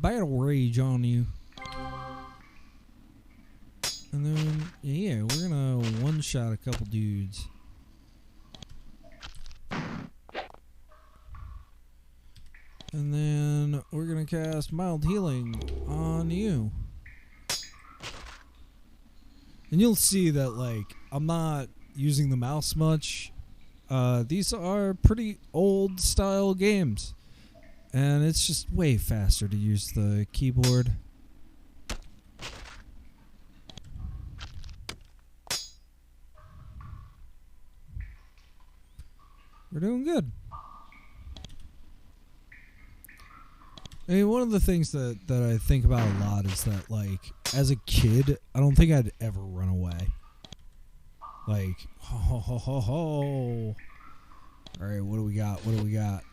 Battle Rage on you. And then, yeah, we're gonna one-shot a couple dudes. And then we're gonna cast Mild Healing on you. And you'll see that, like, I'm not using the mouse much. These are pretty old style games. And it's just way faster to use the keyboard. We're doing good. I mean, one of the things that I think about a lot is that, like, as a kid, I don't think I'd ever run away. Like, ho, ho, ho, ho. All right, what do we got? What do we got?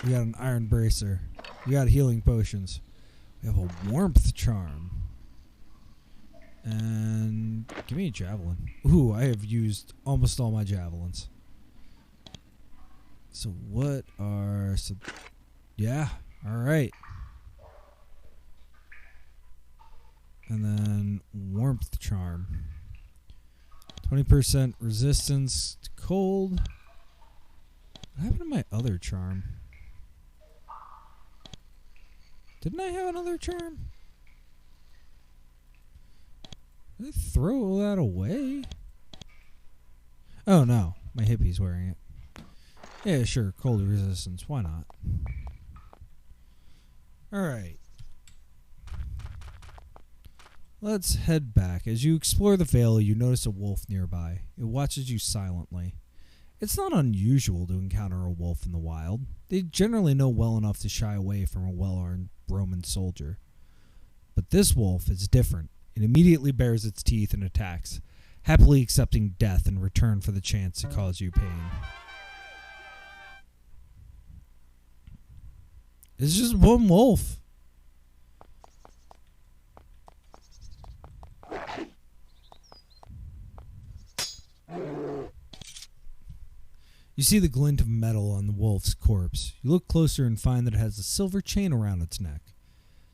We got an Iron Bracer. We got healing potions. We have a Warmth Charm. And give me a Javelin. Ooh, I have used almost all my Javelins. So what are... yeah, all right. And then Warmth Charm. 20% resistance to cold. What happened to my other charm? Didn't I have another charm? Did I throw that away? Oh no, my hippie's wearing it. Yeah, sure, cold resistance, why not? Alright. Let's head back. As you explore the vale, you notice a wolf nearby. It watches you silently. It's not unusual to encounter a wolf in the wild. They generally know well enough to shy away from a well-armed Roman soldier. But this wolf is different. It immediately bares its teeth and attacks, happily accepting death in return for the chance to cause you pain. It's just one wolf. You see the glint of metal on the wolf's corpse. You look closer and find that it has a silver chain around its neck.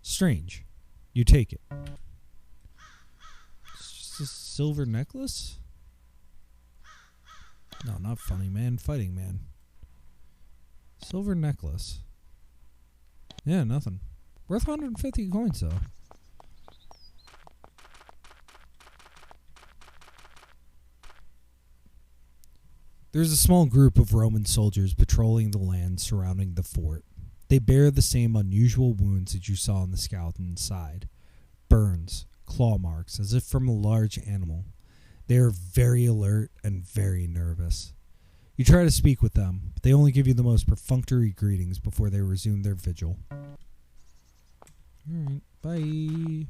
Strange. You take it. It's just a silver necklace? No, not funny man, fighting man. Silver necklace. Yeah, nothing. Worth 150 coins, though. There's a small group of Roman soldiers patrolling the land surrounding the fort. They bear the same unusual wounds that you saw on the scout inside. Burns, claw marks, as if from a large animal. They are very alert and very nervous. You try to speak with them, but they only give you the most perfunctory greetings before they resume their vigil. Alright, bye.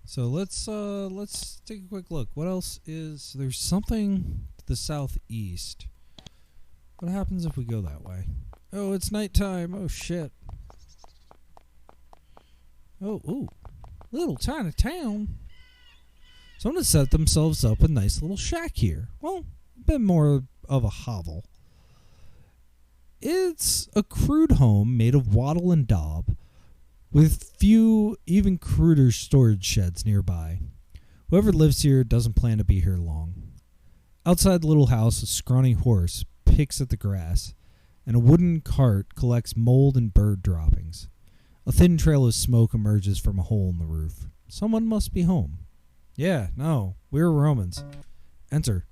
So let's take a quick look. What else is there's something to the southeast. What happens if we go that way? Oh, it's nighttime. Oh shit. Oh, ooh. Little tiny town. Someone has set themselves up a nice little shack here. Well, a bit more of a hovel. It's a crude home made of wattle and daub, with few, even cruder storage sheds nearby. Whoever lives here doesn't plan to be here long. Outside the little house, a scrawny horse picks at the grass, and a wooden cart collects mold and bird droppings. A thin trail of smoke emerges from a hole in the roof. Someone must be home. Yeah, no, we're Romans. Enter.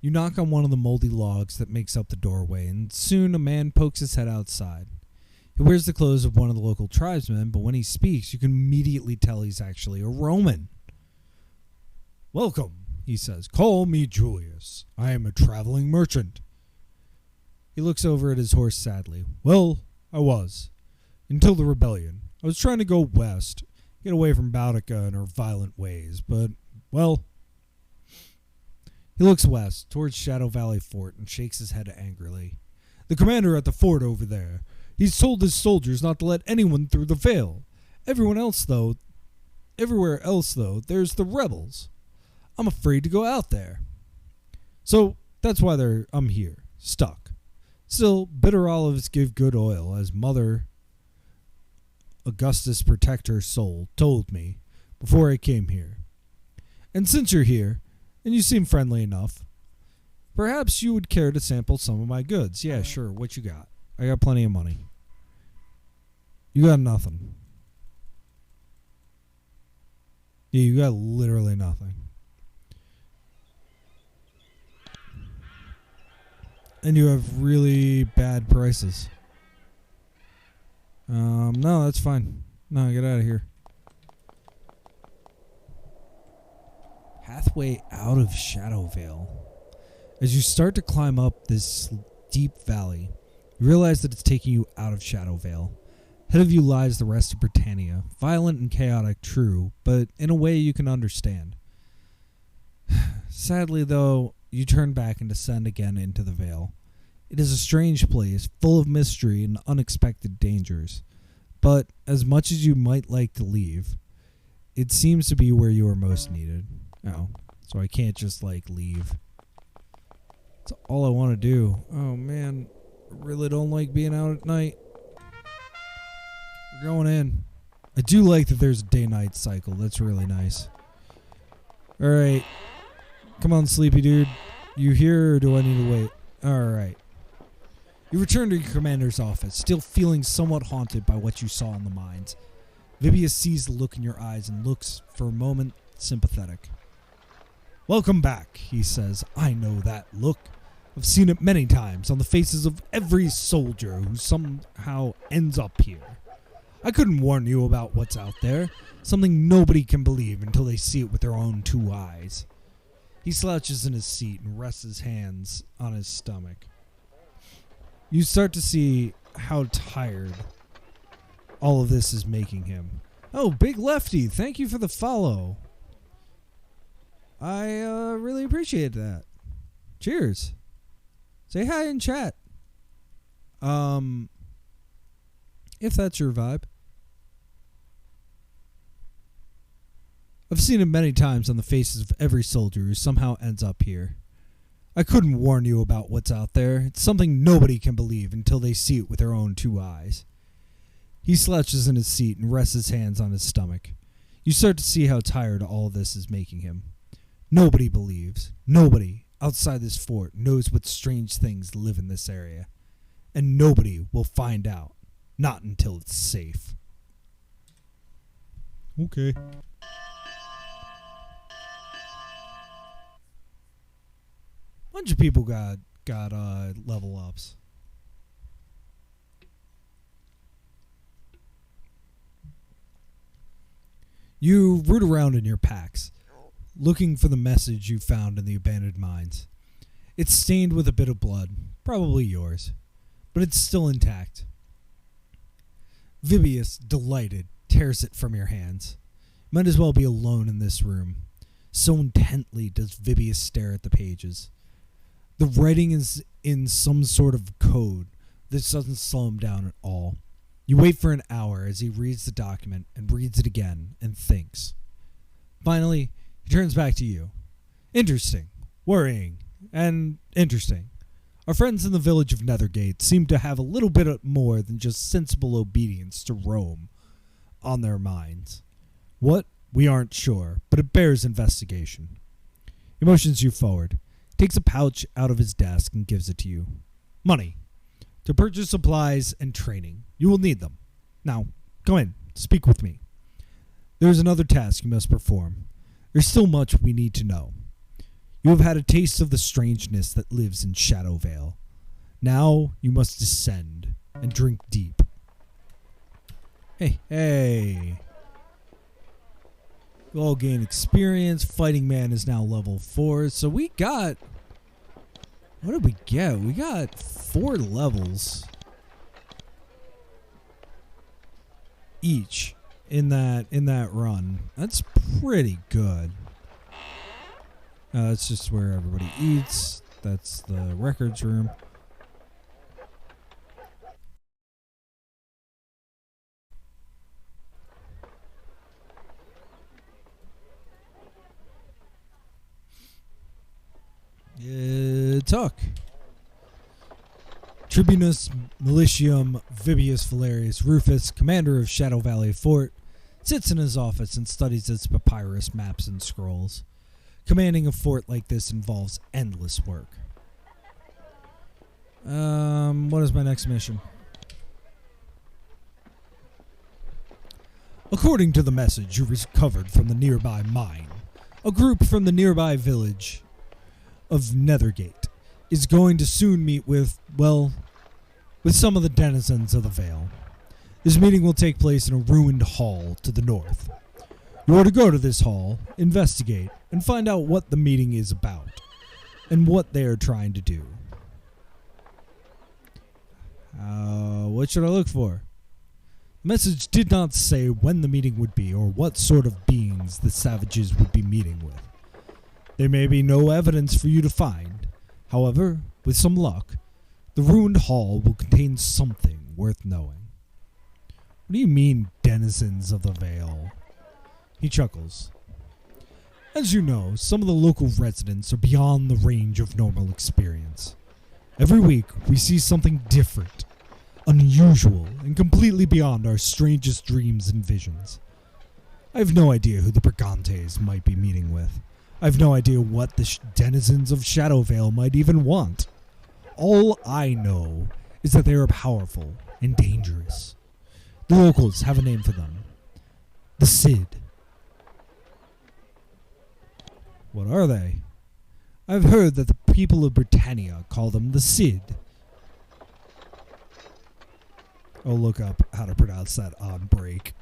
You knock on one of the moldy logs that makes up the doorway, and soon a man pokes his head outside. He wears the clothes of one of the local tribesmen, but when he speaks, you can immediately tell he's actually a Roman. Welcome, he says. Call me Julius. I am a traveling merchant. He looks over at his horse sadly. Well, I was. Until the rebellion. I was trying to go west, get away from Boudica and her violent ways, but, well... He looks west, towards Shadow Valley Fort, and shakes his head angrily. The commander at the fort over there. He's told his soldiers not to let anyone through the vale. Everyone else, though, Everywhere else, though, there's the rebels. I'm afraid to go out there. So that's why I'm here, stuck. Still, bitter olives give good oil, as Mother Augustus Protector Soul told me before I came here. And since you're here, and you seem friendly enough, perhaps you would care to sample some of my goods. Yeah, sure, what you got? I got plenty of money. You got nothing. Yeah, you got literally nothing. And you have really bad prices. No, that's fine. No, get out of here. Pathway out of Shadowvale. As you start to climb up this deep valley, you realize that it's taking you out of Shadowvale. Ahead of you lies the rest of Britannia. Violent and chaotic, true, but in a way you can understand. Sadly, though, you turn back and descend again into the Vale. It is a strange place, full of mystery and unexpected dangers. But as much as you might like to leave, it seems to be where you are most needed. Oh, so I can't just, leave. That's all I want to do. Oh, man. I really don't like being out at night. We're going in. I do like that there's a day-night cycle. That's really nice. Alright. Come on, sleepy dude. You here, or do I need to wait? Alright. You return to your commander's office, still feeling somewhat haunted by what you saw in the mines. Vibius sees the look in your eyes and looks, for a moment, sympathetic. Welcome back, he says. I know that look. I've seen it many times on the faces of every soldier who somehow ends up here. I couldn't warn you about what's out there, something nobody can believe until they see it with their own two eyes. He slouches in his seat and rests his hands on his stomach. You start to see how tired all of this is making him. Oh, Big Lefty, thank you for the follow. I really appreciate that. Cheers. Say hi in chat. If that's your vibe. I've seen it many times on the faces of every soldier who somehow ends up here. I couldn't warn you about what's out there. It's something nobody can believe until they see it with their own two eyes. He slouches in his seat and rests his hands on his stomach. You start to see how tired all this is making him. Nobody believes. Nobody outside this fort knows what strange things live in this area. And nobody will find out. Not until it's safe. Okay. Bunch of people got level ups. You root around in your packs, looking for the message you found in the abandoned mines. It's stained with a bit of blood, probably yours, but it's still intact. Vibius, delighted, tears it from your hands. Might as well be alone in this room. So intently does Vibius stare at the pages. The writing is in some sort of code. This doesn't slow him down at all. You wait for an hour as he reads the document and reads it again and thinks. Finally, he turns back to you. Interesting, worrying, and interesting. Our friends in the village of Nethergate seem to have a little bit more than just sensible obedience to Rome on their minds. What? We aren't sure, but it bears investigation. He motions you forward. Takes a pouch out of his desk and gives it to you. Money. To purchase supplies and training. You will need them. Now, go in. Speak with me. There is another task you must perform. There's still much we need to know. You have had a taste of the strangeness that lives in Shadowvale. Now you must descend and drink deep. Hey. You all gain experience. Fighting Man is now level 4. So we got... What did we get? We got 4 levels each in that run. That's pretty good. That's just where everybody eats. That's the records room. took. Tribunus Militium Vibius Valerius Rufus, commander of Shadow Valley Fort, sits in his office and studies its papyrus maps and scrolls. Commanding a fort like this involves endless work. What is my next mission? According to the message you recovered from the nearby mine, a group from the nearby village of Nethergate is going to soon meet with some of the denizens of the Vale. This meeting will take place in a ruined hall to the north. You are to go to this hall, investigate, and find out what the meeting is about, and what they are trying to do. What should I look for? The message did not say when the meeting would be or what sort of beings the savages would be meeting with. There may be no evidence for you to find. However, with some luck, the ruined hall will contain something worth knowing. What do you mean, denizens of the Vale? He chuckles. As you know, some of the local residents are beyond the range of normal experience. Every week, we see something different, unusual, and completely beyond our strangest dreams and visions. I have no idea who the Brigantes might be meeting with. I have no idea what the denizens of Shadow Vale might even want. All I know is that they are powerful and dangerous. The locals have a name for them. The Cid. What are they? I've heard that the people of Britannia call them the Cid. I'll look up how to pronounce that on break.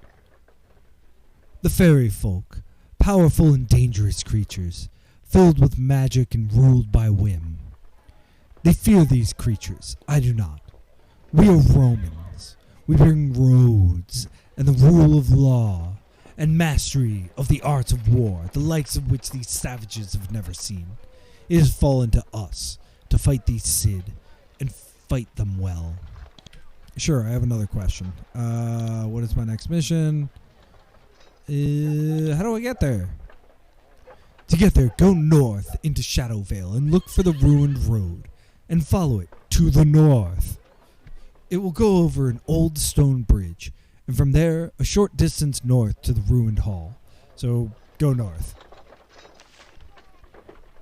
The fairy folk, powerful and dangerous creatures, filled with magic and ruled by whim. They fear these creatures. I do not. We are Romans. We bring roads and the rule of law and mastery of the arts of war, the likes of which these savages have never seen. It has fallen to us to fight these Cid and fight them well. Sure, I have another question. What is my next mission? How do I get there? To get there, go north into Shadow Vale and look for the ruined road and follow it to the north. It will go over an old stone bridge, and from there, a short distance north to the ruined hall. So, go north.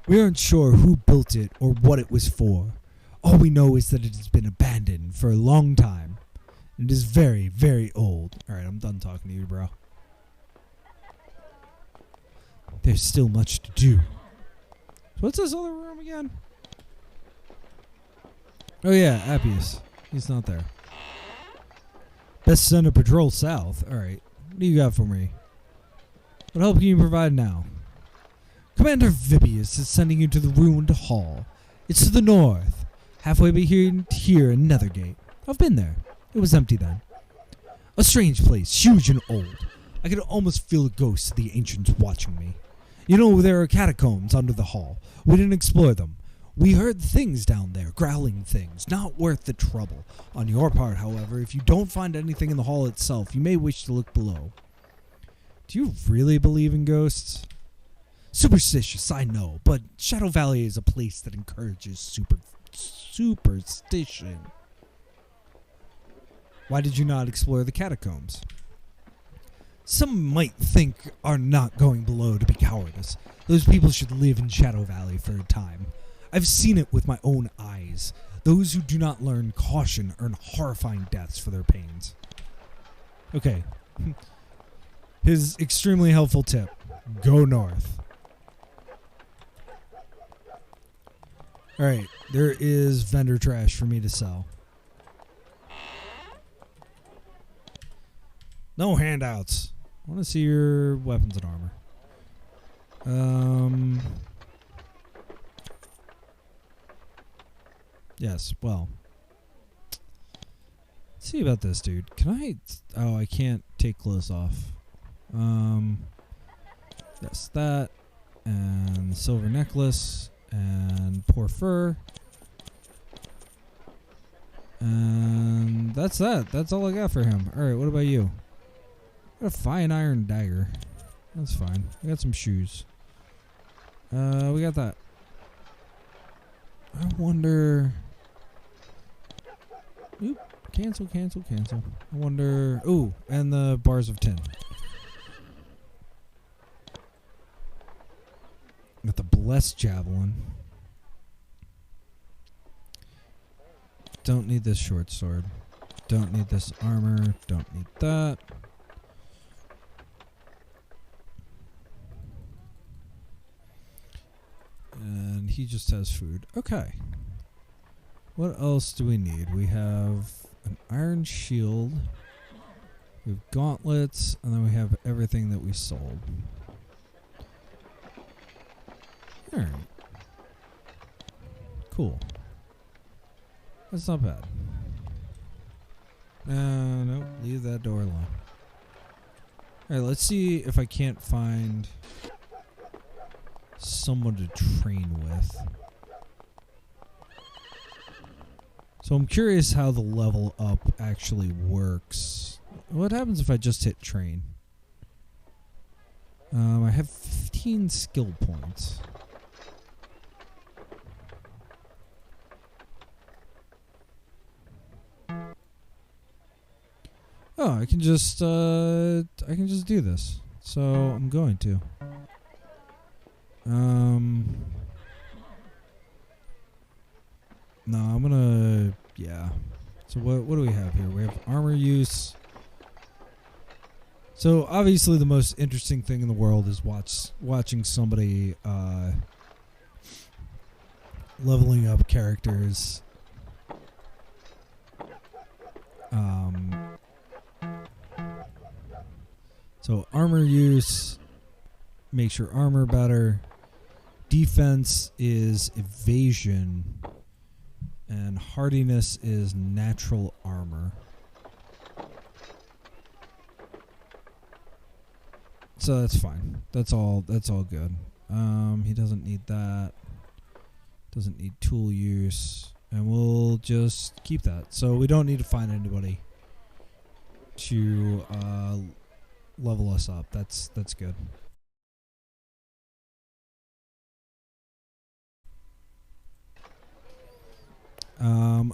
We aren't sure who built it or what it was for. All we know is that it has been abandoned for a long time. And it is very, very old. Alright, I'm done talking to you, bro. There's still much to do. What's this other room again? Oh yeah, Appius. He's not there. Best send a patrol south. Alright. What do you got for me? What help can you provide now? Commander Vibius is sending you to the ruined hall. It's to the north. Halfway between here and Nethergate. I've been there. It was empty then. A strange place, huge and old. I could almost feel the ghosts of the ancients watching me. You know, there are catacombs under the hall. We didn't explore them. We heard things down there, growling things, not worth the trouble. On your part, however, if you don't find anything in the hall itself, you may wish to look below. Do you really believe in ghosts? Superstitious, I know, but Shadow Valley is a place that encourages superstition. Why did you not explore the catacombs? Some might think our not going below to be cowardice. Those people should live in Shadow Valley for a time. I've seen it with my own eyes. Those who do not learn caution earn horrifying deaths for their pains. Okay. His extremely helpful tip. Go north. Alright, there is vendor trash for me to sell. No handouts. I want to see your weapons and armor. Yes, well. Let's see about this, dude. Can I... Oh, I can't take clothes off. Yes, that. And the silver necklace. And poor fur. And that's that. That's all I got for him. Alright, what about you? Got a fine iron dagger. That's fine. We got some shoes. We got that. I wonder. Oop. Cancel. I wonder. Ooh, and the bars of tin. With the blessed javelin. Don't need this short sword. Don't need this armor. Don't need that. And he just has food. Okay. What else do we need? We have an iron shield. We have gauntlets. And then we have everything that we sold. Alright. Cool. That's not bad. No, leave that door alone. Alright, let's see if I can't find someone to train with. So I'm curious how the level up actually works. What happens if I just hit train? I have 15 skill points. Oh, I can just do this. So I'm going to. No, I'm gonna. Yeah. So what do we have here? We have armor use. So obviously the most interesting thing in the world is watching somebody leveling up characters. So armor use makes your armor better. Defense is evasion. And hardiness is natural armor. So that's fine. That's all good. He doesn't need that. Doesn't need tool use. And we'll just keep that. So we don't need to find anybody to level us up. That's good.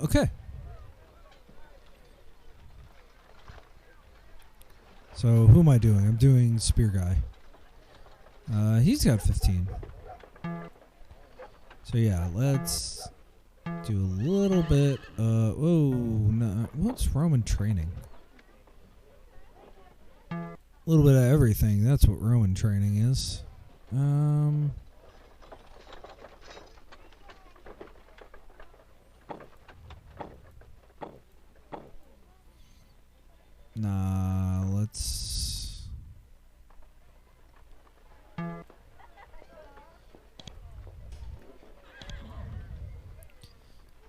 Okay. So who am I doing? I'm doing Spear Guy. He's got 15. So yeah, let's do a little bit. Oh no! What's Roman training? A little bit of everything. That's what Roman training is. Nah, let's.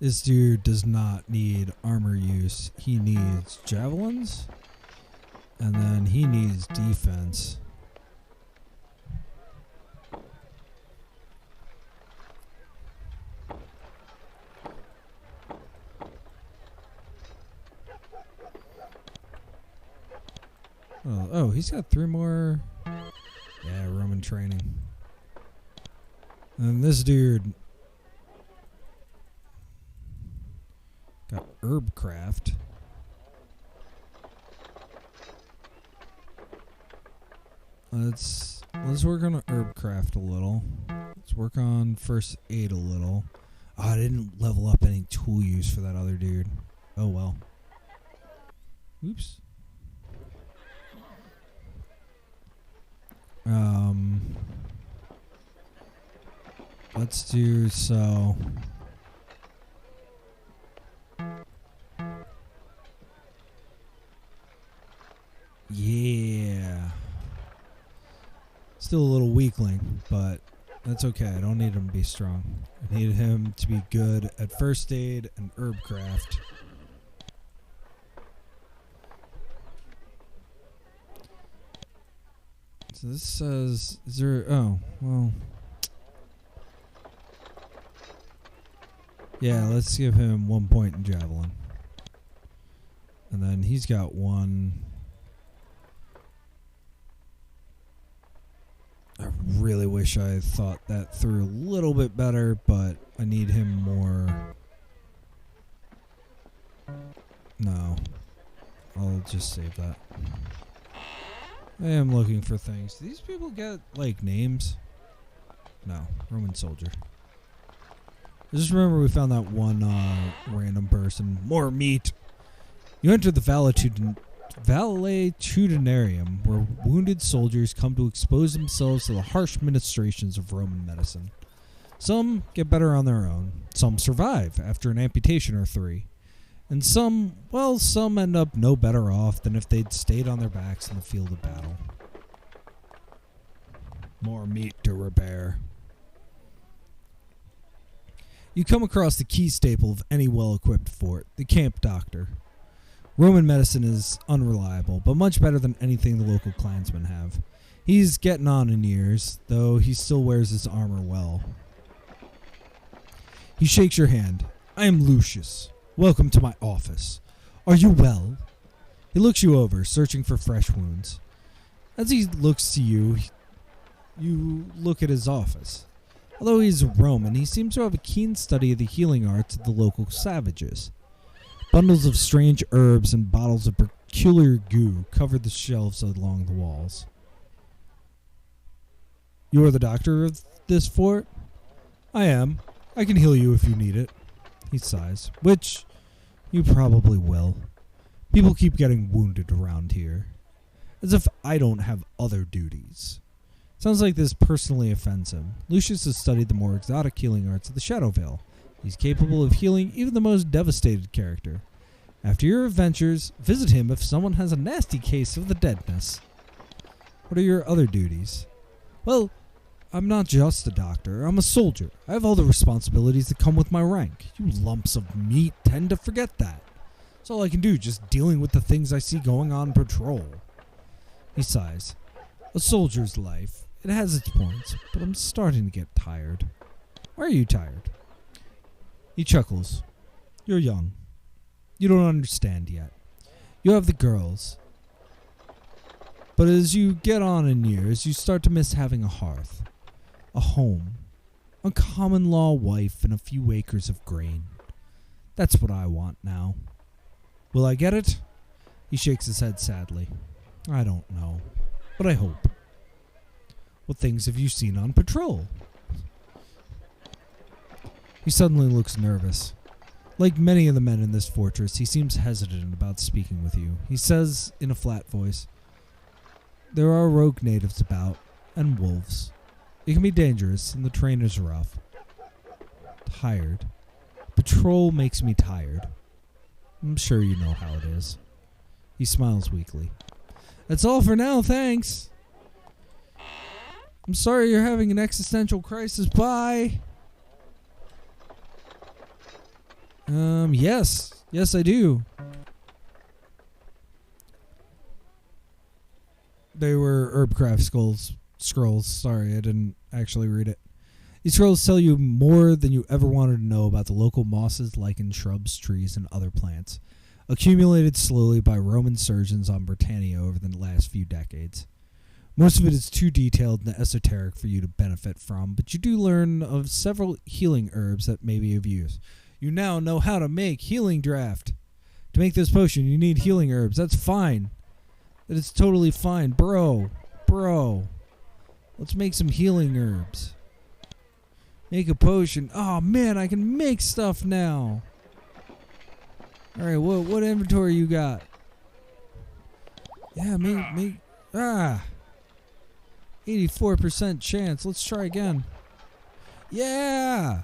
This dude does not need armor use. He needs javelins. And then he needs defense. Oh, he's got 3 more. Yeah, Roman training. And this dude got herb craft. Let's work on herb craft a little. Let's work on first aid a little. Oh, I didn't level up any tool use for that other dude. Oh well. Oops. Let's do so. Yeah. Still a little weakling, but that's okay. I don't need him to be strong. I need him to be good at first aid and herb craft. So this says, is there, oh, well. Yeah, let's give him 1 point in javelin. And then he's got 1. I really wish I had thought that through a little bit better, but I need him more. No. I'll just save that. I am looking for things. Do these people get, like, names? No. Roman soldier. I just remember we found that one random person. More meat! You enter the valetudinarium, where wounded soldiers come to expose themselves to the harsh ministrations of Roman medicine. Some get better on their own. Some survive after an amputation or 3. And some end up no better off than if they'd stayed on their backs in the field of battle. More meat to repair. You come across the key staple of any well-equipped fort, the camp doctor. Roman medicine is unreliable, but much better than anything the local clansmen have. He's getting on in years, though he still wears his armor well. He shakes your hand. I am Lucius. Welcome to my office. Are you well? He looks you over, searching for fresh wounds. As he looks to you, you look at his office. Although he's a Roman, he seems to have a keen study of the healing arts of the local savages. Bundles of strange herbs and bottles of peculiar goo covered the shelves along the walls. You are the doctor of this fort? I am. I can heal you if you need it. He sighs. Which you probably will. People keep getting wounded around here. As if I don't have other duties. Sounds like this personally offends him. Lucius has studied the more exotic healing arts of the Shadow Vale. He's capable of healing even the most devastated character. After your adventures, visit him if someone has a nasty case of the deadness. What are your other duties? Well, I'm not just a doctor. I'm a soldier. I have all the responsibilities that come with my rank. You lumps of meat tend to forget that. That's all I can do, just dealing with the things I see going on patrol. He sighs. A soldier's life. It has its points, but I'm starting to get tired. Why are you tired? He chuckles. You're young. You don't understand yet. You have the girls. But as you get on in years, you start to miss having a hearth, a home, a common law wife, and a few acres of grain. That's what I want now. Will I get it? He shakes his head sadly. I don't know, but I hope. What things have you seen on patrol? He suddenly looks nervous. Like many of the men in this fortress, he seems hesitant about speaking with you. He says in a flat voice, there are rogue natives about, and wolves. It can be dangerous, and the terrain is rough. Tired. Patrol makes me tired. I'm sure you know how it is. He smiles weakly. That's all for now, thanks. I'm sorry you're having an existential crisis. Bye. Yes. Yes, I do. They were Herbcraft scrolls. Sorry, I didn't actually read it. These scrolls tell you more than you ever wanted to know about the local mosses, lichens, shrubs, trees, and other plants, accumulated slowly by Roman surgeons on Britannia over the last few decades. Most of it is too detailed and esoteric for you to benefit from, but you do learn of several healing herbs that may be of use. You now know how to make healing draft. To make this potion, you need healing herbs. That's fine. That is totally fine. Bro. Let's make some healing herbs. Make a potion. Oh, man, I can make stuff now. All right, what inventory you got? Yeah, make. 84% chance. Let's try again. Yeah.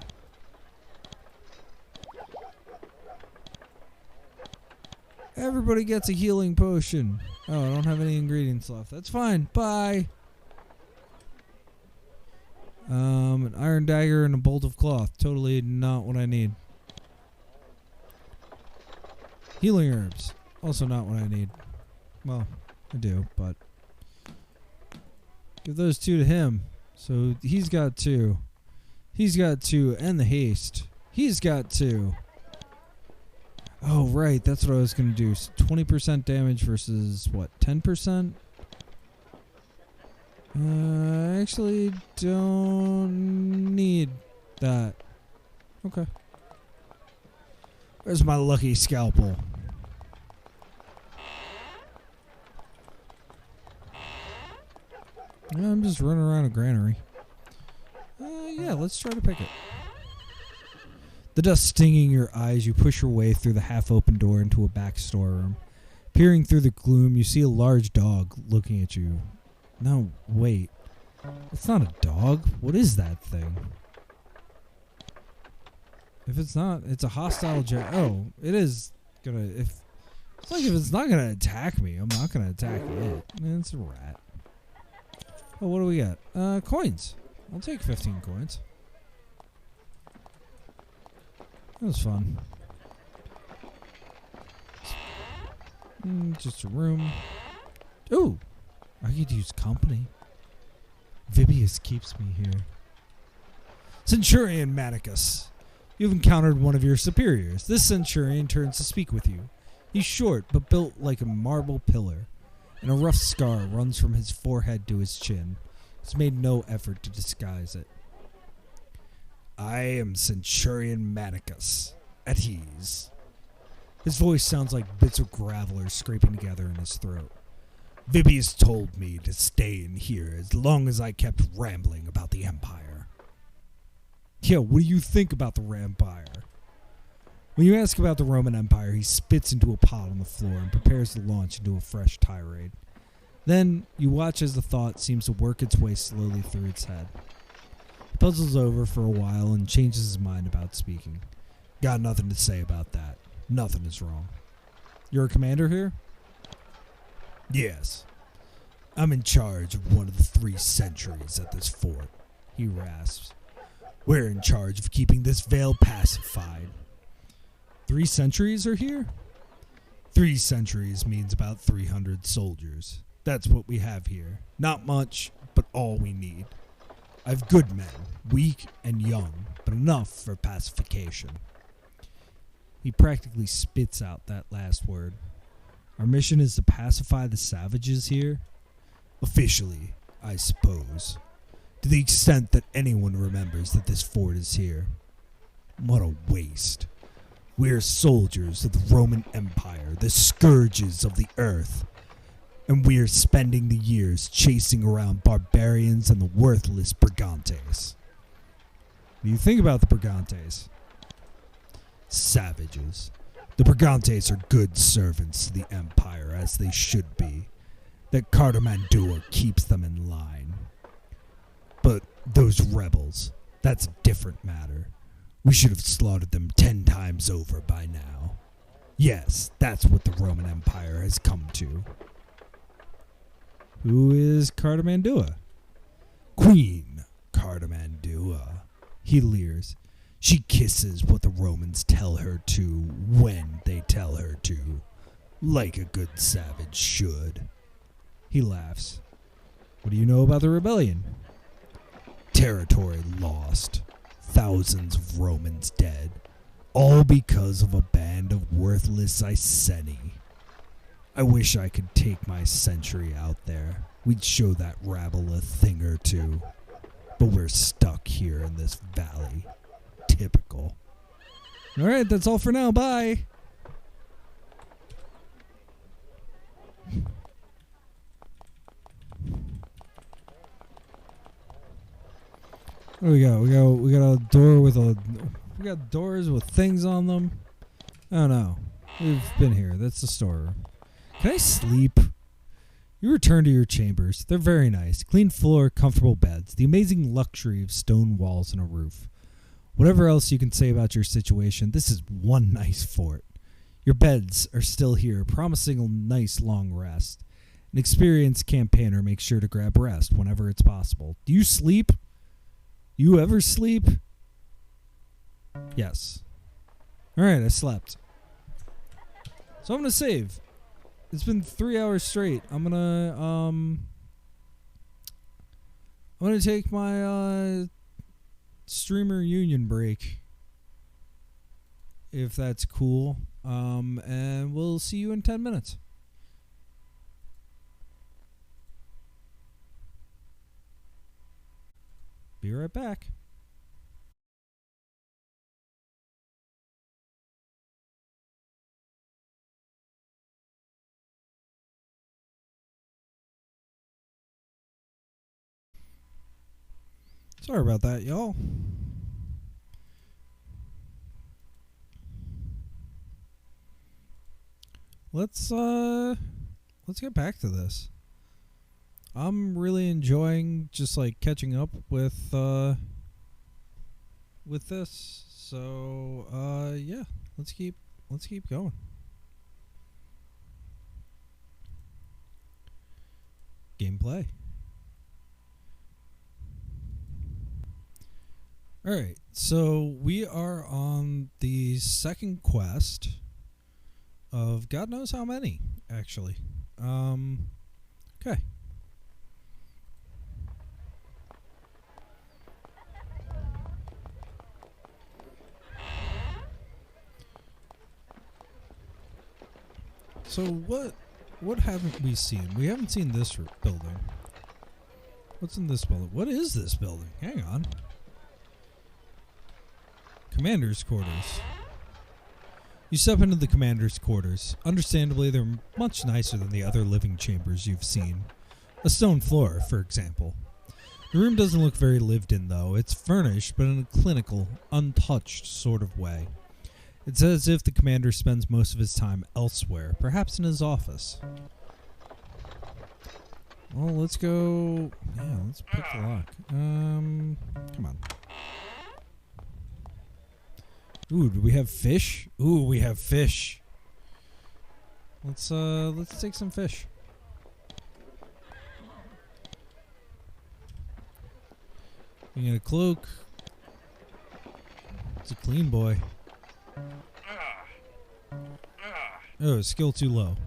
Everybody gets a healing potion. Oh, I don't have any ingredients left. That's fine. Bye. An iron dagger and a bolt of cloth. Totally not what I need. Healing herbs. Also not what I need. Well, I do, but give those 2 to him. So he's got 2. He's got 2 and the haste. He's got 2. Oh, right. That's what I was going to do. So 20% damage versus, what, 10%? I actually don't need that. Okay. Where's my lucky scalpel? I'm just running around a granary. Yeah, let's try to pick it. The dust stinging your eyes, you push your way through the half-open door into a back storeroom. Peering through the gloom, you see a large dog looking at you. No, wait. It's not a dog. What is that thing? If it's not, it's a hostile oh, it is gonna, it's like if it's not gonna attack me, I'm not gonna attack it. It's a rat. Oh, what do we got? Coins. I'll take 15 coins. That was fun. Just a room. Ooh, I could use company. Vibius keeps me here. Centurion Manicus. You've encountered one of your superiors. This centurion turns to speak with you. He's short, but built like a marble pillar, and a rough scar runs from his forehead to his chin. He's made no effort to disguise it. I am Centurion Manicus, at ease. His voice sounds like bits of gravel are scraping together in his throat. Vibius told me to stay in here as long as I kept rambling about the Empire. Yeah, what do you think about the Empire? When you ask about the Roman Empire, he spits into a pot on the floor and prepares to launch into a fresh tirade. Then, you watch as the thought seems to work its way slowly through its head. He puzzles over for a while and changes his mind about speaking. Got nothing to say about that. Nothing is wrong. You're a commander here? Yes. I'm in charge of one of the 3 sentries at this fort, he rasps. We're in charge of keeping this vale pacified. 3 sentries are here? 3 sentries means about 300 soldiers. That's what we have here. Not much, but all we need. I've good men, weak and young, but enough for pacification. He practically spits out that last word. Our mission is to pacify the savages here? Officially, I suppose. To the extent that anyone remembers that this fort is here. What a waste. We're soldiers of the Roman Empire, the scourges of the earth. And we're spending the years chasing around barbarians and the worthless Brigantes. What do you think about the Brigantes? Savages. The Brigantes are good servants to the Empire, as they should be. That Cartamandua keeps them in line. But those rebels, that's a different matter. We should have slaughtered them 10 times over by now. Yes, that's what the Roman Empire has come to. Who is Cartamandua? Queen Cartamandua. He leers. She kisses what the Romans tell her to when they tell her to, like a good savage should. He laughs. What do you know about the rebellion? Territory lost. Thousands of Romans dead. All because of a band of worthless Iceni. I wish I could take my century out there. We'd show that rabble a thing or two. But we're stuck here in this valley. Typical. Alright, that's all for now. Bye! What do we got? We got a door with we got doors with things on them. Oh no. We've been here. That's the storeroom. Can I sleep? You return to your chambers. They're very nice. Clean floor, comfortable beds, the amazing luxury of stone walls and a roof. Whatever else you can say about your situation, this is one nice fort. Your beds are still here, promising a nice long rest. An experienced campaigner makes sure to grab rest whenever it's possible. Do you sleep? You ever sleep? Yes. Alright, I slept. So I'm going to save. It's been 3 hours straight. I'm going to take my streamer union break. If that's cool. And we'll see you in 10 minutes. Be right back. Sorry about that, y'all. Let's get back to this. I'm really enjoying just like catching up with this. So yeah, let's keep going. Gameplay. Alright, so we are on the second quest of God knows how many, actually. Okay. So what haven't we seen? We haven't seen this building. What's in this building? What is this building? Hang on. Commander's quarters. You step into the commander's quarters. Understandably, they're much nicer than the other living chambers you've seen. A stone floor, for example. The room doesn't look very lived in, though. It's furnished, but in a clinical, untouched sort of way. It's as if the commander spends most of his time elsewhere, perhaps in his office. Well, let's go... Yeah, let's pick the lock. Come on. Ooh, do we have fish? Ooh, we have fish. Let's take some fish. We get a cloak. It's a clean boy. Oh, skill too low.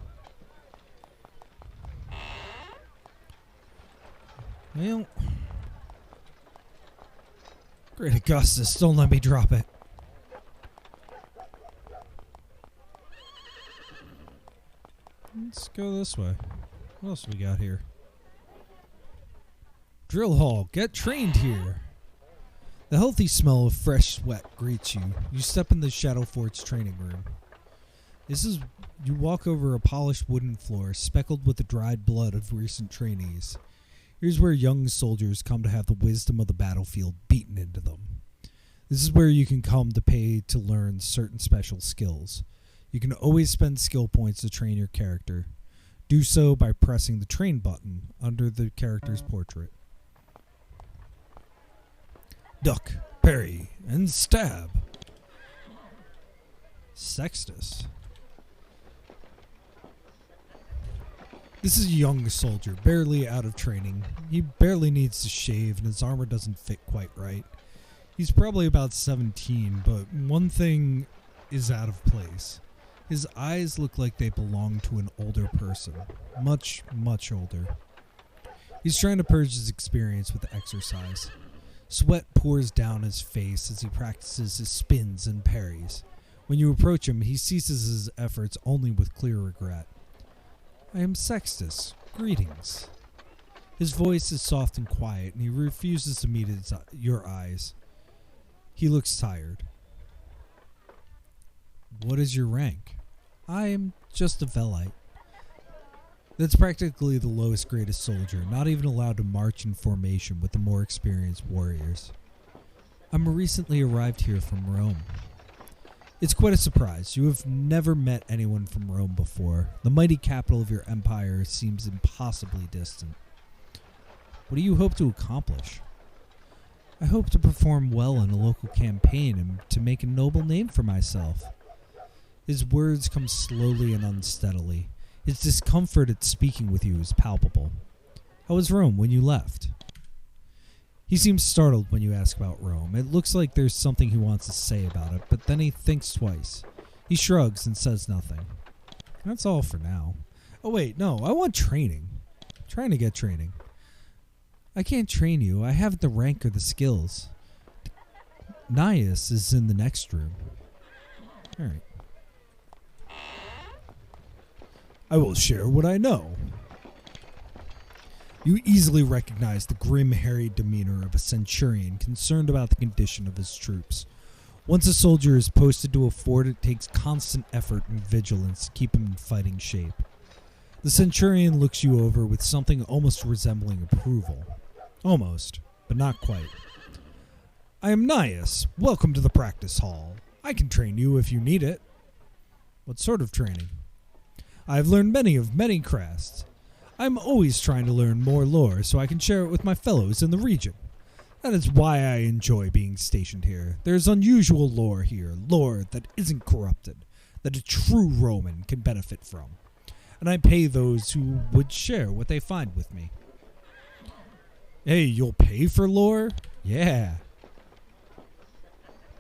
Well, Great Augustus, don't let me drop it. Let's go this way. What else we got here? Drill hall, get trained here. The healthy smell of fresh sweat greets you. You step in the Shadow Fort's training room. You walk over a polished wooden floor speckled with the dried blood of recent trainees. Here's where young soldiers come to have the wisdom of the battlefield beaten into them. This is where you can come to pay to learn certain special skills. You can always spend skill points to train your character. Do so by pressing the train button under the character's portrait. Duck, parry, and stab. Sextus. This is a young soldier, barely out of training. He barely needs to shave and his armor doesn't fit quite right. He's probably about 17, but one thing is out of place. His eyes look like they belong to an older person. Much, much older. He's trying to purge his experience with exercise. Sweat pours down his face as he practices his spins and parries. When you approach him, he ceases his efforts only with clear regret. I am Sextus. Greetings. His voice is soft and quiet, and he refuses to meet your eyes. He looks tired. What is your rank? I am just a Velite. That's practically the lowest grade of soldier, not even allowed to march in formation with the more experienced warriors. I'm recently arrived here from Rome. It's quite a surprise. You have never met anyone from Rome before. The mighty capital of your empire seems impossibly distant. What do you hope to accomplish? I hope to perform well in a local campaign and to make a noble name for myself. His words come slowly and unsteadily. His discomfort at speaking with you is palpable. How was Rome when you left? He seems startled when you ask about Rome. It looks like there's something he wants to say about it, but then he thinks twice. He shrugs and says nothing. That's all for now. Oh wait, no, I want training. I'm trying to get training. I can't train you. I haven't the rank or the skills. Nias is in the next room. Alright. I will share what I know. You easily recognize the grim, hairy demeanor of a centurion concerned about the condition of his troops. Once a soldier is posted to a fort, it takes constant effort and vigilance to keep him in fighting shape. The centurion looks you over with something almost resembling approval. Almost, but not quite. I am Nias. Welcome to the practice hall. I can train you if you need it. What sort of training? I have learned many crafts. I'm always trying to learn more lore so I can share it with my fellows in the region. That is why I enjoy being stationed here. There is unusual lore here, lore that isn't corrupted, that a true Roman can benefit from. And I pay those who would share what they find with me. Hey, you'll pay for lore? Yeah.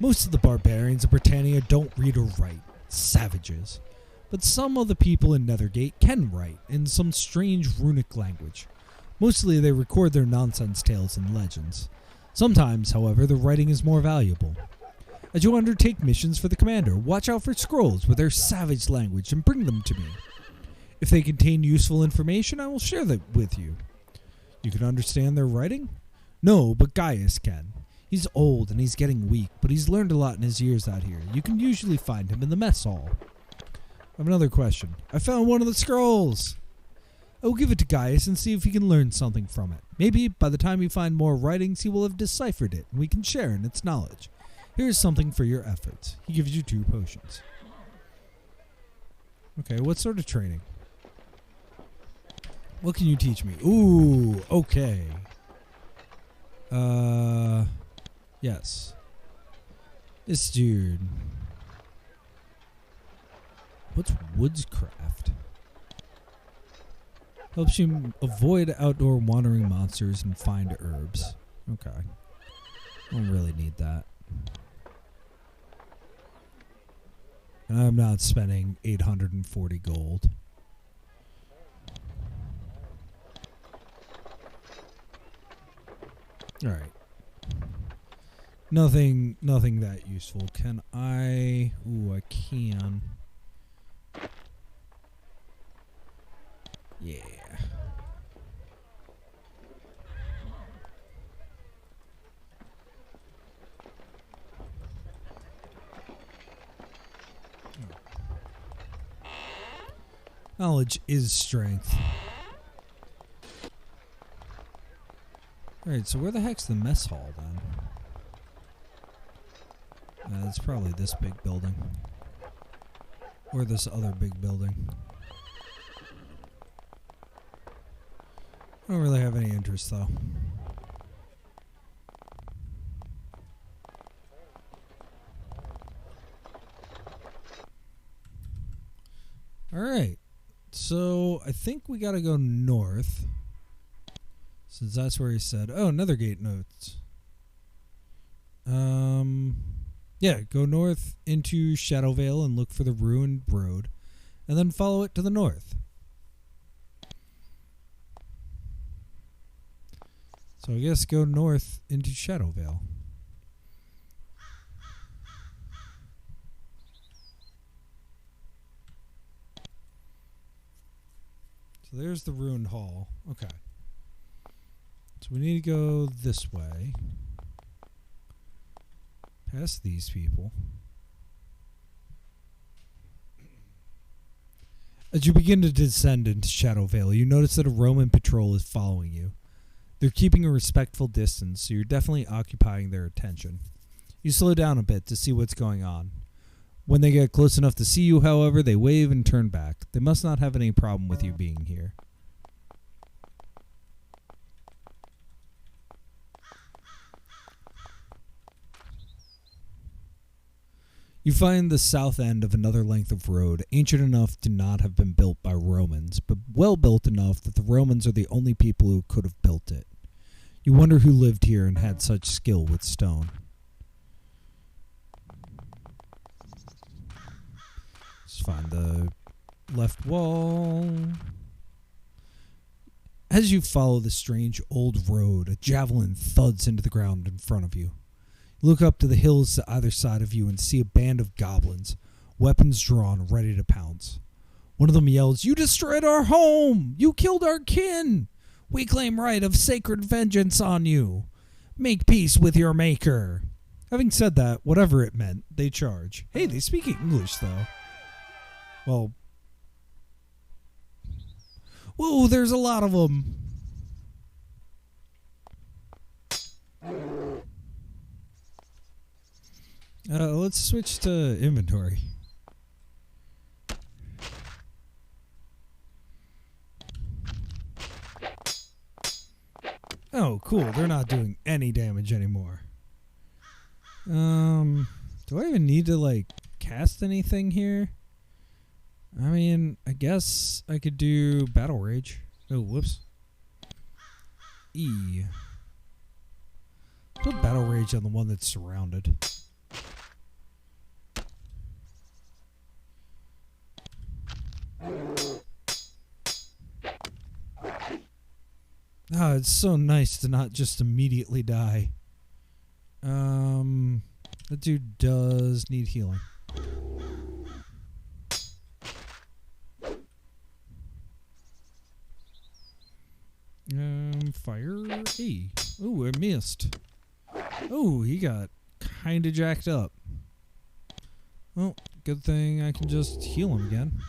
Most of the barbarians of Britannia don't read or write. Savages. But some of the people in Nethergate can write in some strange runic language. Mostly they record their nonsense tales and legends. Sometimes, however, the writing is more valuable. As you undertake missions for the commander, watch out for scrolls with their savage language and bring them to me. If they contain useful information, I will share them with you. You can understand their writing? No, but Gaius can. He's old and he's getting weak, but he's learned a lot in his years out here. You can usually find him in the mess hall. I have another question. I found one of the scrolls. I will give it to Gaius and see if he can learn something from it. Maybe by the time you find more writings, he will have deciphered it, and we can share in its knowledge. Here's something for your efforts. He gives you 2 potions. Okay, what sort of training? What can you teach me? Ooh, okay. Yes. This dude. What's woodscraft? Helps you avoid outdoor wandering monsters and find herbs. Okay. I don't really need that. And I'm not spending 840 gold. Alright. Nothing that useful. Can I... Ooh, I can. Yeah. Knowledge is strength. Alright, so where the heck's the mess hall then? It's probably this big building. Or this other big building. I don't really have any interest though. Alright. So I think we gotta go north. Since that's where he said, oh, Nethergate notes. Yeah, go north into Shadowvale and look for the ruined road, and then follow it to the north. So I guess go north into Shadowvale. So there's the ruined hall. Okay. So we need to go this way. Past these people. As you begin to descend into Shadowvale, you notice that a Roman patrol is following you. They're keeping a respectful distance, so you're definitely occupying their attention. You slow down a bit to see what's going on. When they get close enough to see you, however, they wave and turn back. They must not have any problem with you being here. You find the south end of another length of road, ancient enough to not have been built by Romans, but well built enough that the Romans are the only people who could have built it. You wonder who lived here and had such skill with stone. Let's find the left wall. As you follow the strange old road, a javelin thuds into the ground in front of you. You look up to the hills to either side of you and see a band of goblins, weapons drawn, ready to pounce. One of them yells, "You destroyed our home! You killed our kin! We claim right of sacred vengeance on you. Make peace with your maker. Having said that, whatever it meant, they charge. Hey, they speak English, though. Well... Whoa, there's a lot of them. Let's switch to inventory. Oh, cool. They're not doing any damage anymore. Do I even need to, like, cast anything here? I mean, I guess I could do Battle Rage. Oh, whoops. E. Put Battle Rage on the one that's surrounded. Oh, it's so nice to not just immediately die. That dude does need healing. Fire E. Ooh, I missed. Oh, he got kinda jacked up. Well, good thing I can just heal him again.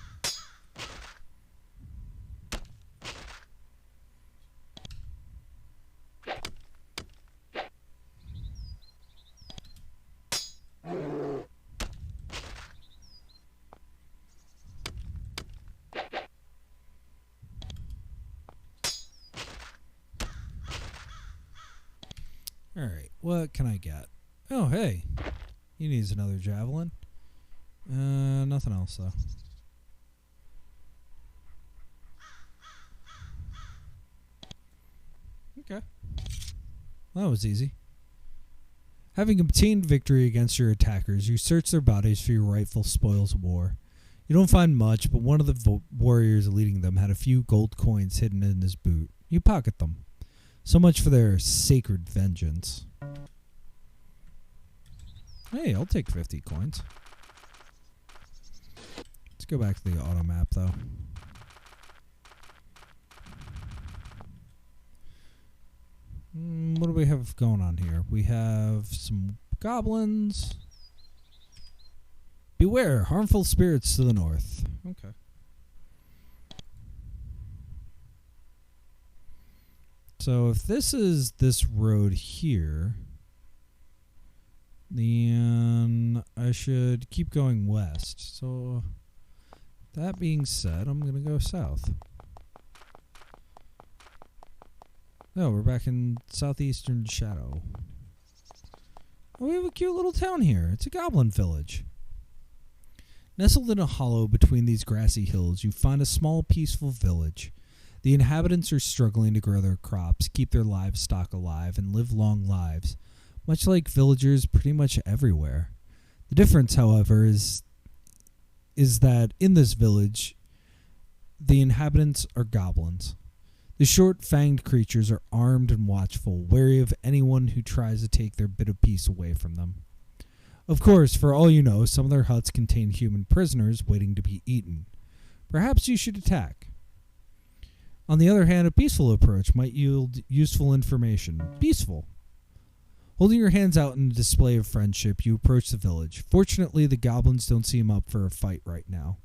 Alright, what can I get? Oh, hey. He needs another javelin. Nothing else, though. Okay. Well, that was easy. Having obtained victory against your attackers, you search their bodies for your rightful spoils of war. You don't find much, but one of the warriors leading them had a few gold coins hidden in his boot. You pocket them. So much for their sacred vengeance. Hey, I'll take 50 coins. Let's go back to the auto map, though. What do we have going on here? We have some goblins. Beware, harmful spirits to the north. Okay. So if this is this road here, then I should keep going west. So that being said, I'm going to go south. Oh, we're back in southeastern Shadow. Oh, we have a cute little town here. It's a goblin village. Nestled in a hollow between these grassy hills, you find a small, peaceful village. The inhabitants are struggling to grow their crops, keep their livestock alive, and live long lives, much like villagers pretty much everywhere. The difference, however, is that in this village, the inhabitants are goblins. The short-fanged creatures are armed and watchful, wary of anyone who tries to take their bit of peace away from them. Of course, for all you know, some of their huts contain human prisoners waiting to be eaten. Perhaps you should attack. On the other hand, a peaceful approach might yield useful information. Peaceful. Holding your hands out in a display of friendship, you approach the village. Fortunately, the goblins don't seem up for a fight right now.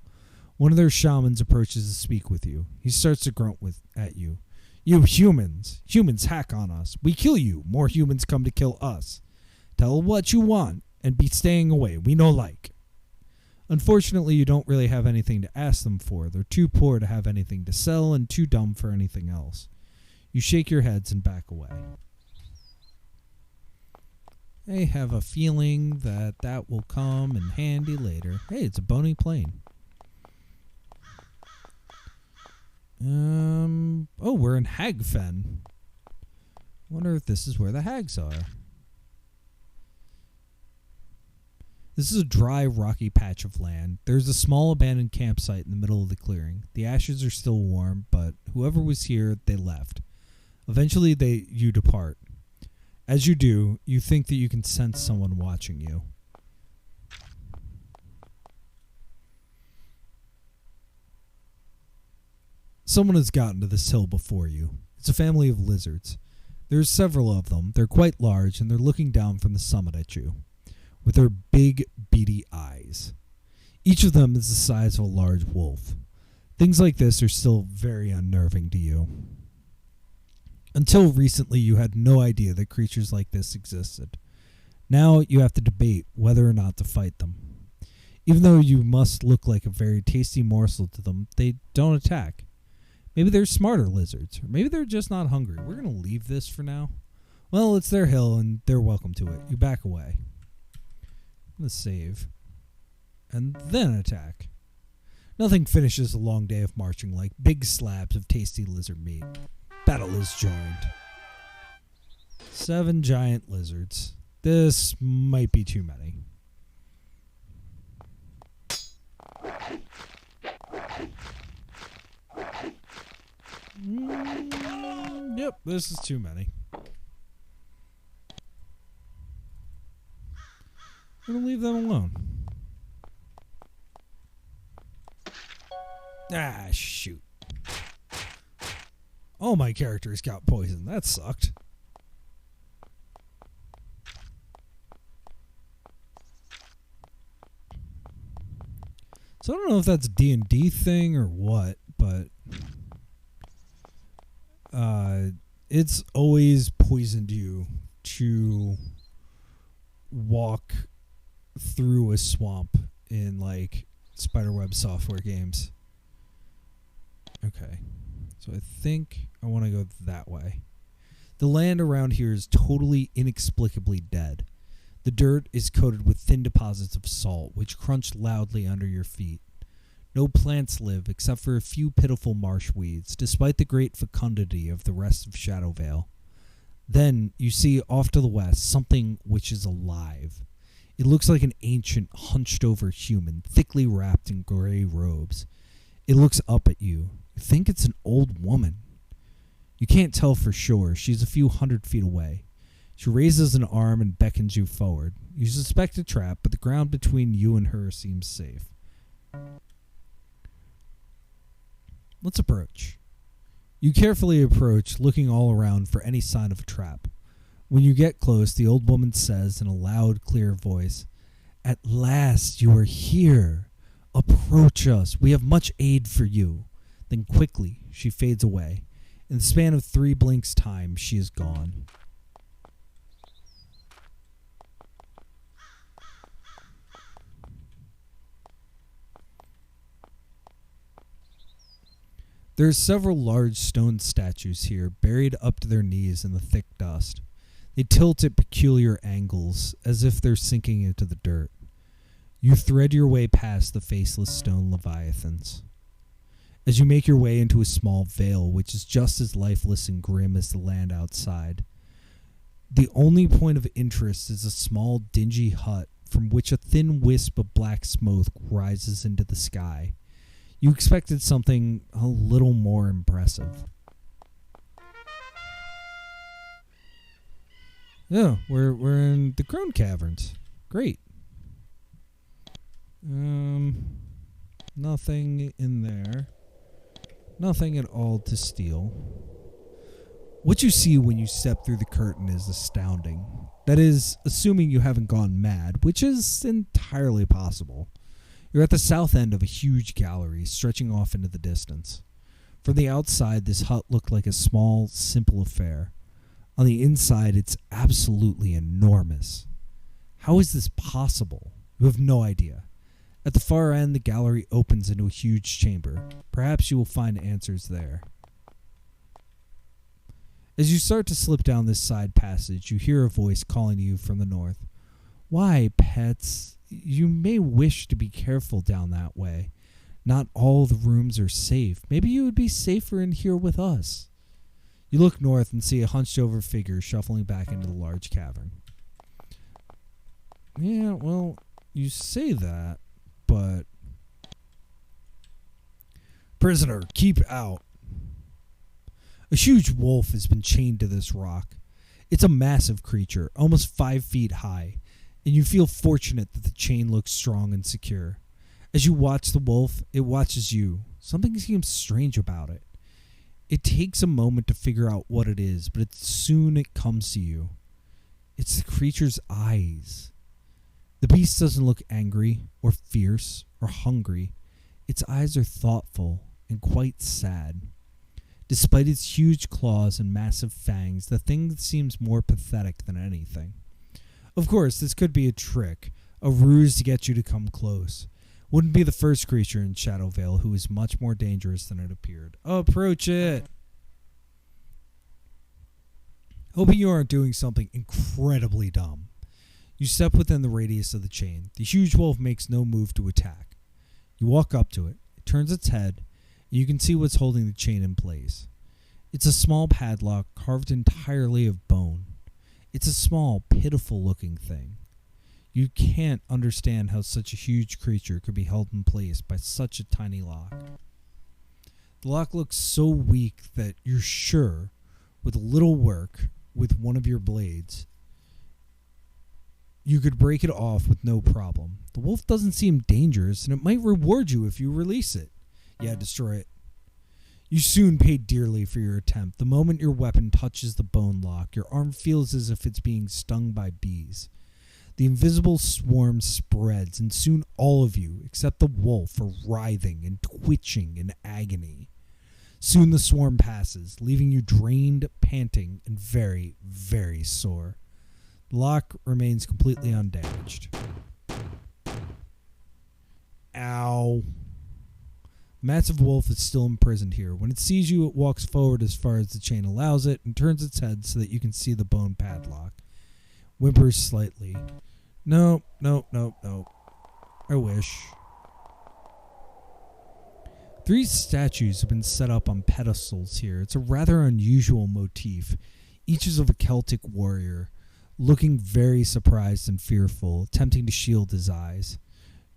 One of their shamans approaches to speak with you. He starts to grunt at you. You humans! Humans hack on us. We kill you. More humans come to kill us. Tell what you want and be staying away. We no like. Unfortunately, you don't really have anything to ask them for. They're too poor to have anything to sell and too dumb for anything else. You shake your heads and back away. I have a feeling that will come in handy later. Hey, it's a bony plane. Oh, we're in Hagfen. Wonder if this is where the hags are. This is a dry, rocky patch of land. There's a small abandoned campsite in the middle of the clearing. The ashes are still warm, but whoever was here, they left. Eventually, you depart. As you do, you think that you can sense someone watching you. Someone has gotten to this hill before you. It's a family of lizards. There's several of them. They're quite large, and they're looking down from the summit at you with their big, beady eyes. Each of them is the size of a large wolf. Things like this are still very unnerving to you. Until recently, you had no idea that creatures like this existed. Now you have to debate whether or not to fight them. Even though you must look like a very tasty morsel to them, they don't attack. Maybe they're smarter lizards, or maybe they're just not hungry. We're going to leave this for now. Well, it's their hill, and they're welcome to it. You back away. I'm going to save. And then attack. Nothing finishes a long day of marching like big slabs of tasty lizard meat. Battle is joined. 7 giant lizards. This might be too many. Yep, this is too many. I'm gonna leave them alone. Ah, shoot. Oh, my character's got poison. That sucked. So I don't know if that's a D&D thing or what, but it's always poisoned you to walk through a swamp in like Spiderweb software games. Okay, so I think I want to go that way. The land around here is totally inexplicably dead. The dirt is coated with thin deposits of salt, which crunch loudly under your feet. No plants live except for a few pitiful marsh weeds, despite the great fecundity of the rest of Shadowvale. Then you see off to the west something which is alive. It looks like an ancient, hunched-over human, thickly wrapped in gray robes. It looks up at you. You think it's an old woman. You can't tell for sure. She's a few 100 feet away. She raises an arm and beckons you forward. You suspect a trap, but the ground between you and her seems safe. Let's approach. You carefully approach, looking all around for any sign of a trap. When you get close, the old woman says in a loud, clear voice, "At last you are here. Approach us. We have much aid for you." Then quickly she fades away. In the span of 3 blinks' time, she is gone. There are several large stone statues here, buried up to their knees in the thick dust. They tilt at peculiar angles, as if they're sinking into the dirt. You thread your way past the faceless stone leviathans. As you make your way into a small vale, which is just as lifeless and grim as the land outside, the only point of interest is a small, dingy hut from which a thin wisp of black smoke rises into the sky. You expected something a little more impressive. Yeah, we're in the Crone Caverns. Great. Nothing in there. Nothing at all to steal. What you see when you step through the curtain is astounding. That is, assuming you haven't gone mad, which is entirely possible. You're at the south end of a huge gallery stretching off into the distance. From the outside, this hut looked like a small, simple affair. On the inside, it's absolutely enormous. How is this possible? You have no idea. At the far end, the gallery opens into a huge chamber. Perhaps you will find answers there. As you start to slip down this side passage, you hear a voice calling to you from the north. "Why, pets? You may wish to be careful down that way. Not all the rooms are safe. Maybe you would be safer in here with us." You look north and see a hunched-over figure shuffling back into the large cavern. Yeah, well, you say that, but... "Prisoner, keep out." A huge wolf has been chained to this rock. It's a massive creature, almost 5 feet high, and you feel fortunate that the chain looks strong and secure. As you watch the wolf, it watches you. Something seems strange about it. It takes a moment to figure out what it is, but soon it comes to you. It's the creature's eyes. The beast doesn't look angry or fierce or hungry. Its eyes are thoughtful and quite sad. Despite its huge claws and massive fangs, the thing seems more pathetic than anything. Of course, this could be a trick, a ruse to get you to come close. Wouldn't be the first creature in Shadowvale who is much more dangerous than it appeared. Approach it! Hoping you aren't doing something incredibly dumb. You step within the radius of the chain. The huge wolf makes no move to attack. You walk up to it. It turns its head, and you can see what's holding the chain in place. It's a small padlock carved entirely of bone. It's a small, pitiful-looking thing. You can't understand how such a huge creature could be held in place by such a tiny lock. The lock looks so weak that you're sure, with a little work with one of your blades, you could break it off with no problem. The wolf doesn't seem dangerous, and it might reward you if you release it. Yeah, destroy it. You soon pay dearly for your attempt. The moment your weapon touches the bone lock, your arm feels as if it's being stung by bees. The invisible swarm spreads, and soon all of you, except the wolf, are writhing and twitching in agony. Soon the swarm passes, leaving you drained, panting, and very, very sore. The lock remains completely undamaged. Ow. The massive wolf is still imprisoned here. When it sees you, it walks forward as far as the chain allows it and turns its head so that you can see the bone padlock. Whimpers slightly. No. I wish. 3 statues have been set up on pedestals here. It's a rather unusual motif. Each is of a Celtic warrior, looking very surprised and fearful, attempting to shield his eyes.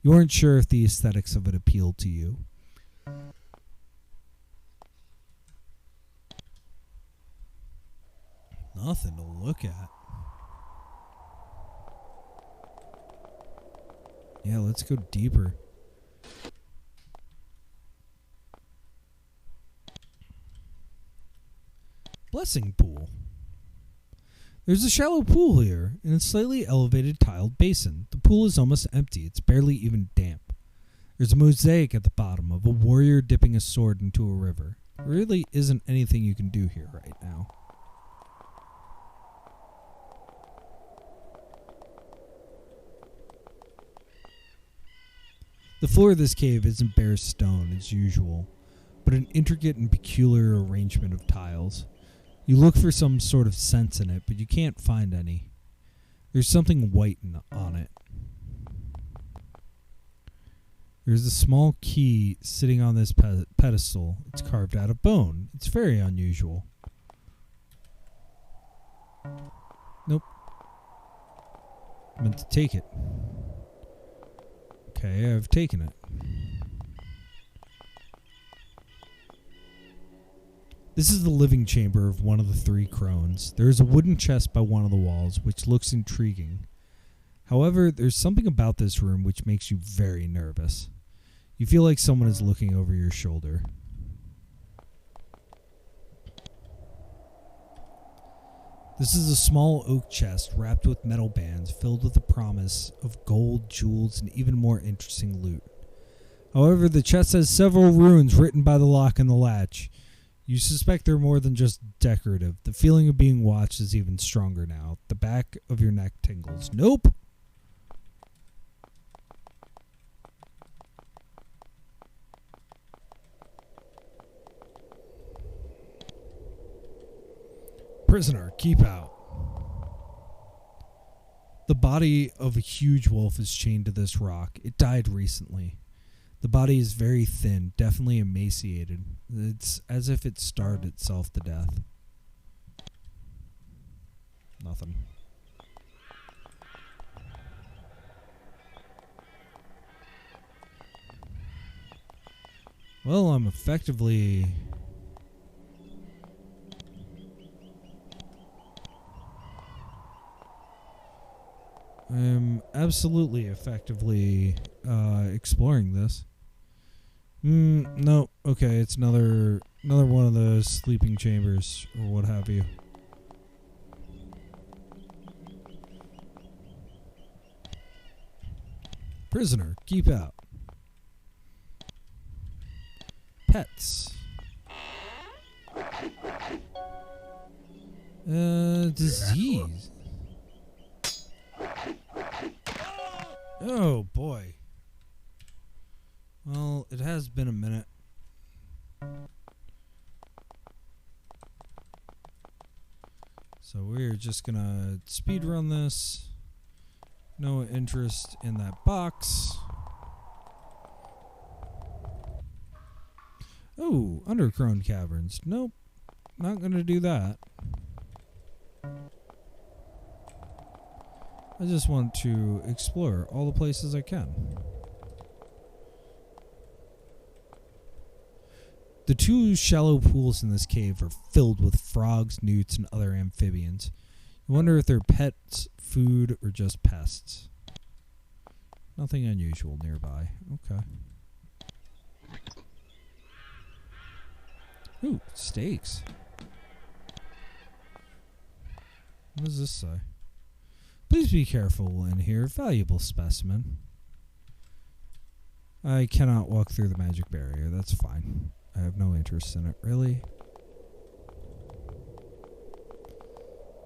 You aren't sure if the aesthetics of it appeal to you. Nothing to look at. Yeah, let's go deeper. Blessing pool. There's a shallow pool here in a slightly elevated tiled basin. The pool is almost empty. It's barely even damp. There's a mosaic at the bottom of a warrior dipping a sword into a river. There really isn't anything you can do here right now. The floor of this cave isn't bare stone as usual, but an intricate and peculiar arrangement of tiles. You look for some sort of sense in it, but you can't find any. There's something white on it. There's a small key sitting on this pedestal. It's carved out of bone. It's very unusual. Nope. I meant to take it. Okay, I've taken it. This is the living chamber of one of the 3 crones. There is a wooden chest by one of the walls, which looks intriguing. However, there's something about this room which makes you very nervous. You feel like someone is looking over your shoulder. This is a small oak chest wrapped with metal bands filled with the promise of gold, jewels, and even more interesting loot. However, the chest has several runes written by the lock and the latch. You suspect they're more than just decorative. The feeling of being watched is even stronger now. The back of your neck tingles. Nope! Prisoner, keep out. The body of a huge wolf is chained to this rock. It died recently. The body is very thin, definitely emaciated. It's as if it starved itself to death. Nothing. Well, I'm absolutely effectively exploring this. No, okay, it's another Another one of those sleeping chambers or what have you. Prisoner, keep out. Pets. Disease. Oh boy. Well, it has been a minute. So we're just gonna speed run this. No interest in that box. Oh, underground caverns. Nope. Not gonna do that. I just want to explore all the places I can. The two shallow pools in this cave are filled with frogs, newts, and other amphibians. You wonder if they're pets, food, or just pests. Nothing unusual nearby. Okay. Ooh, steaks. What does this say? Please be careful in here. Valuable specimen. I cannot walk through the magic barrier. That's fine. I have no interest in it, really.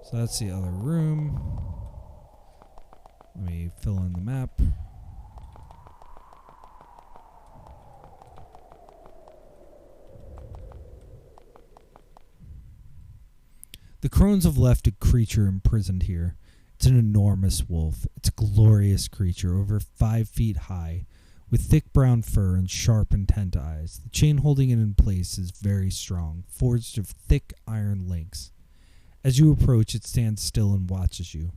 So that's the other room. Let me fill in the map. The crones have left a creature imprisoned here. It's an enormous wolf. It's a glorious creature, over 5 feet high, with thick brown fur and sharp, intent eyes. The chain holding it in place is very strong, forged of thick iron links. As you approach, it stands still and watches you.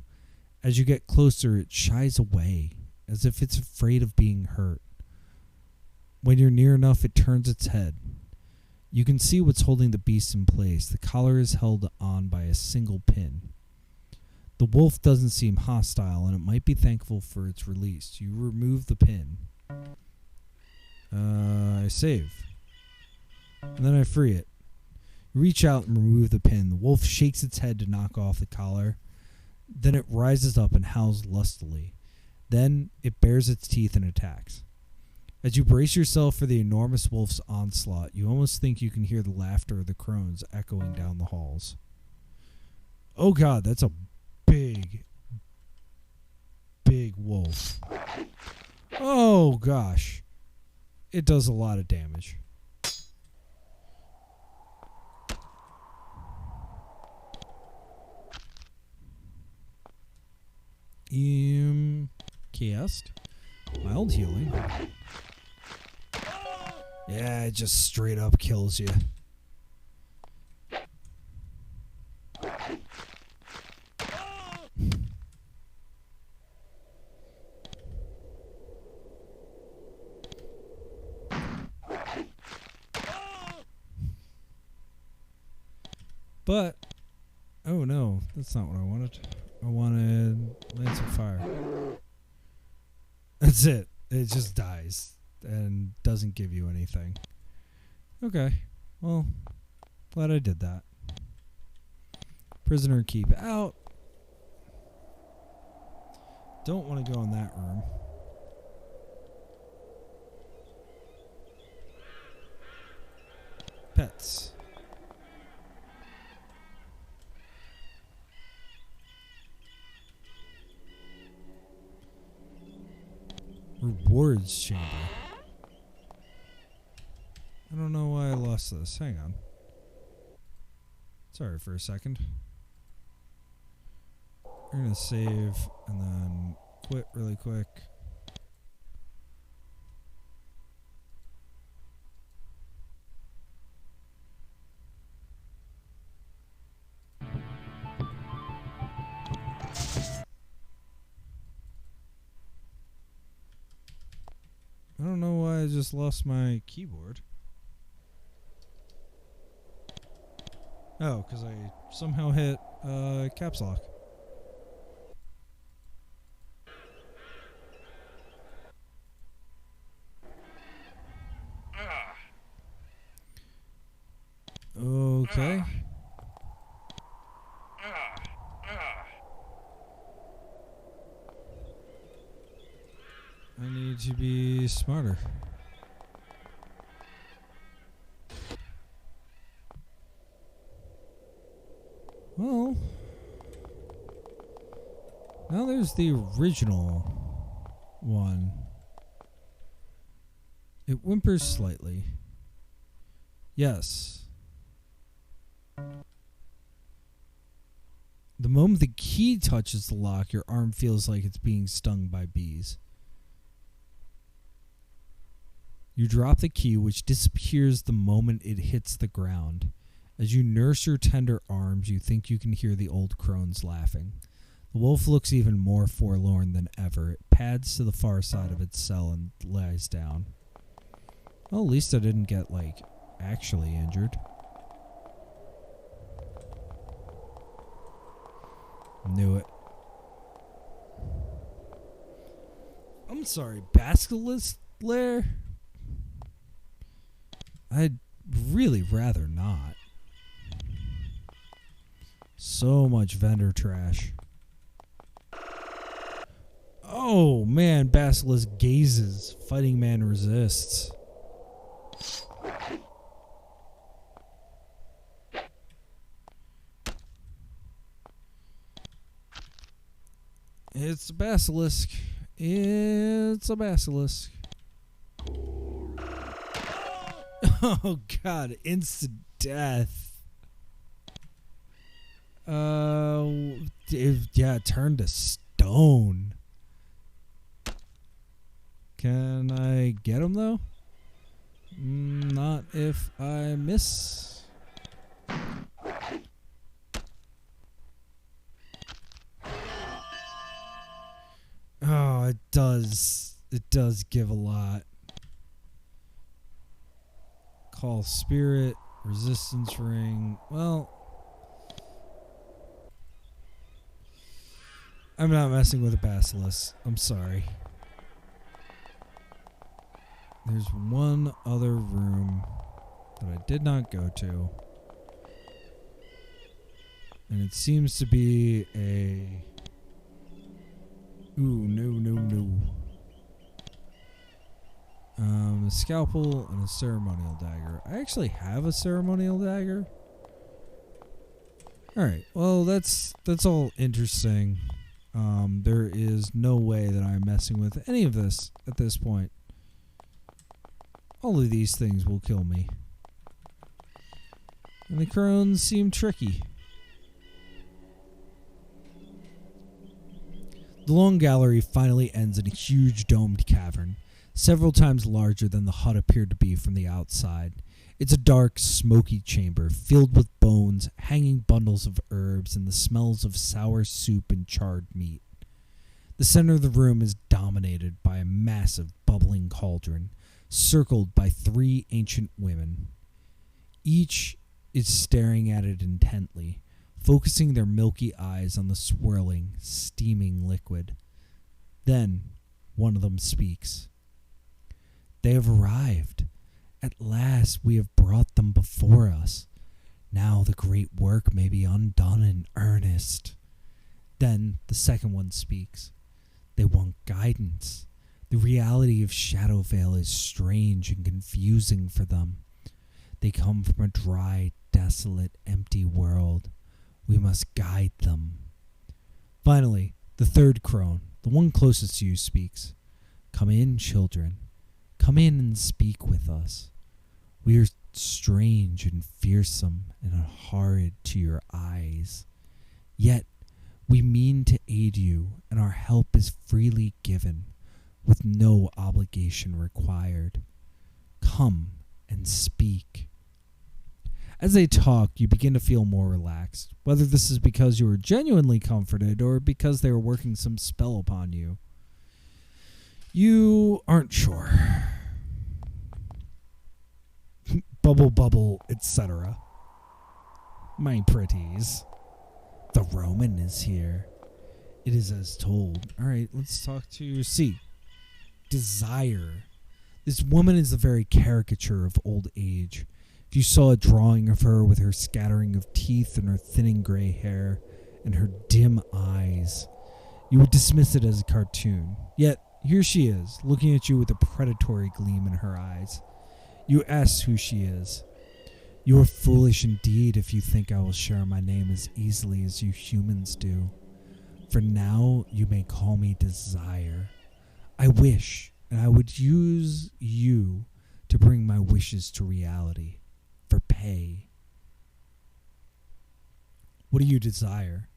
As you get closer, it shies away, as if it's afraid of being hurt. When you're near enough, it turns its head. You can see what's holding the beast in place. The collar is held on by a single pin. The wolf doesn't seem hostile, and it might be thankful for its release. You remove the pin. I save. And then I free it. You reach out and remove the pin. The wolf shakes its head to knock off the collar. Then it rises up and howls lustily. Then it bares its teeth and attacks. As you brace yourself for the enormous wolf's onslaught, you almost think you can hear the laughter of the crones echoing down the halls. Oh god, that's a big wolf. Oh gosh. It does a lot of damage. Cast. Mild healing. Yeah, it just straight up kills you. But, oh no, that's not what I wanted. I wanted Lance of Fire. That's it. It just dies and doesn't give you anything. Okay, well, glad I did that. Prisoner keep out. Don't want to go in that room. Pets. Rewards chamber. I don't know why I lost this. Hang on. Sorry for a second. We're going to save and then quit really quick. I don't know why I just lost my keyboard. Oh, because I somehow hit caps lock. Okay. I need to be smarter. Well, now there's the original one. It whimpers slightly. Yes. The moment the key touches the lock, your arm feels like it's being stung by bees. You drop the key, which disappears the moment it hits the ground. As you nurse your tender arms, you think you can hear the old crones laughing. The wolf looks even more forlorn than ever. It pads to the far side of its cell and lies down. Well, at least I didn't get, actually injured. Knew it. I'm sorry, Basilisk Lair? I'd really rather not. So much vendor trash. Oh man, Basilisk gazes. Fighting man resists. It's a basilisk. It's a basilisk. Oh god, instant death. It turned to stone. Can I get him though? Not if I miss. Oh, it does. It does give a lot. Call spirit, resistance ring. Well, I'm not messing with a basilisk. I'm sorry. There's one other room that I did not go to. And it seems to be a... Ooh, no. A scalpel and a ceremonial dagger. I actually have a ceremonial dagger. Alright, well that's all interesting. There is no way that I'm messing with any of this at this point. All of these things will kill me. And the crones seem tricky. The long gallery finally ends in a huge domed cavern, several times larger than the hut appeared to be from the outside. It's a dark, smoky chamber filled with bones, hanging bundles of herbs, and the smells of sour soup and charred meat. The center of the room is dominated by a massive, bubbling cauldron, circled by 3 ancient women. Each is staring at it intently, focusing their milky eyes on the swirling, steaming liquid. Then, one of them speaks. They have arrived. At last we have brought them before us. Now the great work may be undone in earnest. Then the second one speaks. They want guidance. The reality of Shadowvale is strange and confusing for them. They come from a dry, desolate, empty world. We must guide them. Finally, the third crone, the one closest to you, speaks. Come in, children. Come in and speak with us. We are strange and fearsome and horrid to your eyes. Yet we mean to aid you, and our help is freely given, with no obligation required. Come and speak. As they talk, you begin to feel more relaxed, whether this is because you are genuinely comforted or because they are working some spell upon you. You aren't sure. Bubble, etc. My pretties. The Roman is here. It is as told. Alright, let's talk to C. Desire. This woman is the very caricature of old age. If you saw a drawing of her with her scattering of teeth and her thinning gray hair and her dim eyes, you would dismiss it as a cartoon. Yet, here she is, looking at you with a predatory gleam in her eyes. You ask who she is. You are foolish indeed if you think I will share my name as easily as you humans do. For now, you may call me Desire. I wish, and I would use you to bring my wishes to reality. For pay. What do you desire?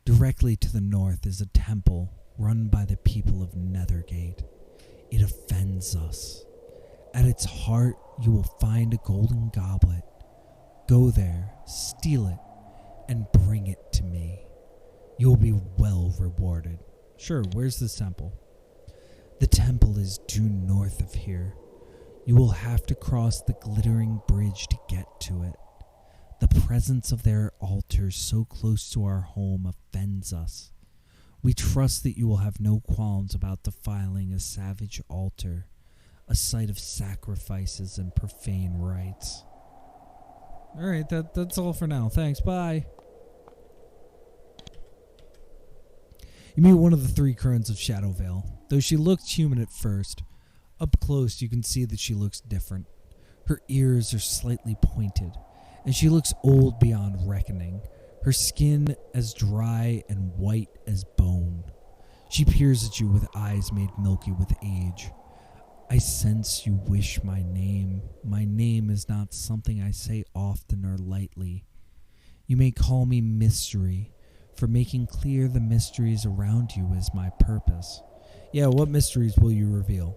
Directly to the north is a temple run by the people of Nethergate. It offends us. At its heart, you will find a golden goblet. Go there, steal it, and bring it to me. You will be well rewarded. Sure, where's this temple? The temple is due north of here. You will have to cross the glittering bridge to get to it. The presence of their altar so close to our home offends us. We trust that you will have no qualms about defiling a savage altar, a site of sacrifices and profane rites. Alright, that's all for now. Thanks, bye. You meet one of the 3 crones of Shadowvale. Though she looked human at first, up close you can see that she looks different. Her ears are slightly pointed, and she looks old beyond reckoning, her skin as dry and white as bone. She peers at you with eyes made milky with age. I sense you wish my name. My name is not something I say often or lightly. You may call me Mystery, for making clear the mysteries around you is my purpose. Yeah, what mysteries will you reveal?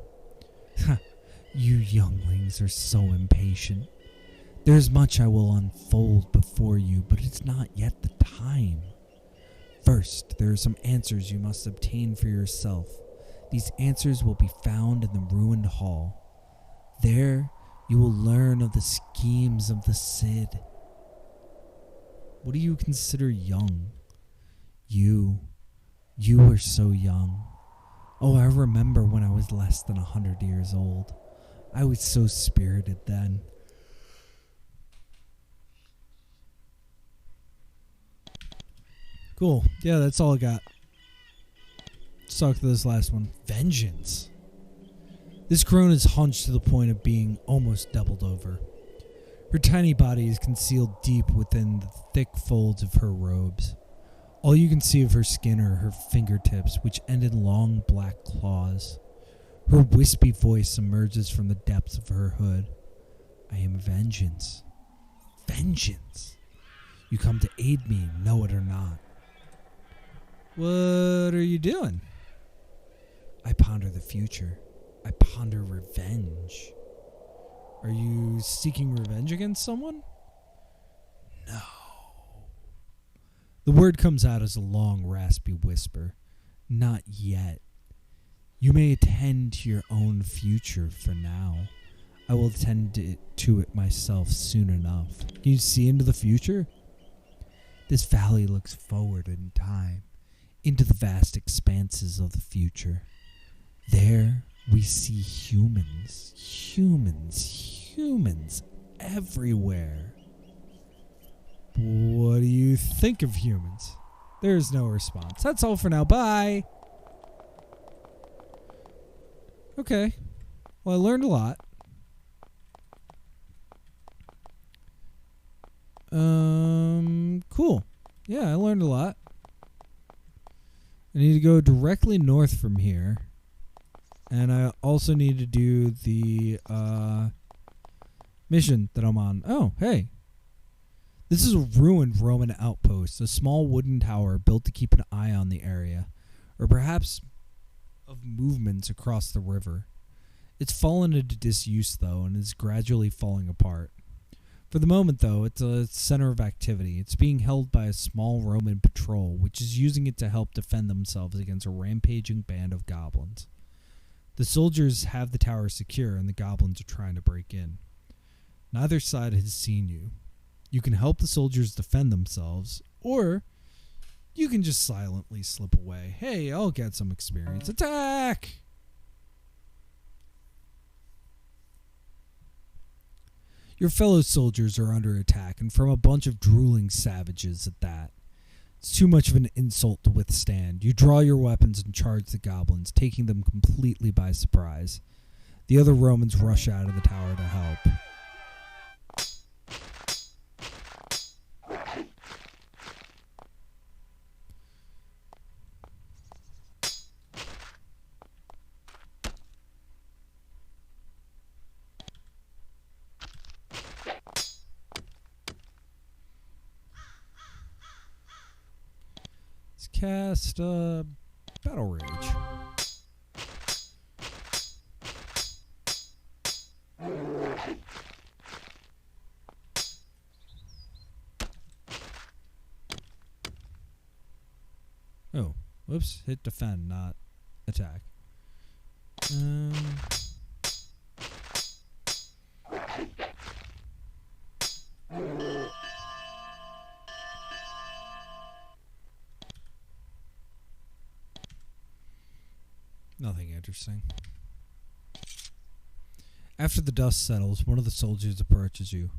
You younglings are so impatient. There is much I will unfold before you, but it's not yet the time. First, there are some answers you must obtain for yourself. These answers will be found in the ruined hall. There, you will learn of the schemes of the Cid. What do you consider young? You are so young. Oh, I remember when I was less than 100 years old. I was so spirited then. Cool. Yeah, that's all I got. Let's talk to this last one. Vengeance. This crone is hunched to the point of being almost doubled over. Her tiny body is concealed deep within the thick folds of her robes. All you can see of her skin are her fingertips, which end in long black claws. Her wispy voice emerges from the depths of her hood. I am vengeance. Vengeance. You come to aid me, know it or not. What are you doing? I ponder the future. I ponder revenge. Are you seeking revenge against someone? No. The word comes out as a long, raspy whisper. Not yet. You may attend to your own future for now. I will attend to it myself soon enough. Can you see into the future? This valley looks forward in time, into the vast expanses of the future. There we see humans everywhere. What do you think of humans? There's no response. That's all for now. Bye. Okay. Well, I learned a lot. Cool. Yeah, I learned a lot. I need to go directly north from here. And I also need to do the mission that I'm on. Oh, hey. This is a ruined Roman outpost, a small wooden tower built to keep an eye on the area, or perhaps of movements across the river. It's fallen into disuse, though, and is gradually falling apart. For the moment, though, it's a center of activity. It's being held by a small Roman patrol, which is using it to help defend themselves against a rampaging band of goblins. The soldiers have the tower secure, and the goblins are trying to break in. Neither side has seen you. You can help the soldiers defend themselves, or you can just silently slip away. Hey, I'll get some experience. Attack! Your fellow soldiers are under attack, and from a bunch of drooling savages at that. It's too much of an insult to withstand. You draw your weapons and charge the goblins, taking them completely by surprise. The other Romans rush out of the tower to help. Let's cast Battle Rage. Oh, whoops. Hit defend, not attack. Nothing interesting. After the dust settles, one of the soldiers approaches you.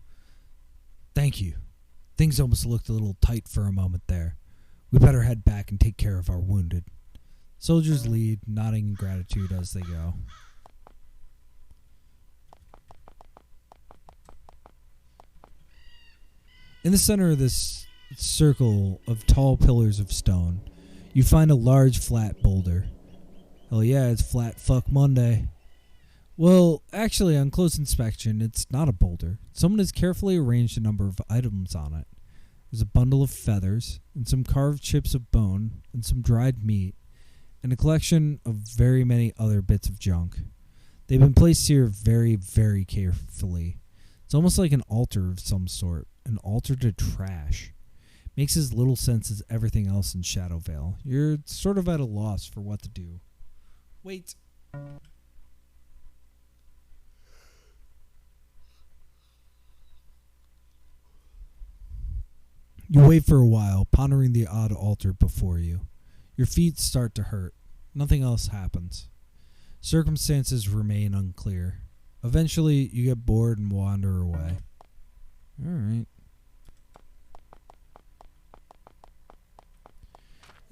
Thank you. Things almost looked a little tight for a moment there. We better head back and take care of our wounded. Soldiers lead, nodding in gratitude as they go. In the center of this circle of tall pillars of stone, you find a large flat boulder. Hell yeah, it's Flat Fuck Monday. Well, actually, on close inspection, it's not a boulder. Someone has carefully arranged a number of items on it. There's a bundle of feathers, and some carved chips of bone, and some dried meat, and a collection of very many other bits of junk. They've been placed here very, very carefully. It's almost like an altar of some sort, an altar to trash. Makes as little sense as everything else in Shadowvale. You're sort of at a loss for what to do. Wait. You wait for a while, pondering the odd altar before you. Your feet start to hurt. Nothing else happens. Circumstances remain unclear. Eventually, you get bored and wander away. Alright.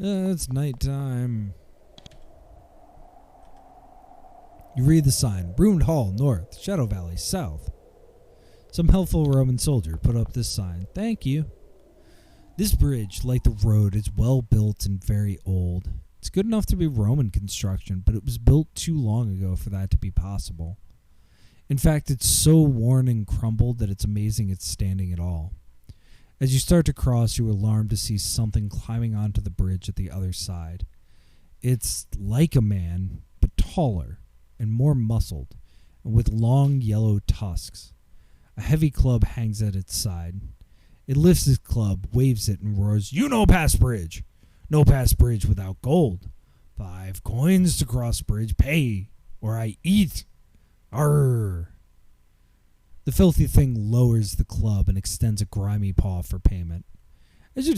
It's nighttime. You read the sign. Ruined Hall, north. Shadow Valley, south. Some helpful Roman soldier put up this sign. Thank you. This bridge, like the road, is well built and very old. It's good enough to be Roman construction, but it was built too long ago for that to be possible. In fact, it's so worn and crumbled that it's amazing it's standing at all. As you start to cross, you're alarmed to see something climbing onto the bridge at the other side. It's like a man, but taller and more muscled, and with long yellow tusks. A heavy club hangs at its side. It lifts its club, waves it, and roars, "You no pass bridge! No pass bridge without gold. 5 coins to cross bridge, pay, or I eat. Arr!" The filthy thing lowers the club and extends a grimy paw for payment. As you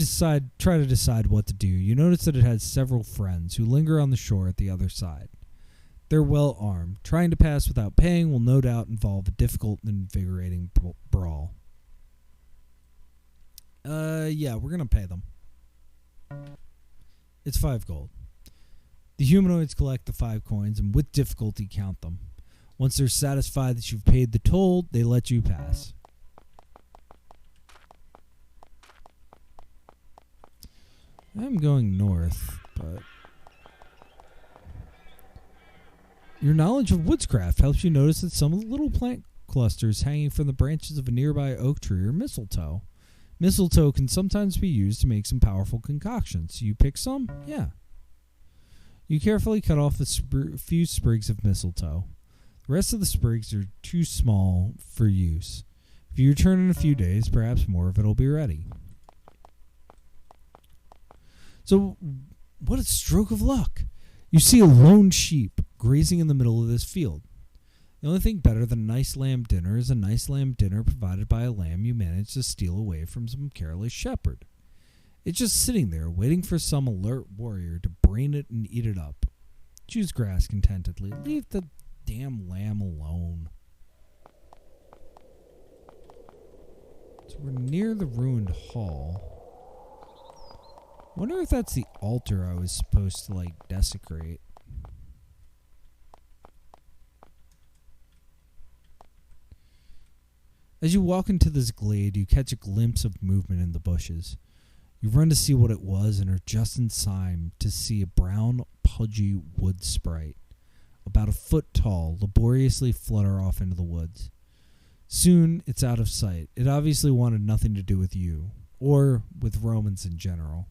try to decide what to do, you notice that it has several friends who linger on the shore at the other side. They're well armed. Trying to pass without paying will no doubt involve a difficult and invigorating brawl. Yeah, we're gonna pay them. It's 5 gold. The humanoids collect the 5 coins and with difficulty count them. Once they're satisfied that you've paid the toll, they let you pass. I'm going north, but your knowledge of woodscraft helps you notice that some of the little plant clusters hanging from the branches of a nearby oak tree are mistletoe. Mistletoe can sometimes be used to make some powerful concoctions. You pick some? Yeah. You carefully cut off a few sprigs of mistletoe. The rest of the sprigs are too small for use. If you return in a few days, perhaps more of it will be ready. So, what a stroke of luck! You see a lone sheep grazing in the middle of this field. The only thing better than a nice lamb dinner is a nice lamb dinner provided by a lamb you managed to steal away from some careless shepherd. It's just sitting there, waiting for some alert warrior to brain it and eat it up. Chews grass contentedly. Leave the damn lamb alone. So we're near the ruined hall. Wonder if that's the altar I was supposed to, like, desecrate. As you walk into this glade, you catch a glimpse of movement in the bushes. You run to see what it was and are just in time to see a brown, pudgy wood sprite, about a foot tall, laboriously flutter off into the woods. Soon, it's out of sight. It obviously wanted nothing to do with you, or with Romans in general.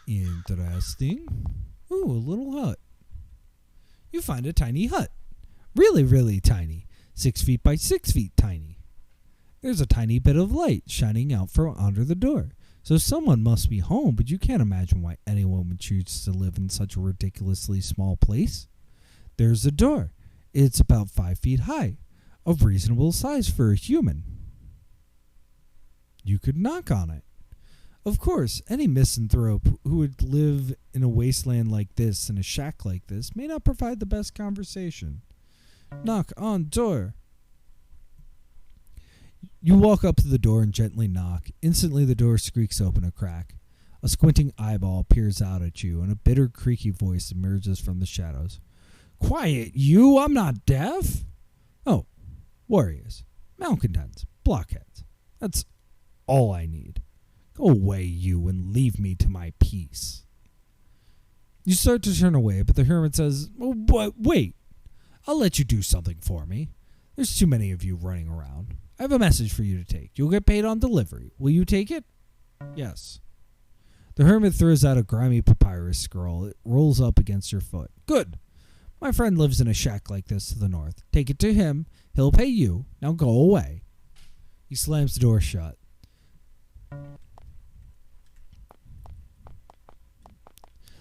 Interesting. Ooh, a little hut. You find a tiny hut. Really, really tiny. 6 feet by 6 feet tiny. There's a tiny bit of light shining out from under the door. So someone must be home, but you can't imagine why anyone would choose to live in such a ridiculously small place. There's the door. It's about 5 feet high, of reasonable size for a human. You could knock on it. Of course, any misanthrope who would live in a wasteland like this, in a shack like this, may not provide the best conversation. Knock on door. You walk up to the door and gently knock. Instantly, the door squeaks open a crack. A squinting eyeball peers out at you, and a bitter, creaky voice emerges from the shadows. Quiet, you! I'm not deaf! Oh, warriors, malcontents, blockheads. That's all I need. Go away, you, and leave me to my peace. You start to turn away, but the hermit says, oh, but wait. I'll let you do something for me. There's too many of you running around. I have a message for you to take. You'll get paid on delivery. Will you take it? Yes. The hermit throws out a grimy papyrus scroll. It rolls up against your foot. Good. My friend lives in a shack like this to the north. Take it to him. He'll pay you. Now go away. He slams the door shut.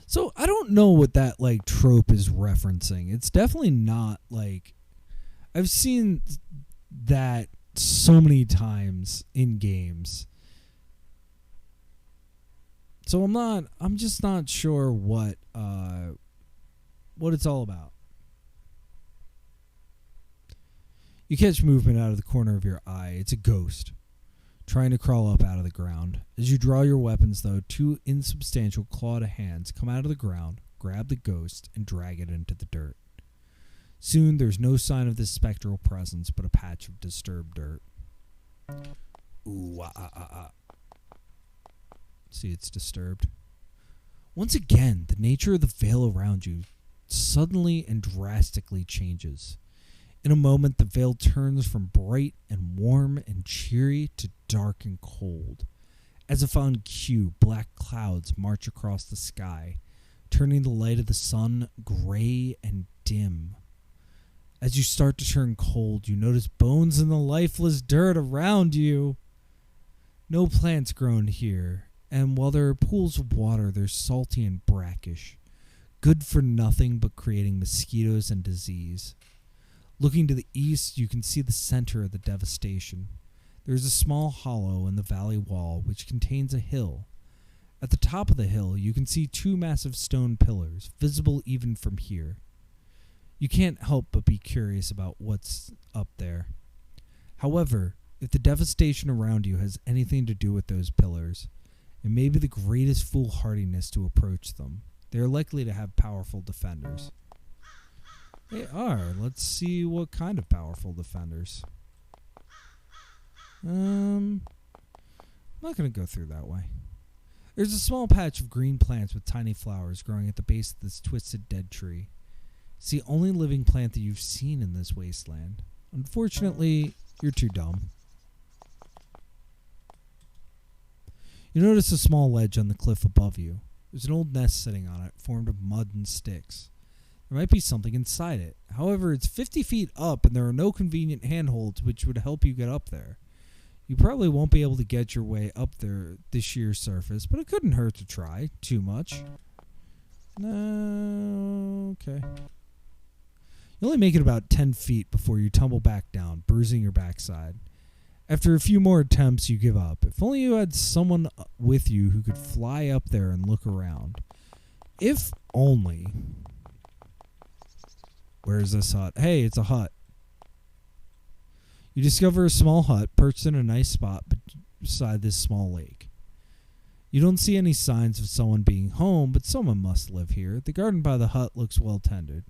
So I don't know what that like trope is referencing. It's definitely not like I've seen that so many times in games. So I'm just not sure what it's all about. You catch movement out of the corner of your eye. It's a ghost trying to crawl up out of the ground. As you draw your weapons, though, 2 insubstantial clawed hands come out of the ground, grab the ghost, and drag it into the dirt. Soon, there's no sign of this spectral presence but a patch of disturbed dirt. Ooh, See, it's disturbed. Once again, the nature of the veil around you suddenly and drastically changes. In a moment, the veil turns from bright and warm and cheery to dark and cold. As if on cue, black clouds march across the sky, turning the light of the sun gray and dim. As you start to turn cold, you notice bones in the lifeless dirt around you. No plants grown here, and while there are pools of water, they're salty and brackish, good for nothing but creating mosquitoes and disease. Looking to the east, you can see the center of the devastation. There is a small hollow in the valley wall which contains a hill. At the top of the hill, you can see 2 massive stone pillars, visible even from here. You can't help but be curious about what's up there. However, if the devastation around you has anything to do with those pillars, it may be the greatest foolhardiness to approach them. They are likely to have powerful defenders. They are. Let's see what kind of powerful defenders. I'm not going to go through that way. There's a small patch of green plants with tiny flowers growing at the base of this twisted dead tree. It's the only living plant that you've seen in this wasteland. Unfortunately, you're too dumb. You notice a small ledge on the cliff above you. There's an old nest sitting on it, formed of mud and sticks. There might be something inside it. However, it's 50 feet up, and there are no convenient handholds which would help you get up there. You probably won't be able to get your way up there the sheer surface, but it couldn't hurt to try too much. No, okay. You only make it about 10 feet before you tumble back down, bruising your backside. After a few more attempts, you give up. If only you had someone with you who could fly up there and look around. If only. Where's this hut? Hey, it's a hut. You discover a small hut perched in a nice spot beside this small lake. You don't see any signs of someone being home, but someone must live here. The garden by the hut looks well tended.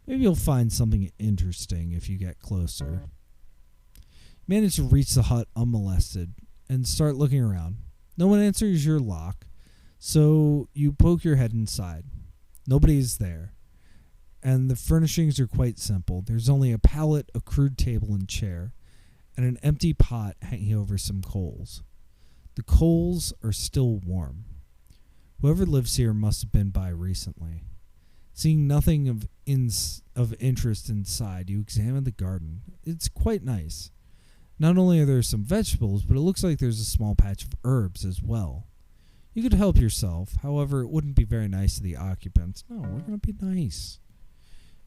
Maybe you'll find something interesting if you get closer. You manage to reach the hut unmolested and start looking around. No one answers your lock, so you poke your head inside. Nobody is there, and the furnishings are quite simple. There's only a pallet, a crude table and chair, and an empty pot hanging over some coals. The coals are still warm. Whoever lives here must have been by recently. Seeing nothing of interest inside, you examine the garden. It's quite nice. Not only are there some vegetables, but it looks like there's a small patch of herbs as well. You could help yourself, however, it wouldn't be very nice to the occupants. No, we're going to be nice.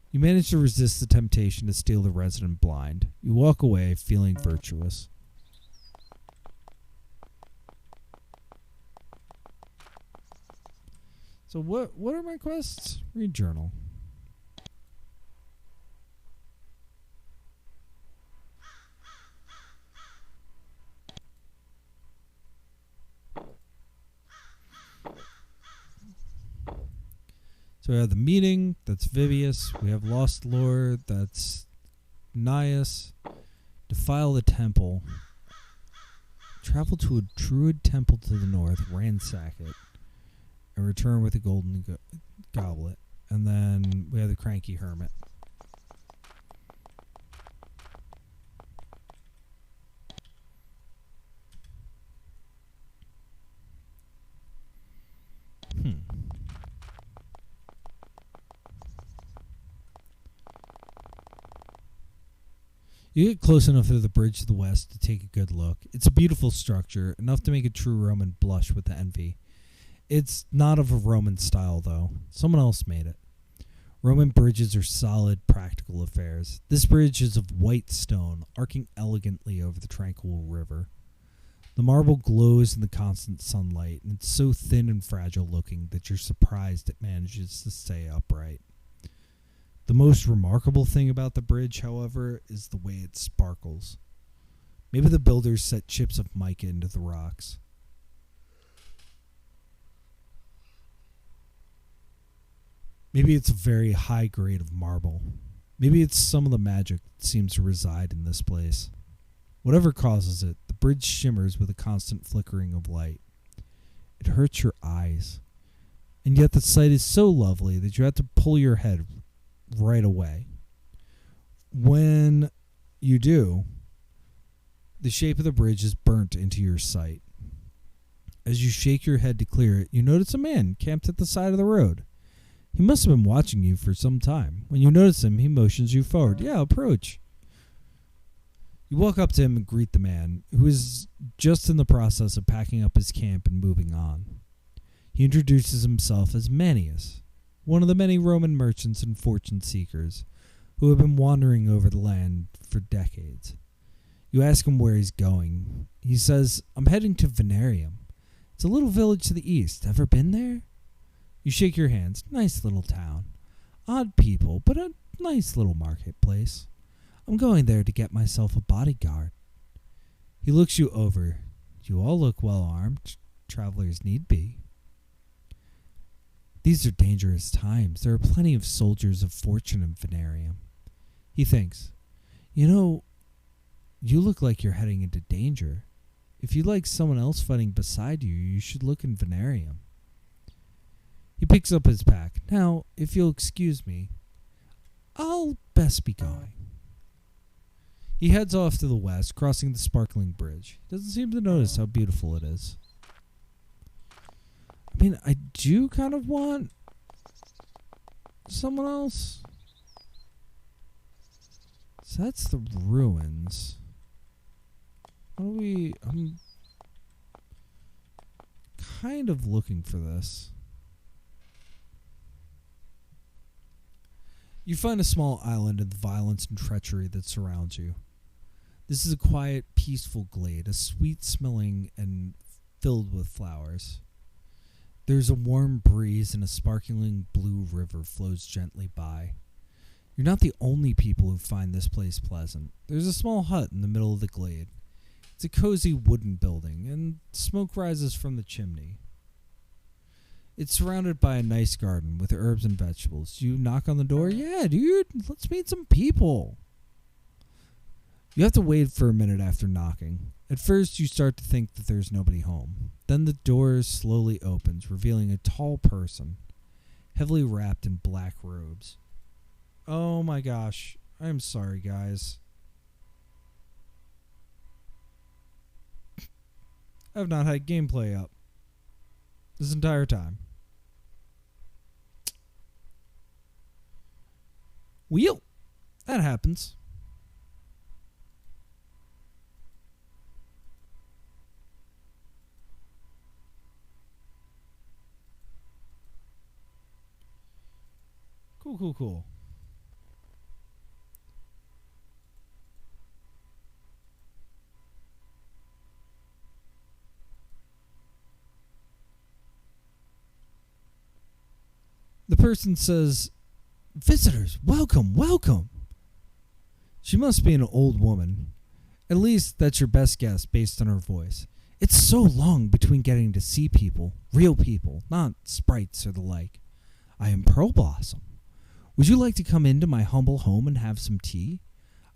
You manage to resist the temptation to steal the resident blind. You walk away feeling virtuous. So what are my quests? Read journal. So we have the meeting, that's Vibius. We have Lost Lore, that's Nias. Defile the temple. Travel to a druid temple to the north, ransack it, and return with a golden goblet. And then we have the cranky hermit. You get close enough to the bridge to the west to take a good look. It's a beautiful structure, enough to make a true Roman blush with envy. It's not of a Roman style, though. Someone else made it. Roman bridges are solid, practical affairs. This bridge is of white stone, arcing elegantly over the tranquil river. The marble glows in the constant sunlight, and it's so thin and fragile looking that you're surprised it manages to stay upright. The most remarkable thing about the bridge, however, is the way it sparkles. Maybe the builders set chips of mica into the rocks. Maybe it's a very high grade of marble. Maybe it's some of the magic that seems to reside in this place. Whatever causes it, the bridge shimmers with a constant flickering of light. It hurts your eyes. And yet the sight is so lovely that you have to pull your head right away. When you do, the shape of the bridge is burnt into your sight. As you shake your head to clear it, you notice a man camped at the side of the road. He must have been watching you for some time. When you notice him, he motions you forward. Yeah, approach. You walk up to him and greet the man, who is just in the process of packing up his camp and moving on. He introduces himself as Manius, one of the many Roman merchants and fortune seekers who have been wandering over the land for decades. You ask him where he's going. He says, I'm heading to Venarium. It's a little village to the east. Ever been there? You shake your hands. Nice little town. Odd people, but a nice little marketplace. I'm going there to get myself a bodyguard. He looks you over. You all look well armed. Travelers need be. These are dangerous times. There are plenty of soldiers of fortune in Venarium. He thinks, you look like you're heading into danger. If you like someone else fighting beside you, you should look in Venarium. He picks up his pack. Now, if you'll excuse me, I'll best be going. He heads off to the west, crossing the sparkling bridge. He doesn't seem to notice how beautiful it is. I mean, I do kind of want someone else. So that's the ruins. I'm kind of looking for this. You find a small island in the violence and treachery that surrounds you. This is a quiet, peaceful glade, a sweet-smelling and filled with flowers. There's a warm breeze and a sparkling blue river flows gently by. You're not the only people who find this place pleasant. There's a small hut in the middle of the glade. It's a cozy wooden building, and smoke rises from the chimney. It's surrounded by a nice garden with herbs and vegetables. You knock on the door. Yeah, dude, let's meet some people. You have to wait for a minute after knocking. At first, you start to think that there's nobody home. Then the door slowly opens, revealing a tall person, heavily wrapped in black robes. Oh my gosh. I'm sorry, guys. I've not had gameplay up this entire time. Wheel! That happens. Cool. The person says, "Visitors, welcome. She must be an old woman. At least that's your best guess based on her voice. It's so long between getting to see people, real people, not sprites or the like. I am Pearl Blossom. Would you like to come into my humble home and have some tea?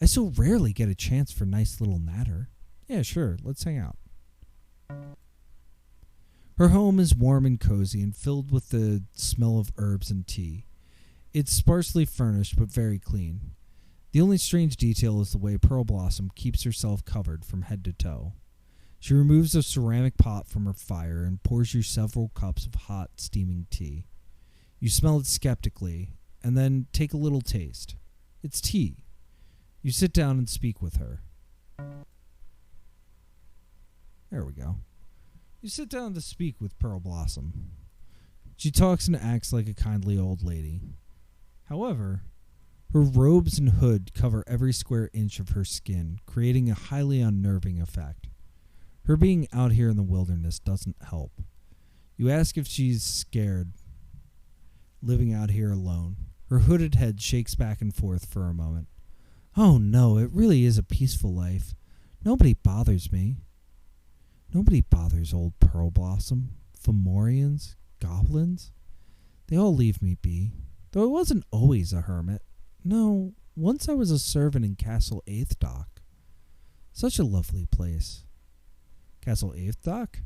I so rarely get a chance for nice little natter." Yeah, sure, let's hang out. Her home is warm and cozy and filled with the smell of herbs and tea. It's sparsely furnished but very clean. The only strange detail is the way Pearl Blossom keeps herself covered from head to toe. She removes a ceramic pot from her fire and pours you several cups of hot, steaming tea. You smell it skeptically and then take a little taste. It's tea. You sit down and speak with her. There we go. You sit down to speak with Pearl Blossom. She talks and acts like a kindly old lady. However, her robes and hood cover every square inch of her skin, creating a highly unnerving effect. Her being out here in the wilderness doesn't help. You ask if she's scared, living out here alone. Her hooded head shakes back and forth for a moment. "Oh no, it really is a peaceful life. Nobody bothers me." Nobody bothers old Pearl Blossom. Fomorians, goblins, they all leave me be. Though I wasn't always a hermit. No, once I was a servant in Castle Eighth Dock. Such a lovely place. Castle Eighth Dock?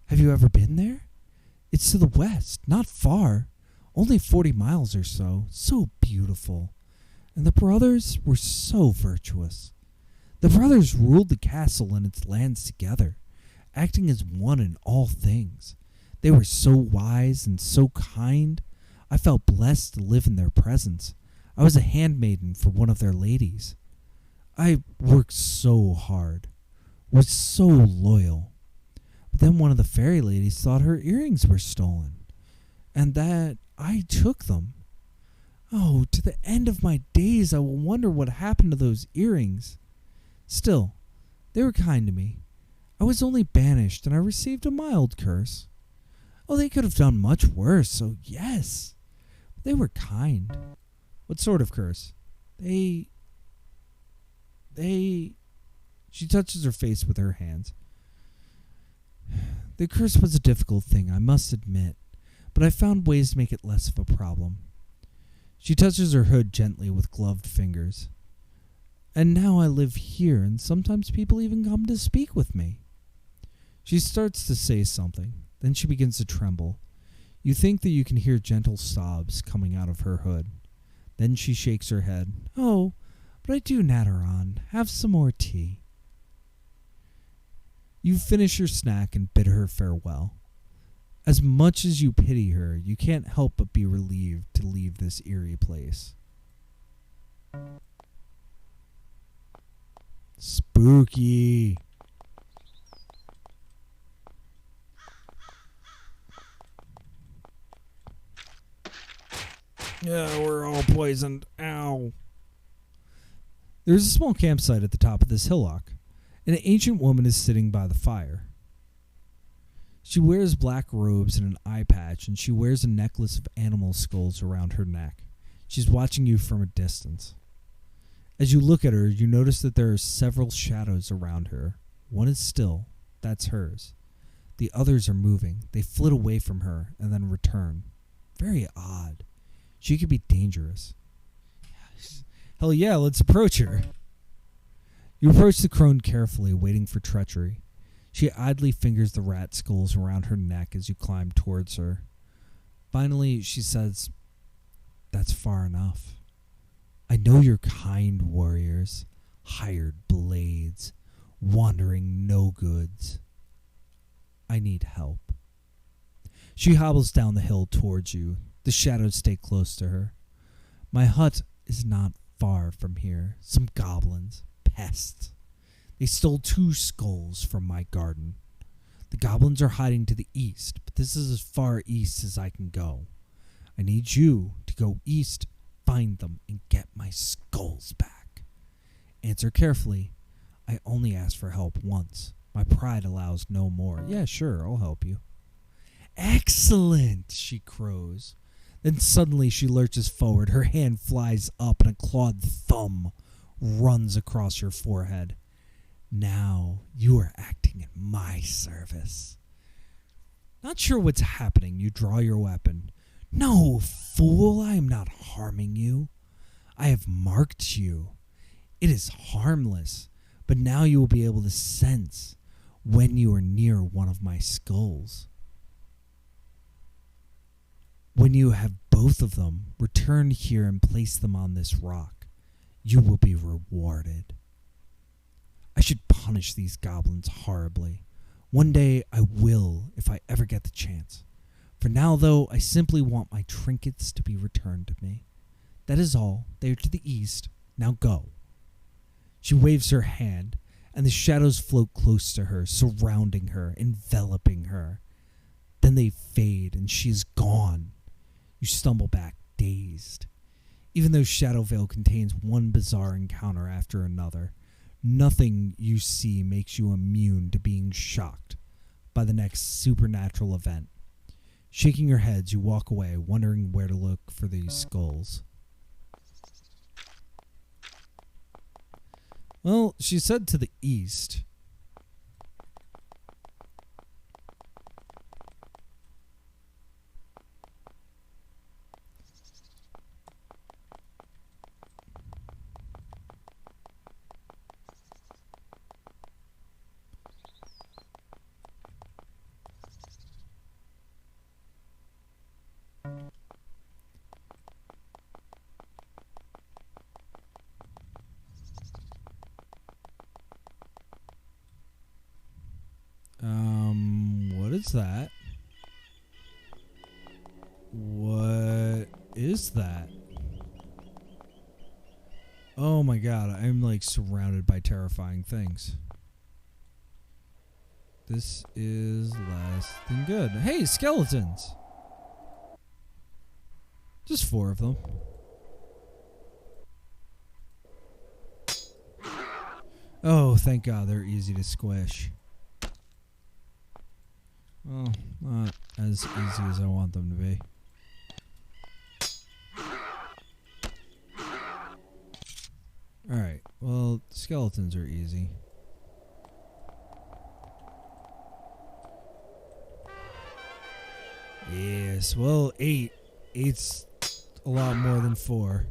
Have you ever been there? It's to the west, not far. Only 40 miles or so. So beautiful. And the brothers were so virtuous. The brothers ruled the castle and its lands together, acting as one in all things. They were so wise and so kind. I felt blessed to live in their presence. I was a handmaiden for one of their ladies. I worked so hard, was so loyal. But then one of the fairy ladies thought her earrings were stolen, and that I took them. Oh, to the end of my days I will wonder what happened to those earrings. Still, they were kind to me. I was only banished, and I received a mild curse. Oh, they could have done much worse, so yes. But they were kind. What sort of curse? They... She touches her face with her hands. The curse was a difficult thing, I must admit, but I found ways to make it less of a problem. She touches her hood gently with gloved fingers. And now I live here, and sometimes people even come to speak with me. She starts to say something, then she begins to tremble. You think that you can hear gentle sobs coming out of her hood. Then she shakes her head. Oh, but I do natter on. Have some more tea. You finish your snack and bid her farewell. As much as you pity her, you can't help but be relieved to leave this eerie place. Spooky. Yeah, we're all poisoned. Ow. There is a small campsite at the top of this hillock. An ancient woman is sitting by the fire. She wears black robes and an eye patch, and she wears a necklace of animal skulls around her neck. She's watching you from a distance. As you look at her, you notice that there are several shadows around her. One is still. That's hers. The others are moving. They flit away from her and then return. Very odd. She could be dangerous. Hell yeah, let's approach her. You approach the crone carefully, waiting for treachery. She idly fingers the rat skulls around her neck as you climb towards her. Finally, she says, "That's far enough. I know you're kind warriors, hired blades, wandering no-goods. I need help." She hobbles down the hill towards you. The shadows stay close to her. "My hut is not far from here. Some goblins, pests. They stole 2 skulls from my garden. The goblins are hiding to the east, but this is as far east as I can go. I need you to go east, find them, and get my skulls back. Answer carefully. I only ask for help once. My pride allows no more." "Yeah, sure, I'll help you." "Excellent," she crows. Then suddenly she lurches forward. Her hand flies up and a clawed thumb runs across your forehead. "Now you are acting in my service." Not sure what's happening, you draw your weapon. "No, fool, I am not harming you. I have marked you. It is harmless, but now you will be able to sense when you are near one of my skulls. When you have both of them, return here and place them on this rock. You will be rewarded. I should punish these goblins horribly. One day I will, if I ever get the chance. For now, though, I simply want my trinkets to be returned to me. That is all. They are to the east. Now go." She waves her hand, and the shadows float close to her, surrounding her, enveloping her. Then they fade, and she is gone. You stumble back, dazed. Even though Shadowvale contains one bizarre encounter after another, nothing you see makes you immune to being shocked by the next supernatural event. Shaking your heads, you walk away, wondering where to look for these skulls. Well, she said to the east. What is that? What is that? Oh my god, I'm like surrounded by terrifying things. This is less than good. Hey, skeletons! Just 4 of them. Oh, thank god, they're easy to squish. Well, not as easy as I want them to be. Alright, well, skeletons are easy. Yes, well, 8. 8's a lot more than 4.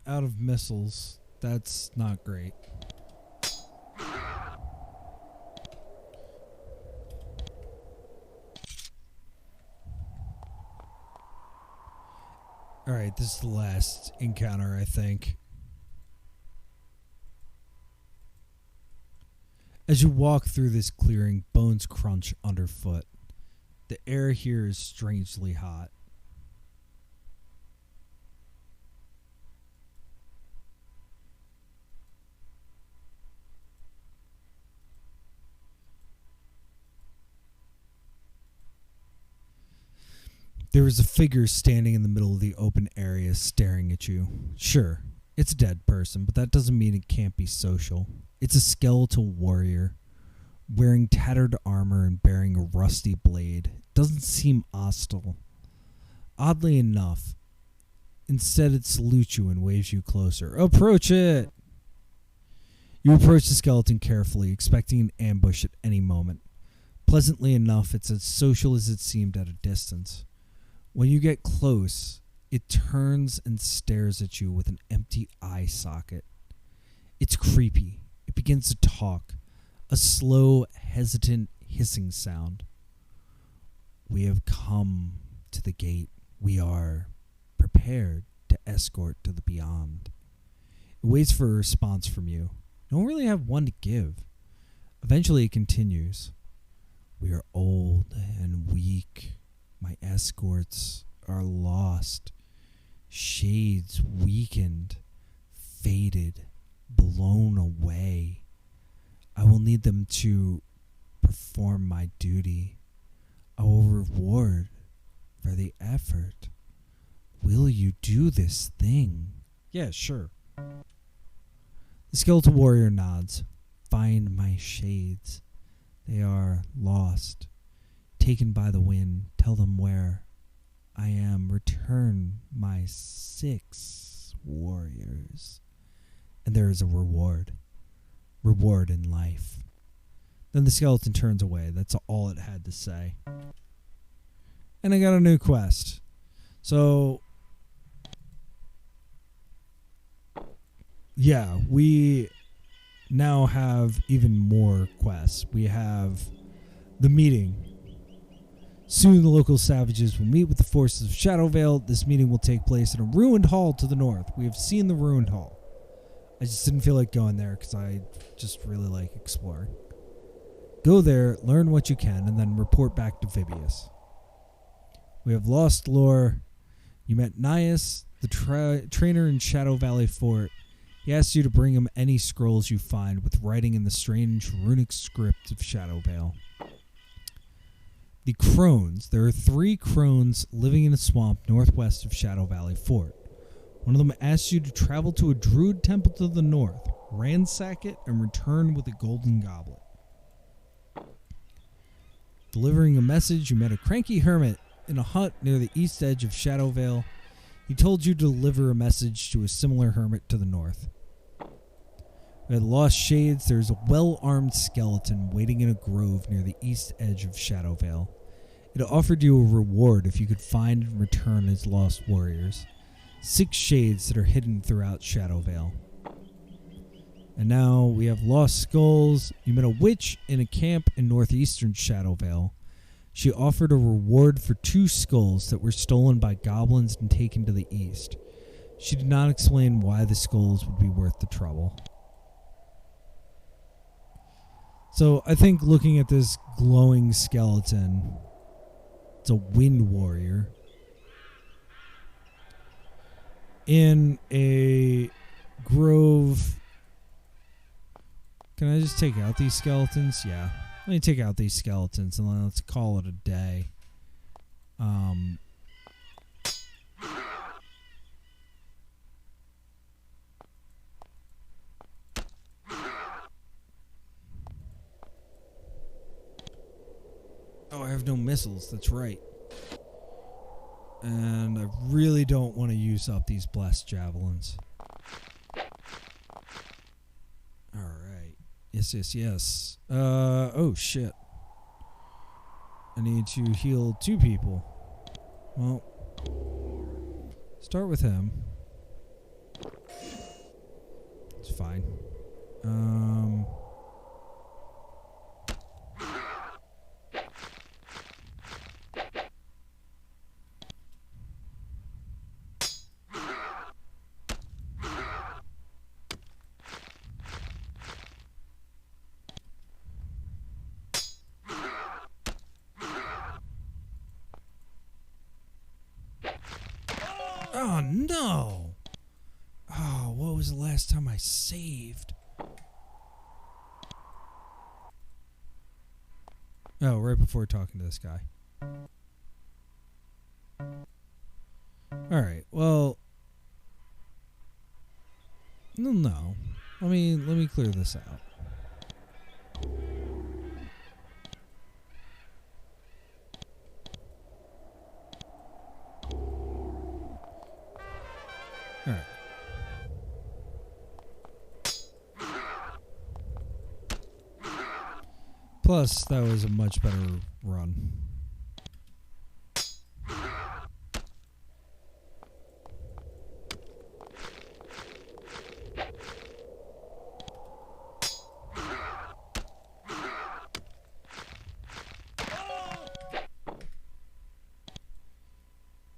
Out of missiles. That's not great. Alright, this is the last encounter, I think. As you walk through this clearing, bones crunch underfoot. The air here is strangely hot. There is a figure standing in the middle of the open area staring at you. Sure, it's a dead person, but that doesn't mean it can't be social. It's a skeletal warrior, wearing tattered armor and bearing a rusty blade. It doesn't seem hostile. Oddly enough, instead it salutes you and waves you closer. Approach it! You approach the skeleton carefully, expecting an ambush at any moment. Pleasantly enough, it's as social as it seemed at a distance. When you get close, it turns and stares at you with an empty eye socket. It's creepy. It begins to talk, a slow, hesitant hissing sound. We have come to the gate. We are prepared to escort to the beyond. It waits for a response from you. You don't really have one to give. Eventually it continues. We are old and weak. My escorts are lost. Shades weakened, faded, blown away. I will need them to perform my duty. I will reward for the effort. Will you do this thing? Yeah, sure. The skeletal warrior nods. Find my shades. They are lost. Taken by the wind. Tell them where I am. Return my 6 warriors. And there is a reward. Reward in life. Then the skeleton turns away. That's all it had to say. And I got a new quest. So, yeah, we now have even more quests. We have the meeting. Soon the local savages will meet with the forces of Shadowvale. This meeting will take place in a ruined hall to the north. We have seen the ruined hall. I just didn't feel like going there because I just really like exploring. Go there, learn what you can, and then report back to Vibius. We have lost lore. You met Nias, the trainer in Shadow Valley Fort. He asked you to bring him any scrolls you find with writing in the strange runic script of Shadowvale. The Crones. There are 3 Crones living in a swamp northwest of Shadow Valley Fort. One of them asks you to travel to a druid temple to the north, ransack it, and return with a golden goblet. Delivering a message, you met a cranky hermit in a hut near the east edge of Shadowvale. He told you to deliver a message to a similar hermit to the north. We had lost shades. There's a well-armed skeleton waiting in a grove near the east edge of Shadowvale. It offered you a reward if you could find and return his lost warriors. 6 shades that are hidden throughout Shadowvale. And now we have lost skulls. You met a witch in a camp in northeastern Shadowvale. She offered a reward for 2 skulls that were stolen by goblins and taken to the east. She did not explain why the skulls would be worth the trouble. So I think looking at this glowing skeleton, it's a wind warrior in a grove. Can I just take out these skeletons? Yeah. Let me take out these skeletons and then let's call it a day. Oh, I have no missiles. That's right. And I really don't want to use up these blessed javelins. Alright. Yes. Oh, shit. I need to heal 2 people. Well, start with him. It's fine. Oh, no. Oh, what was the last time I saved? Oh, right before talking to this guy. Alright, well... No. Let me clear this out. Alright. Plus, that was a much better run.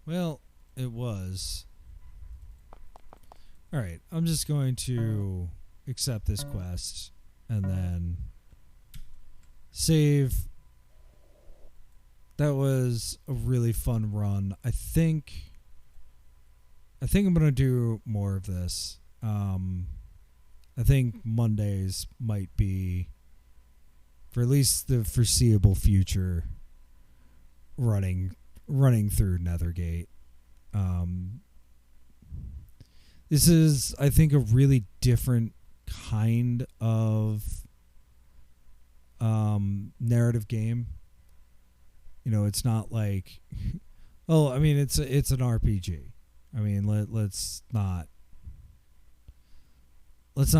Well, it was. Alright, I'm just going to accept this quest and then save. That was a really fun run. I think I'm going to do more of this. I think Mondays might be, for at least the foreseeable future, running through Nethergate. This is, I think, a really different kind of narrative game. You know, it's not like, oh, I mean, it's an RPG. I mean, let's not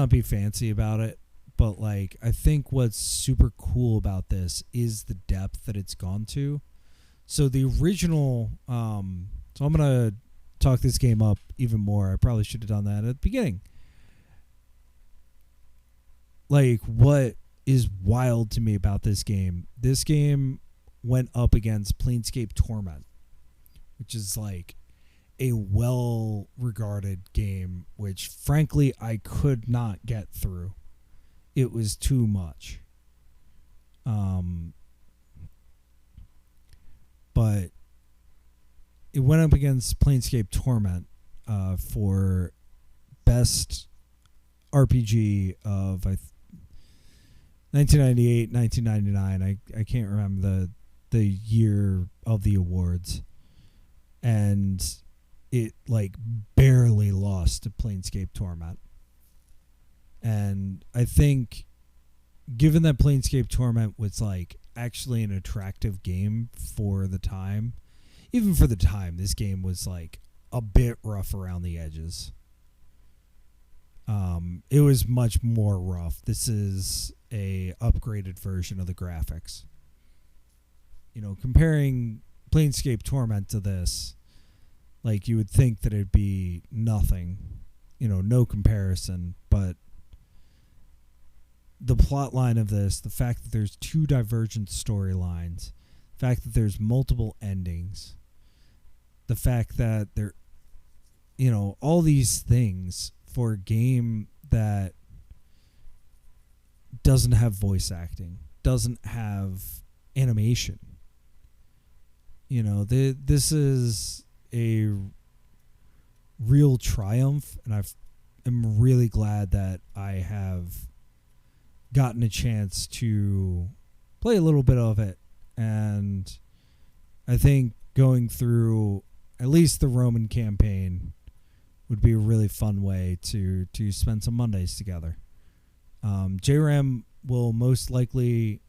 be fancy about it. But like, I think what's super cool about this is the depth that it's gone to. So the original, so I'm going to talk this game up even more. I probably should have done that at the beginning. Like, what is wild to me about this game went up against Planescape Torment, which is like a well-regarded game, which frankly I could not get through. It was too much. But it went up against Planescape Torment for best RPG of 1998, 1999. I can't remember the year of the awards. And it like barely lost to Planescape Torment. And I think, given that Planescape Torment was like actually an attractive game for the time, even for the time, this game was like a bit rough around the edges. It was much more rough. This is a upgraded version of the graphics. You know, comparing Planescape Torment to this, like, you would think that it'd be nothing, you know, no comparison, but the plot line of this, the fact that there's two divergent storylines, the fact that there's multiple endings, the fact that there, you know, all these things for a game that doesn't have voice acting, doesn't have animation. You know, this is a real triumph, and I'm really glad that I have gotten a chance to play a little bit of it. And I think going through at least the Roman campaign would be a really fun way to spend some Mondays together. JRAM will most likely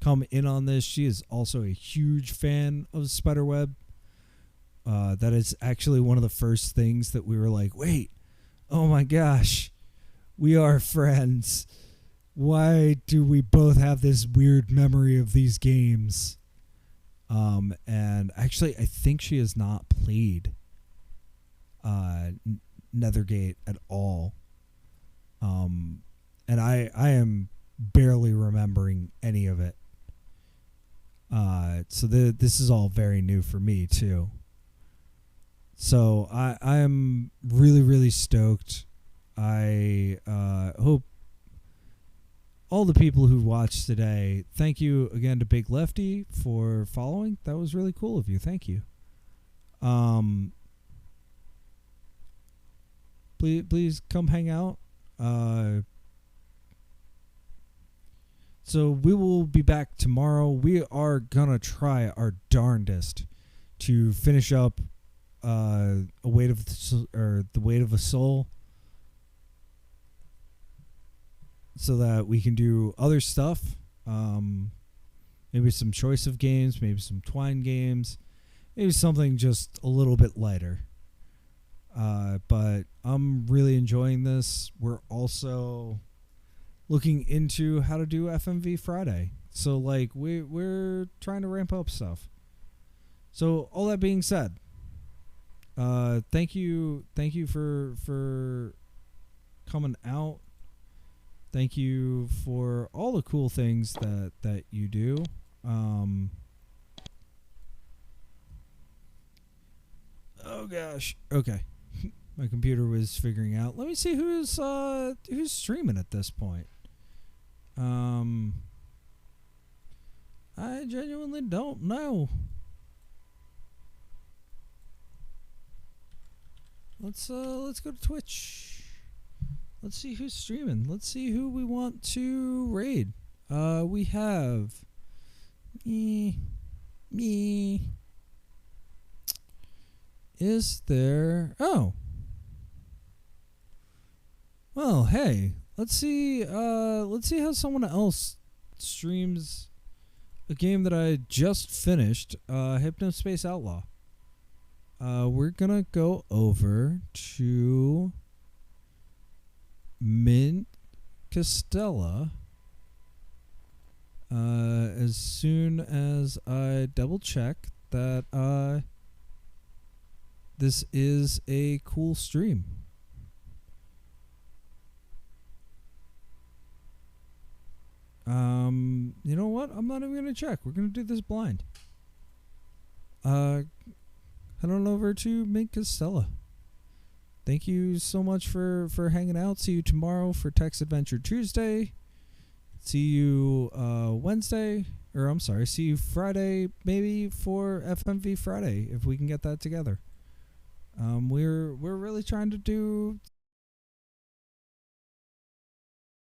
come in on this. She is also a huge fan of Spiderweb. That is actually one of the first things that we were like, wait, oh my gosh, we are friends. Why do we both have this weird memory of these games? And actually, I think she has not played Nethergate at all. And I am barely remembering any of it. So this is all very new for me too. So I am really, really stoked. I hope all the people who watched today, thank you again to Big Lefty for following. That was really cool of you. Thank you. please come hang out. So we will be back tomorrow. We are gonna try our darndest to finish up the weight of a soul, so that we can do other stuff. Maybe some choice of games, maybe some twine games, maybe something just a little bit lighter. But I'm really enjoying this. We're also looking into how to do FMV Friday. So like we're trying to ramp up stuff. So all that being said, thank you for coming out. Thank you for all the cool things that you do. Oh gosh. Okay. My computer was figuring out. Let me see who's streaming at this point. I genuinely don't know. Let's go to Twitch. Let's see who's streaming. Let's see who we want to raid. We have me. Is there? Oh. Well, hey. Let's see how someone else streams a game that I just finished, Hypnospace Outlaw. We're gonna go over to Mint Castella as soon as I double check that this is a cool stream. You know what? I'm not even gonna check. We're gonna do this blind. Head on over to Mint Castella. Thank you so much for hanging out. See you tomorrow for Text Adventure Tuesday. See you Wednesday, or I'm sorry, see you Friday maybe for FMV Friday if we can get that together. We're really trying to do